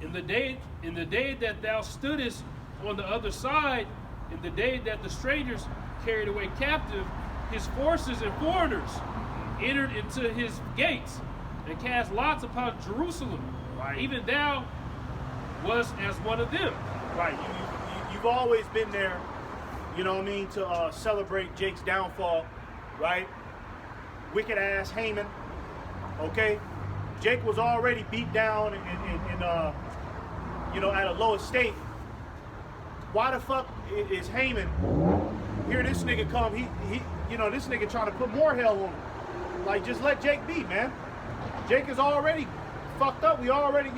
In the day that thou stoodest on the other side, in the day that the strangers carried away captive his forces and foreigners, entered into his gates, and cast lots upon Jerusalem. Right. Even thou was as one of them. Right. You've always been there you know what I mean, to celebrate Jake's downfall, right? Wicked ass Haman, okay? Jake was already beat down and you know, at a low estate. Why the fuck is Haman, here this nigga come, he you know, this nigga trying to put more hell on him. Like, just let Jake be, man. Jake is already fucked up. We already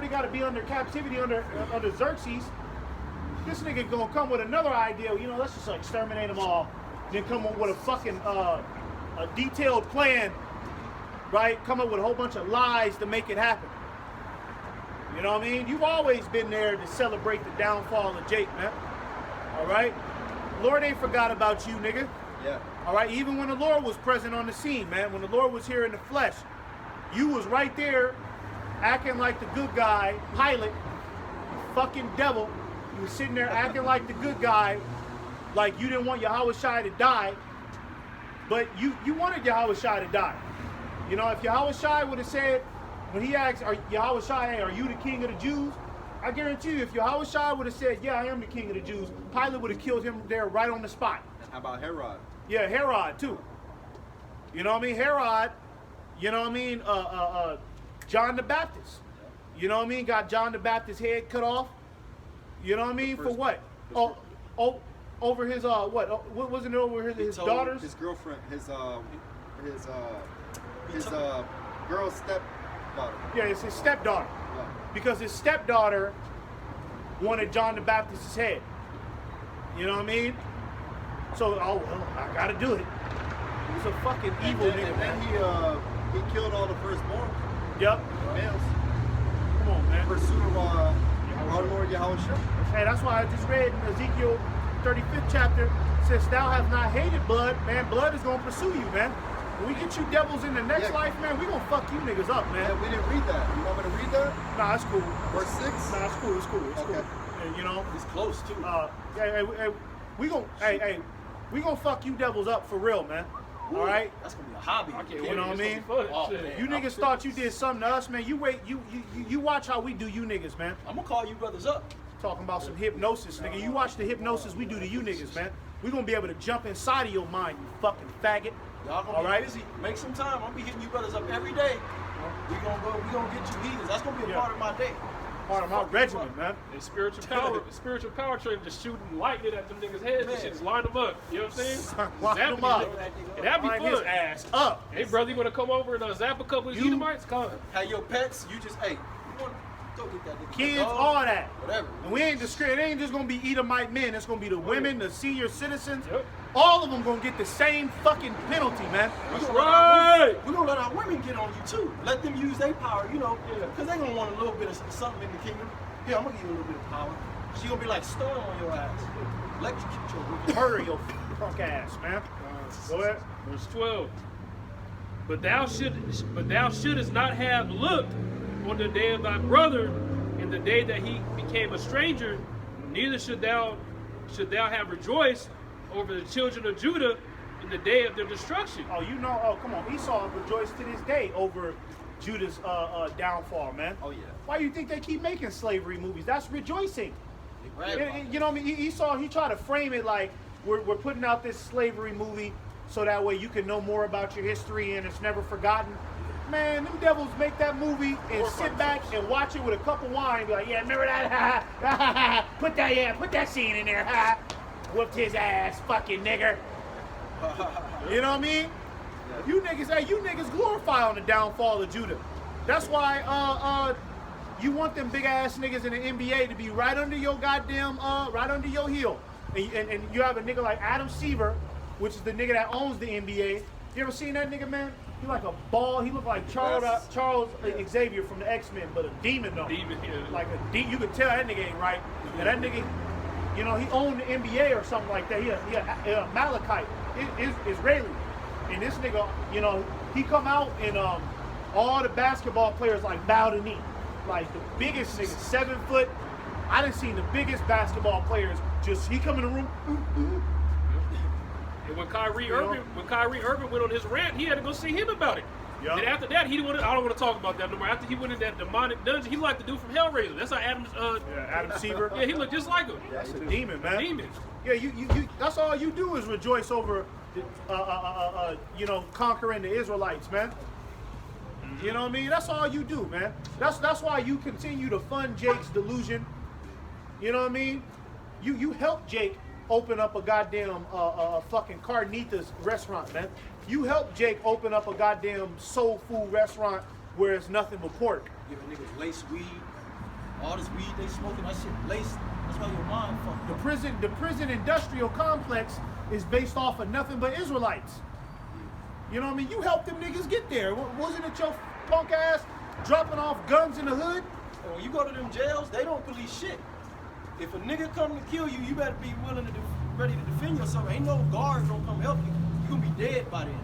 got to be under captivity under Xerxes. This nigga gonna come with another idea. You know, let's just exterminate them all. Then come up with a fucking a detailed plan, right? Come up with a whole bunch of lies to make it happen. You know what I mean? You've always been there to celebrate the downfall of Jake, man. All right? Lord ain't forgot about you, nigga. Yeah. All right? Even when the Lord was present on the scene, man, when the Lord was here in the flesh, you was right there acting like the good guy, Pilate, you fucking devil. You was sitting there acting like the good guy, like you didn't want Yahushua to die, but you wanted Yahushua to die. You know, if Yahushua would have said, when he asked, Yahushua, hey, are you the king of the Jews? I guarantee you, if Yahushua would have said, yeah, I am the king of the Jews, Pilate would have killed him there right on the spot. How about Herod? Yeah, Herod too. You know what I mean? Herod, you know what I mean? John the Baptist. You know what I mean? Got John the Baptist's head cut off. You know what I mean? For what? Over his what wasn't it over his daughters? His girlfriend, his girl's stepdaughter. Yeah, it's his stepdaughter. Yeah. Because his stepdaughter wanted John the Baptist's head. You know what I mean? So, oh well, I gotta do it. He's a fucking evil nigga, and then he killed all the firstborn. Yep. Males. Come on, man. Pursuit of our Lord Yahushua. Hey, that's why I just read in Ezekiel 35th chapter, says, thou have not hated blood, man. Blood is gonna pursue you, man. When we get you devils in the next life, man, we gonna fuck you niggas up, man. Yeah, we didn't read that. You want me to read that? Nah, it's cool. Verse 6? Nah, it's cool. It's cool. It's Okay. cool. And, you know, It's close too. we gonna fuck you devils up for real, man. All right. That's gonna be a hobby. I can't You wait. know what I It's mean? gonna be fun. Oh, Shit. man. You niggas thought you did something to us, man. You wait. You watch how we do you niggas, man. I'm gonna call you brothers up. Talking about some hypnosis, nigga. You watch the hypnosis we do to you niggas, man. We gonna be able to jump inside of your mind, you fucking faggot. Y'all gonna All be right. busy. Make some time. I'm gonna be hitting you brothers up every day. We gonna get you heathens. That's gonna be a Yeah. part of my day. Part of my regiment, man. And spiritual power training, just shooting lightning at them niggas' heads and Man. shit, just line them up. You know what I'm saying? Line Zap them up. And that'd be Line his fun. ass up. Hey, brother, you want to come over and zap a couple of You- Edomites? Come. Have your pets. You just you want go get that nigga. Kids, dog, all that. Whatever. And we ain't discreet. It ain't just gonna be Edomite men. It's gonna be the women, the senior citizens. Yep. All of them gonna get the same fucking penalty, man. That's We're right. gonna let our women get on you too. Let them use their power, you know, Yeah. because they gonna want a little bit of something in the kingdom. Here, I'm gonna give you a little bit of power. She gonna be like Storm on your ass. Electrocute your wicked. Murder your punk ass, man. Go ahead. Verse 12. But thou shouldest not have looked on the day of thy brother, in the day that he became a stranger, neither should thou have rejoiced over the children of Judah in the day of their destruction. Oh, you know, come on. Esau rejoiced to this day over Judah's downfall, man. Oh, yeah. Why do you think they keep making slavery movies? That's rejoicing. They brag about it. You know what I mean? Esau, he tried to frame it like we're putting out this slavery movie so that way you can know more about your history and it's never forgotten. Man, them devils make that movie and sit back and watch it with a cup of wine and be like, yeah, remember that? Put that scene in there. Whooped his ass, fucking nigger. You know what I mean? You niggas glorify on the downfall of Judah. That's why you want them big ass niggas in the NBA to be right under your goddamn right under your heel. And you have a nigga like Adam Seaver, which is the nigga that owns the NBA. You ever seen that nigga, man? He like a ball. He look like Charles Xavier from the X-Men, but a demon though. Demon, yeah. Like you could tell that nigga ain't right. And that nigga, you know, he owned the NBA or something like that. He a Malachite, Israeli. And this nigga, you know, he come out and all the basketball players like bow the knee. Like the biggest nigga, 7 foot. I done seen the biggest basketball players just, he come in the room. And when Kyrie Irving went on his rant, he had to go see him about it. Yup. Then after that, he didn't want to, I don't want to talk about that no more. After he went in that demonic dungeon, he liked the dude from Hellraiser. That's how Adam's, Adam Seaver. yeah, he looked just like him. That's a demon, man. Demon. Yeah, you that's all you do is rejoice over, conquering the Israelites, man. You know what I mean? That's all you do, man. That's why you continue to fund Jake's delusion. You know what I mean? You help Jake open up a goddamn fucking carnitas restaurant, man. You help Jake open up a goddamn soul food restaurant where it's nothing but pork. Giving niggas lace weed. All this weed they smoking, that shit laced. That's why your mind fucked up. The prison industrial complex is based off of nothing but Israelites. You know what I mean? You helped them niggas get there. Wasn't it your punk ass dropping off guns in the hood? And when you go to them jails, they don't police shit. If a nigga come to kill you, you better be willing to ready to defend yourself. Ain't no guard gonna come help you. You gonna be dead by then.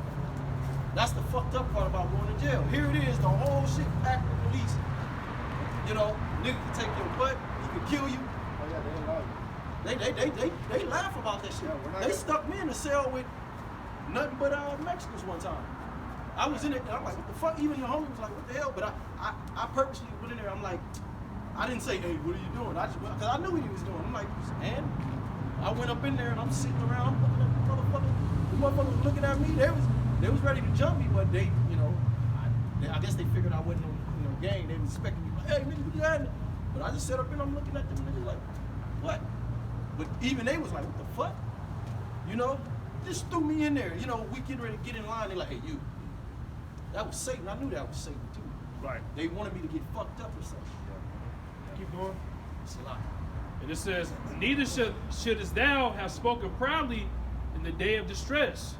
That's the fucked up part about going to jail. Here it is, the whole shit packed with police. You know, nigga can take your butt, he can kill you. Oh yeah, they allow you. They laugh about that shit. Yeah, They stuck me in a cell with nothing but Mexicans one time. I was in it, and I'm like, what the fuck? Even the homie was like, what the hell? But I purposely went in there. I'm like, I didn't say, hey, what are you doing? I just, because I knew what he was doing. I'm like, and I went up in there and I'm sitting around, I'm looking at the motherfucker. The motherfucker was looking at me. They was ready to jump me, but they, you know, I guess they figured I wasn't no gang. They was expecting me, like, hey, nigga, what you had? But I just sat up and I'm looking at them niggas like, what? But even they was like, what the fuck? You know, just threw me in there. You know, we getting ready to get in line. They like, hey, you. That was Satan. I knew that was Satan too. Right. They wanted me to get fucked up or something. Keep going. It's a lot. And it says, neither shouldest thou have spoken proudly in the day of distress.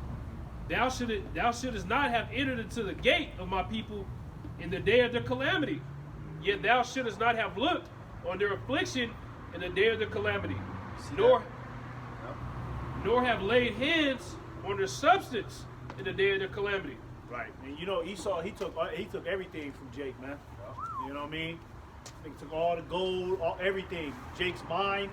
Thou shouldest not have entered into the gate of my people in the day of their calamity. Yet thou shouldest not have looked on their affliction in the day of their calamity, nor have laid hands on their substance in the day of their calamity. Right. And you know, Esau, he took everything from Jake, man. You know what I mean? He took all the gold, everything. Jake's mind.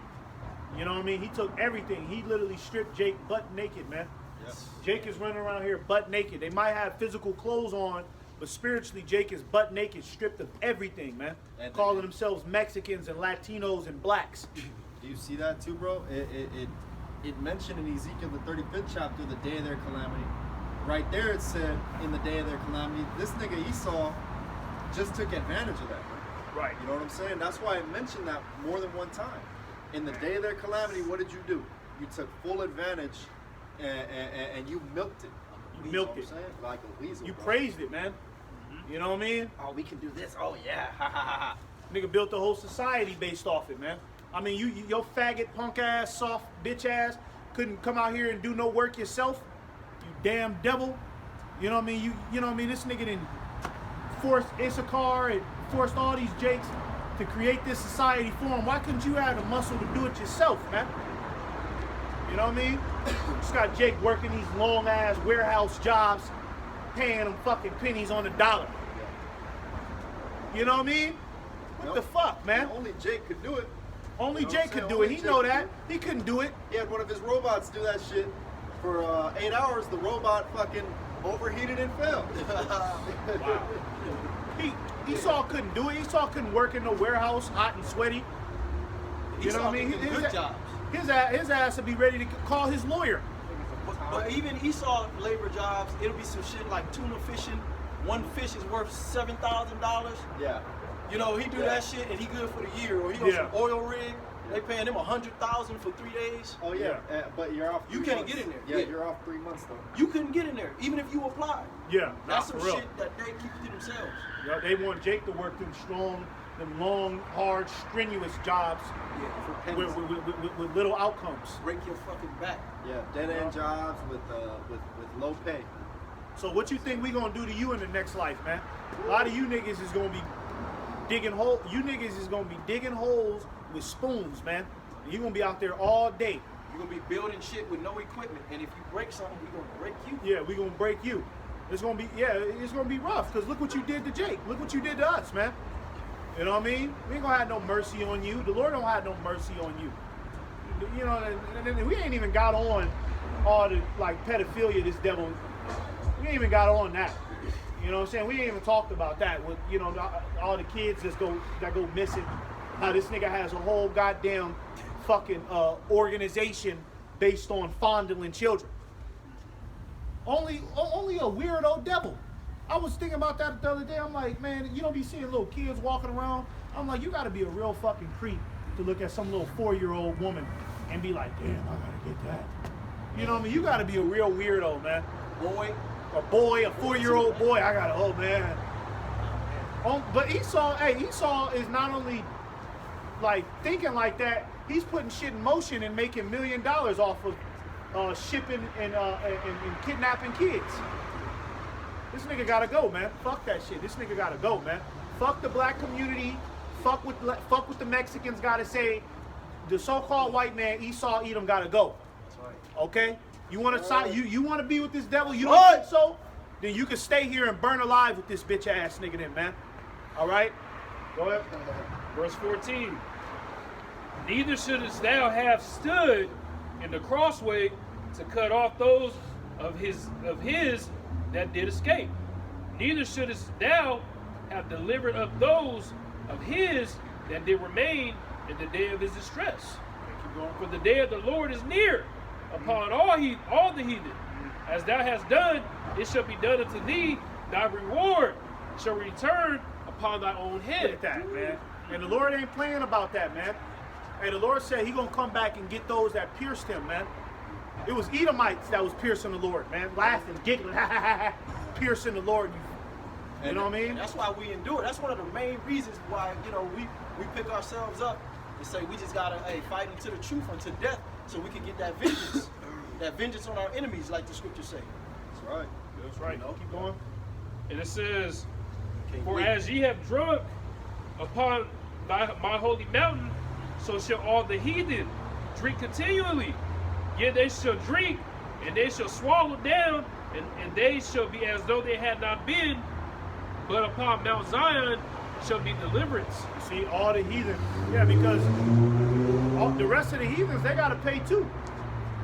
You know what I mean? He took everything. He literally stripped Jake butt naked, man. Yes. Jake is running around here butt naked. They might have physical clothes on, but spiritually, Jake is butt naked, stripped of everything, man. And calling themselves Mexicans and Latinos and blacks. Do you see that too, bro? It mentioned in Ezekiel the 35th chapter, the day of their calamity. Right there it said, in the day of their calamity, this nigga Esau just took advantage of that. Right. You know what I'm saying? That's why I mentioned that more than one time. In the day of their calamity, what did you do? You took full advantage and you milked it. You milked know it. what I'm saying? Like a weasel. You bro. praised it, man. You know what I mean? Oh, we can do this. Oh yeah. Ha ha ha ha. Nigga built the whole society based off it, man. I mean, your faggot, punk ass, soft bitch ass couldn't come out here and do no work yourself. You damn devil. You know what I mean? You know what I mean? This nigga didn't force Issachar and forced all these Jakes to create this society for him. Why couldn't you have the muscle to do it yourself, man? You know what I mean? Just got Jake working these long ass warehouse jobs, paying them fucking pennies on the dollar. You know what I mean? What the fuck, man? Only Jake could do it. Only You know Jake what I'm could saying? do it. Only He Jake know could that. do He couldn't do it. He had one of his robots do that shit for 8 hours. The robot fucking overheated and fell. Wow. Esau couldn't do it. Esau couldn't work in the warehouse hot and sweaty. You know what I mean? Esau did good jobs. His ass would be ready to call his lawyer. But even Esau labor jobs, it'll be some shit like tuna fishing. One fish is worth $7,000. Yeah. You know, he do Yeah. that shit and he good for the year. Or he on Yeah. some oil rig. They paying him $100,000 for 3 days. Oh yeah, but you're off. You 3 can't months. get in there. Yeah, Yeah. you're off 3 months though. You couldn't get in there, even if you applied. Yeah, That's nah, some for real. shit that they keep to themselves. Yeah, they want Jake to work them strong, them long, hard, strenuous jobs Yeah, for pennies. with little outcomes. Break your fucking back. Yeah, dead end jobs with low pay. So what you think we gonna do to you in the next life, man? A lot of you niggas is gonna be digging holes. You niggas is gonna be digging holes with spoons, man. You gonna be out there all day. You're gonna be building shit with no equipment, and if you break something, we're gonna break you. Yeah, we gonna break you. It's gonna be rough. Cause look what you did to Jake. Look what you did to us, man. You know what I mean? We ain't gonna have no mercy on you. The Lord don't have no mercy on you. You know, and we ain't even got on all the like pedophilia. This devil, we ain't even got on that. You know what I'm saying? We ain't even talked about that with, you know, all the kids that go missing. How this nigga has a whole goddamn fucking organization based on fondling children. Only a weirdo devil. I was thinking about that the other day. I'm like, man, you don't be seeing little kids walking around. I'm like, you gotta be a real fucking creep to look at some little 4-year-old woman and be like, damn, I gotta get that. You know what I mean? You gotta be a real weirdo, man. A 4-year-old boy, I gotta, oh man. But Esau is not only like thinking like that, he's putting shit in motion and making $1 million off of shipping and kidnapping kids. This nigga gotta go, man. Fuck that shit. This nigga gotta go, man. Fuck the black community. Fuck what the Mexicans gotta say. The so-called white man, Esau Edom, gotta go. That's right. Okay? You wanna you wanna be with this devil? You don't think so? Then you can stay here and burn alive with this bitch ass nigga then, man. Alright? Go ahead. Verse 14. Neither shouldest thou have stood in the crossway to cut off those of his that did escape. Neither shouldest thou have delivered up those of his that did remain in the day of his distress. For the day of the Lord is near upon all the heathen. As thou hast done, it shall be done unto thee. Thy reward shall return upon thy own head. Look at that, man. And the Lord ain't playing about that, man. Hey, the Lord said he gonna come back and get those that pierced him, man. It was Edomites that was piercing the Lord, man. Laughing, giggling, piercing the Lord. You know what I mean? That's why we endure. That's one of the main reasons why, you know, we pick ourselves up and say we just gotta fight them to the truth unto death so we can get that vengeance on our enemies, like the scriptures say. That's right. That's right. You know? Keep going. And it says, for as ye have drunk upon my holy mountain, so shall all the heathen drink continually. Yet they shall drink, and they shall swallow down, and they shall be as though they had not been. But upon Mount Zion shall be deliverance. See, all the heathen. Yeah, because the rest of the heathens, they got to pay too.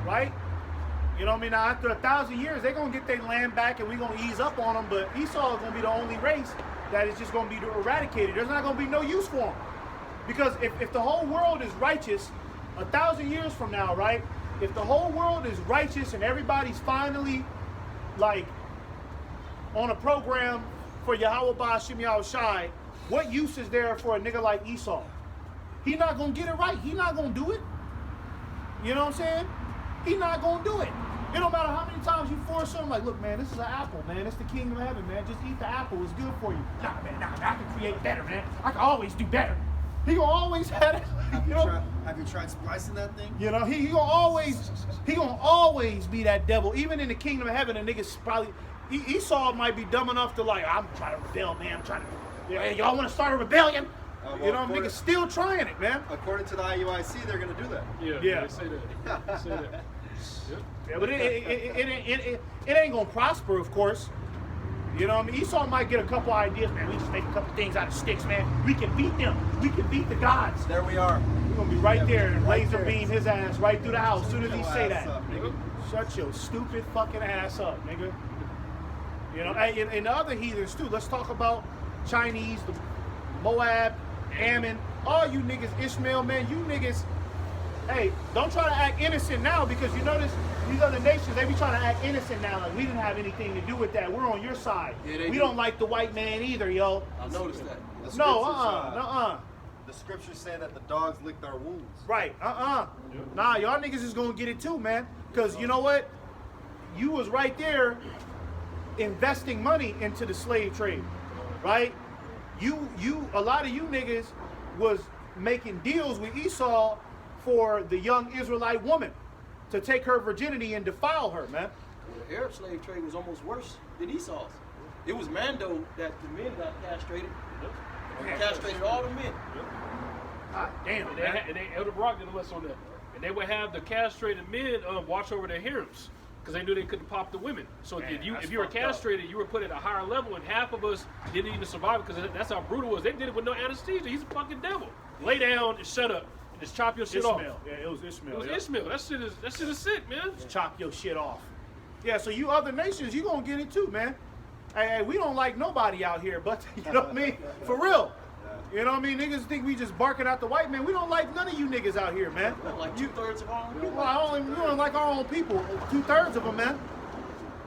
Right? You know what I mean? Now, after 1,000 years, they're going to get their land back, and we're going to ease up on them. But Esau is going to be the only race that is just going to be eradicated. There's not going to be no use for them. Because if the whole world is righteous, 1,000 years from now, right? If the whole world is righteous and everybody's finally, like, on a program for Yahweh Ba'ashim Yahushai, what use is there for a nigga like Esau? He not going to get it right. He not going to do it. You know what I'm saying? He not going to do it. It don't matter how many times you force him, like, look, man, this is an apple, man. It's the kingdom of heaven, man. Just eat the apple. It's good for you. Nah, man, nah, I can create better, man. I can always do better. He gonna always have it. Have you tried splicing that thing? You know, he gonna always be that devil. Even in the kingdom of heaven, the niggas probably Esau might be dumb enough to like, I'm trying to rebel, man. I'm trying to. Hey, y'all want to start a rebellion? Well, you know, niggas still trying it, man. According to the IUIC, they're gonna do that. Yeah. They say that. They say that. Yep. Yeah, but it ain't gonna prosper, of course. You know what I mean? Esau might get a couple ideas, man. We just make a couple things out of sticks, man. We can beat them. We can beat the gods. There we are. We're gonna be right there and right laser there. beam his ass right through the house as soon as he say that. Up, nigga. Shut your stupid fucking ass up, nigga. You know, and the other heathens too. Let's talk about Chinese, the Moab, Ammon, all you niggas, Ishmael, man, you niggas. Hey, don't try to act innocent now because you notice these other nations, they be trying to act innocent now. Like we didn't have anything to do with that. We're on your side. Yeah, we don't like the white man either, yo. I noticed that. The No, The scriptures say that the dogs licked our wounds. Right, Nah, y'all niggas is gonna get it too, man. Cause you know what? You was right there investing money into the slave trade, right? A lot of you niggas was making deals with Esau for the young Israelite woman to take her virginity and defile her, man. The Arab slave trade was almost worse than Esau's. It was Mando that the men got castrated. They castrated all the men. God damn, And man. they Elder Brock did a lesson on that. And they would have the castrated men watch over their harems because they knew they couldn't pop the women. So Man, if you were castrated, you were put at a higher level, and half of us didn't even survive because that's how brutal it was. They did it with no anesthesia. He's a fucking devil. Lay down and shut up and just chop your shit off. Ishmael. Yeah, it was Ishmael. It was yeah. Ishmael. That shit is sick, man. Chop your shit off. Yeah, so you other nations, you gonna get it too, man. Hey, we don't like nobody out here, but you know what I mean? For real. You know what I mean? Niggas think we just barking out the white man. We don't like none of you niggas out here, man. Like 2/3 of all. We don't like our own people. 2/3 of them, man.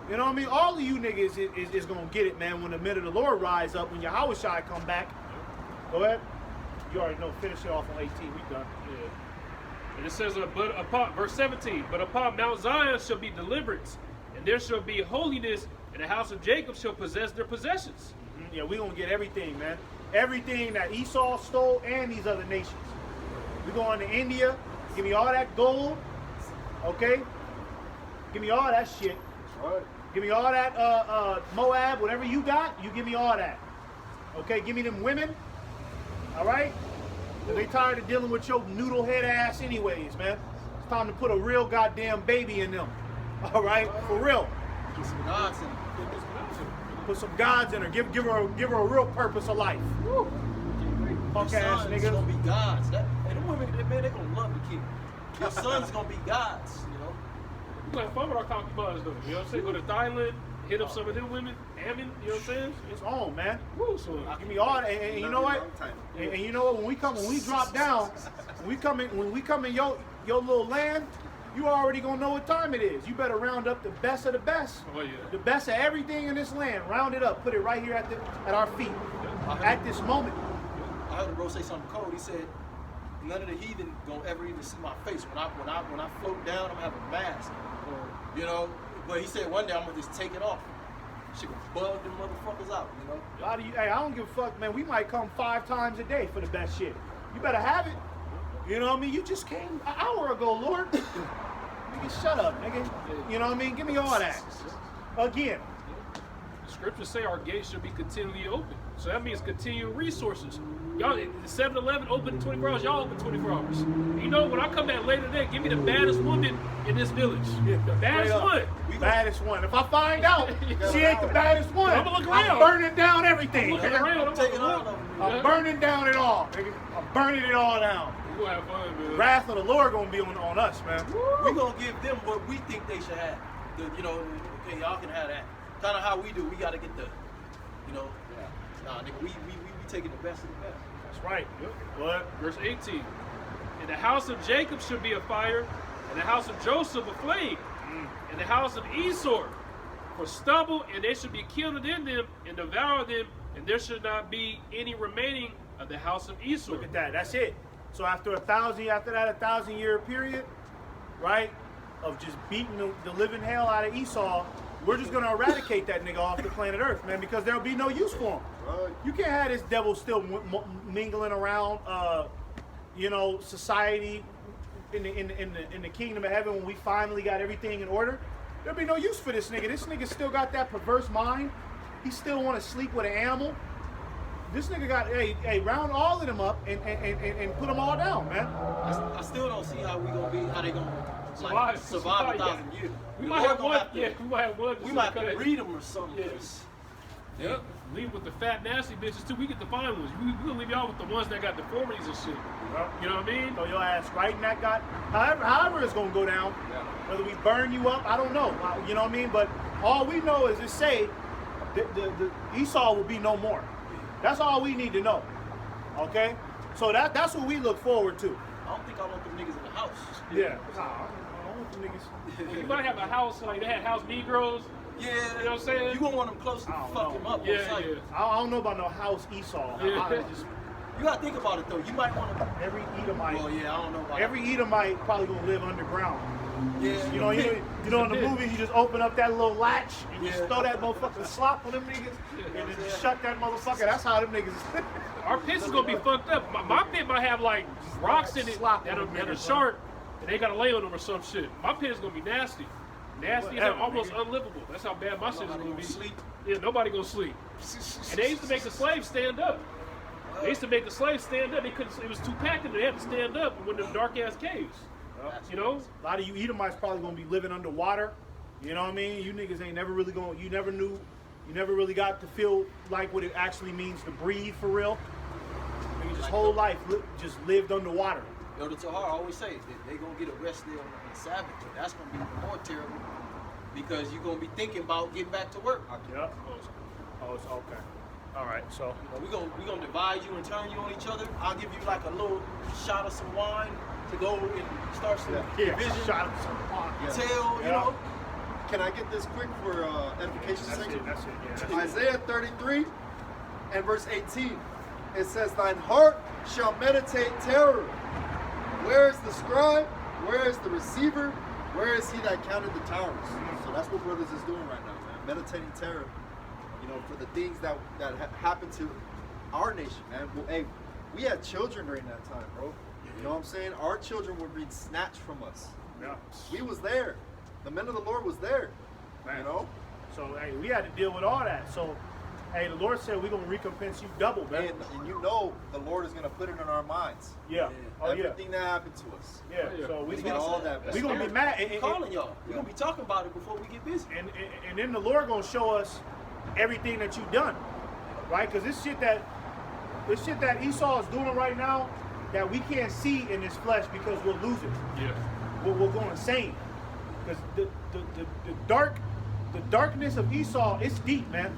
You know what I mean? All of you niggas is gonna get it, man. When the minute the Lord rise up, when Yahweh Shai come back. Go ahead. You already know. Finish it off on 18. We done. Yeah. And it says, but upon verse 17, but upon Mount Zion shall be deliverance, and there shall be holiness, and the house of Jacob shall possess their possessions. Mm-hmm. Yeah, we gonna get everything, man. Everything that Esau stole and these other nations. We going to India. Give me all that gold. Okay. Give me all that shit. Right. Give me all that Moab, whatever you got, you give me all that. Okay, give me them women. All right? Cause they tired of dealing with your noodle head ass anyways, man. It's time to put a real goddamn baby in them. All right? For real. Get some gods in. Put some gods in her. Give her a real purpose of life. Punk ass Your son's niggas. gonna be gods. And them women, man, they gonna love the king. Your son's gonna be gods, you know? We gonna have fun with our concubines, though. You know what I'm saying? Go to Thailand, hit up some of them women, Ammon, you know what I'm saying? It's on, man. Woo, so Give me all that. And you know what? And you know what? When we drop down, when we come in your little land, you already gonna know what time it is. You better round up the best of the best. Oh, yeah. The best of everything in this land. Round it up. Put it right here at our feet. At this moment. I heard a bro say something cold. He said, none of the heathen gonna ever even see my face. When I float down, I'm gonna have a mask. You know? But he said one day I'm gonna just take it off. She gonna bug them motherfuckers out, you know? A lot of you, hey, I don't give a fuck, man. We might come 5 times a day for the best shit. You better have it. You know what I mean? You just came an hour ago, Lord. Nigga, shut up, nigga. You know what I mean? Give me all that. Again. the scriptures say our gates should be continually open. So that means continual resources. Y'all, 7-Eleven open 24 hours, y'all open 24 hours. You know, when I come back later today, give me the baddest woman in this village. The baddest one. Baddest one. If I find out she ain't the baddest one, I'm gonna look around. I'm burning down everything. I'm looking around. I'm Taking looking all of around. them. I'm burning down it all. Nigga. I'm burning it all down. We're gonna have fun, man. The wrath of the Lord gonna be on us, man. We're gonna give them what we think they should have. You know, okay, y'all can have that. Kind of how we do. We gotta get the, you know, nah, nigga, we taking the best of the best. That's right. What? Verse 18. And the house of Jacob shall be a fire, and the house of Joseph a flame, and the house of Esau for stubble, and they should be killed in them and devour them, and there should not be any remaining of the house of Esau. Look at that. That's it. So after that 1,000-year period, right, of just beating the living hell out of Esau, we're just gonna eradicate that nigga off the planet Earth, man, because there'll be no use for him. Right. You can't have this devil still mingling around, you know, society in the kingdom of heaven when we finally got everything in order. There'll be no use for this nigga. This nigga still got that perverse mind. He still want to sleep with an animal. This nigga got, hey, round all of them up and put them all down, man. I still don't see how they gonna Yeah. survive 1,000 years. We might have one. Yeah, we might have one. We might have to breed them or something. Yes. Yep. Leave with the fat, nasty bitches too. We get the fine ones. We gonna leave y'all with the ones that got deformities and shit. You know what I mean? Throw your ass right in that guy. However it's gonna go down. Whether we burn you up, I don't know. You know what I mean? But all we know is to say the Esau will be no more. That's all we need to know. Okay? So that's what we look forward to. I don't think I want them niggas in the house. Yeah. Nah, I don't want them niggas. You might have a house like they had house Negroes. Yeah, You know what I'm saying? You gonna want them close to I don't fuck know. them up. Yeah, on sight. yeah. I don't know about no house Esau. Yeah. You gotta think about it though. You might want to. Every Edomite. Oh yeah, I don't know about Every Edomite probably gonna live underground. that. Yeah. You know, in the movies, you just open up that little latch and you just Yeah. throw that motherfucking slop on them niggas and then just shut that motherfucker. That's how them niggas. Our pits is gonna be fucked up. My pit might have like rocks in it Slop that on them are niggas, sharp, and they gotta lay on them or some shit. My pit is gonna be nasty. Nasty and Whatever, almost nigga. unlivable. That's how bad my shit is Nobody gonna be. gonna sleep. Yeah, nobody gonna sleep. And they used to make the slaves stand up. They used to make the slaves stand up. They couldn't. It was too packed in there. They had to stand up in them dark ass caves. You know? A lot of you Edomites probably gonna be living underwater. You know what I mean? You niggas ain't never really going. You never knew. You never really got to feel like what it actually means to breathe for real. Niggas just whole life just lived underwater. Yo, the Tahar always say that they gonna get arrested on the Sabbath, but that's gonna be even more terrible because you're gonna be thinking about getting back to work. Yeah. Oh, it's okay. All right, so. You know, we gonna divide you and turn you on each other. I'll give you like a little shot of some wine to go and start some division. Shot of some wine. Yeah. Tell, you know. Can I get this quick for edification section? That's it, yeah. Isaiah 33 and verse 18. It says, thine heart shall meditate terror. Where is the scribe? Where is the receiver? Where is he that counted the towers? So that's what Brothers is doing right now, man. Meditating terror. You know, for the things that happened to our nation, man. Well, hey, we had children during that time, bro. You know what I'm saying? Our children were being snatched from us. Yeah. We was there. The men of the Lord was there. Man. You know? So, hey, we had to deal with all that. So, hey, the Lord said we're going to recompense you double, man. And you know the Lord is going to put it in our minds. Yeah. Oh, yeah. Everything that happened to us. Yeah. Yeah. So, We get all that back. we're going to be mad. I'm calling y'all. We're gonna be talking about it before we get busy. And then the Lord going to show us everything that you've done. Right? Because this shit that Esau is doing right now that we can't see in this flesh because we'll lose it. Yeah. We're going insane. Because the darkness of Esau, it's deep, man.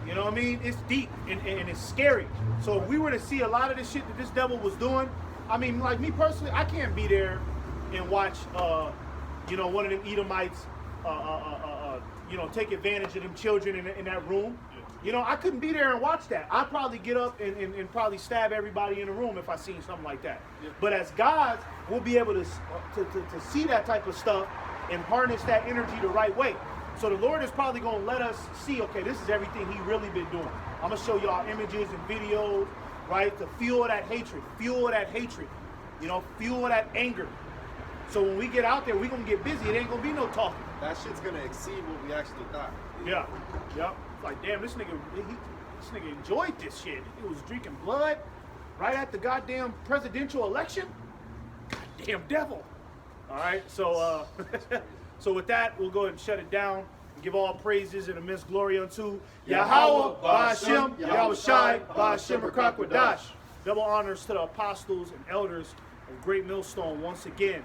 You know what I mean? It's deep and it's scary. So if we were to see a lot of this shit that this devil was doing, I mean, like me personally, I can't be there and watch, one of them Edomites, take advantage of them children in that room. You know, I couldn't be there and watch that. I'd probably get up and probably stab everybody in the room if I seen something like that. Yeah. But as gods, we'll be able to see that type of stuff and harness that energy the right way. So the Lord is probably going to let us see, okay, this is everything he really been doing. I'm going to show y'all images and videos, right, to fuel that hatred, fuel that anger. So when we get out there, we're going to get busy. It ain't going to be no talking. That shit's going to exceed what we actually thought. Yeah. It's like, damn, this nigga enjoyed this shit. He was drinking blood right at the goddamn presidential election. Goddamn devil. All right, so so with that, we'll go ahead and shut it down and give all praises and immense glory unto Yahweh, Ba'ashem, Yahweh Shai, Ba'ashem, Rakwadash. Double honors to the apostles and elders of Great Millstone once again.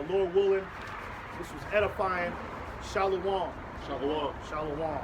Lord willing, this was edifying. Shalom. Shalom. Shalom.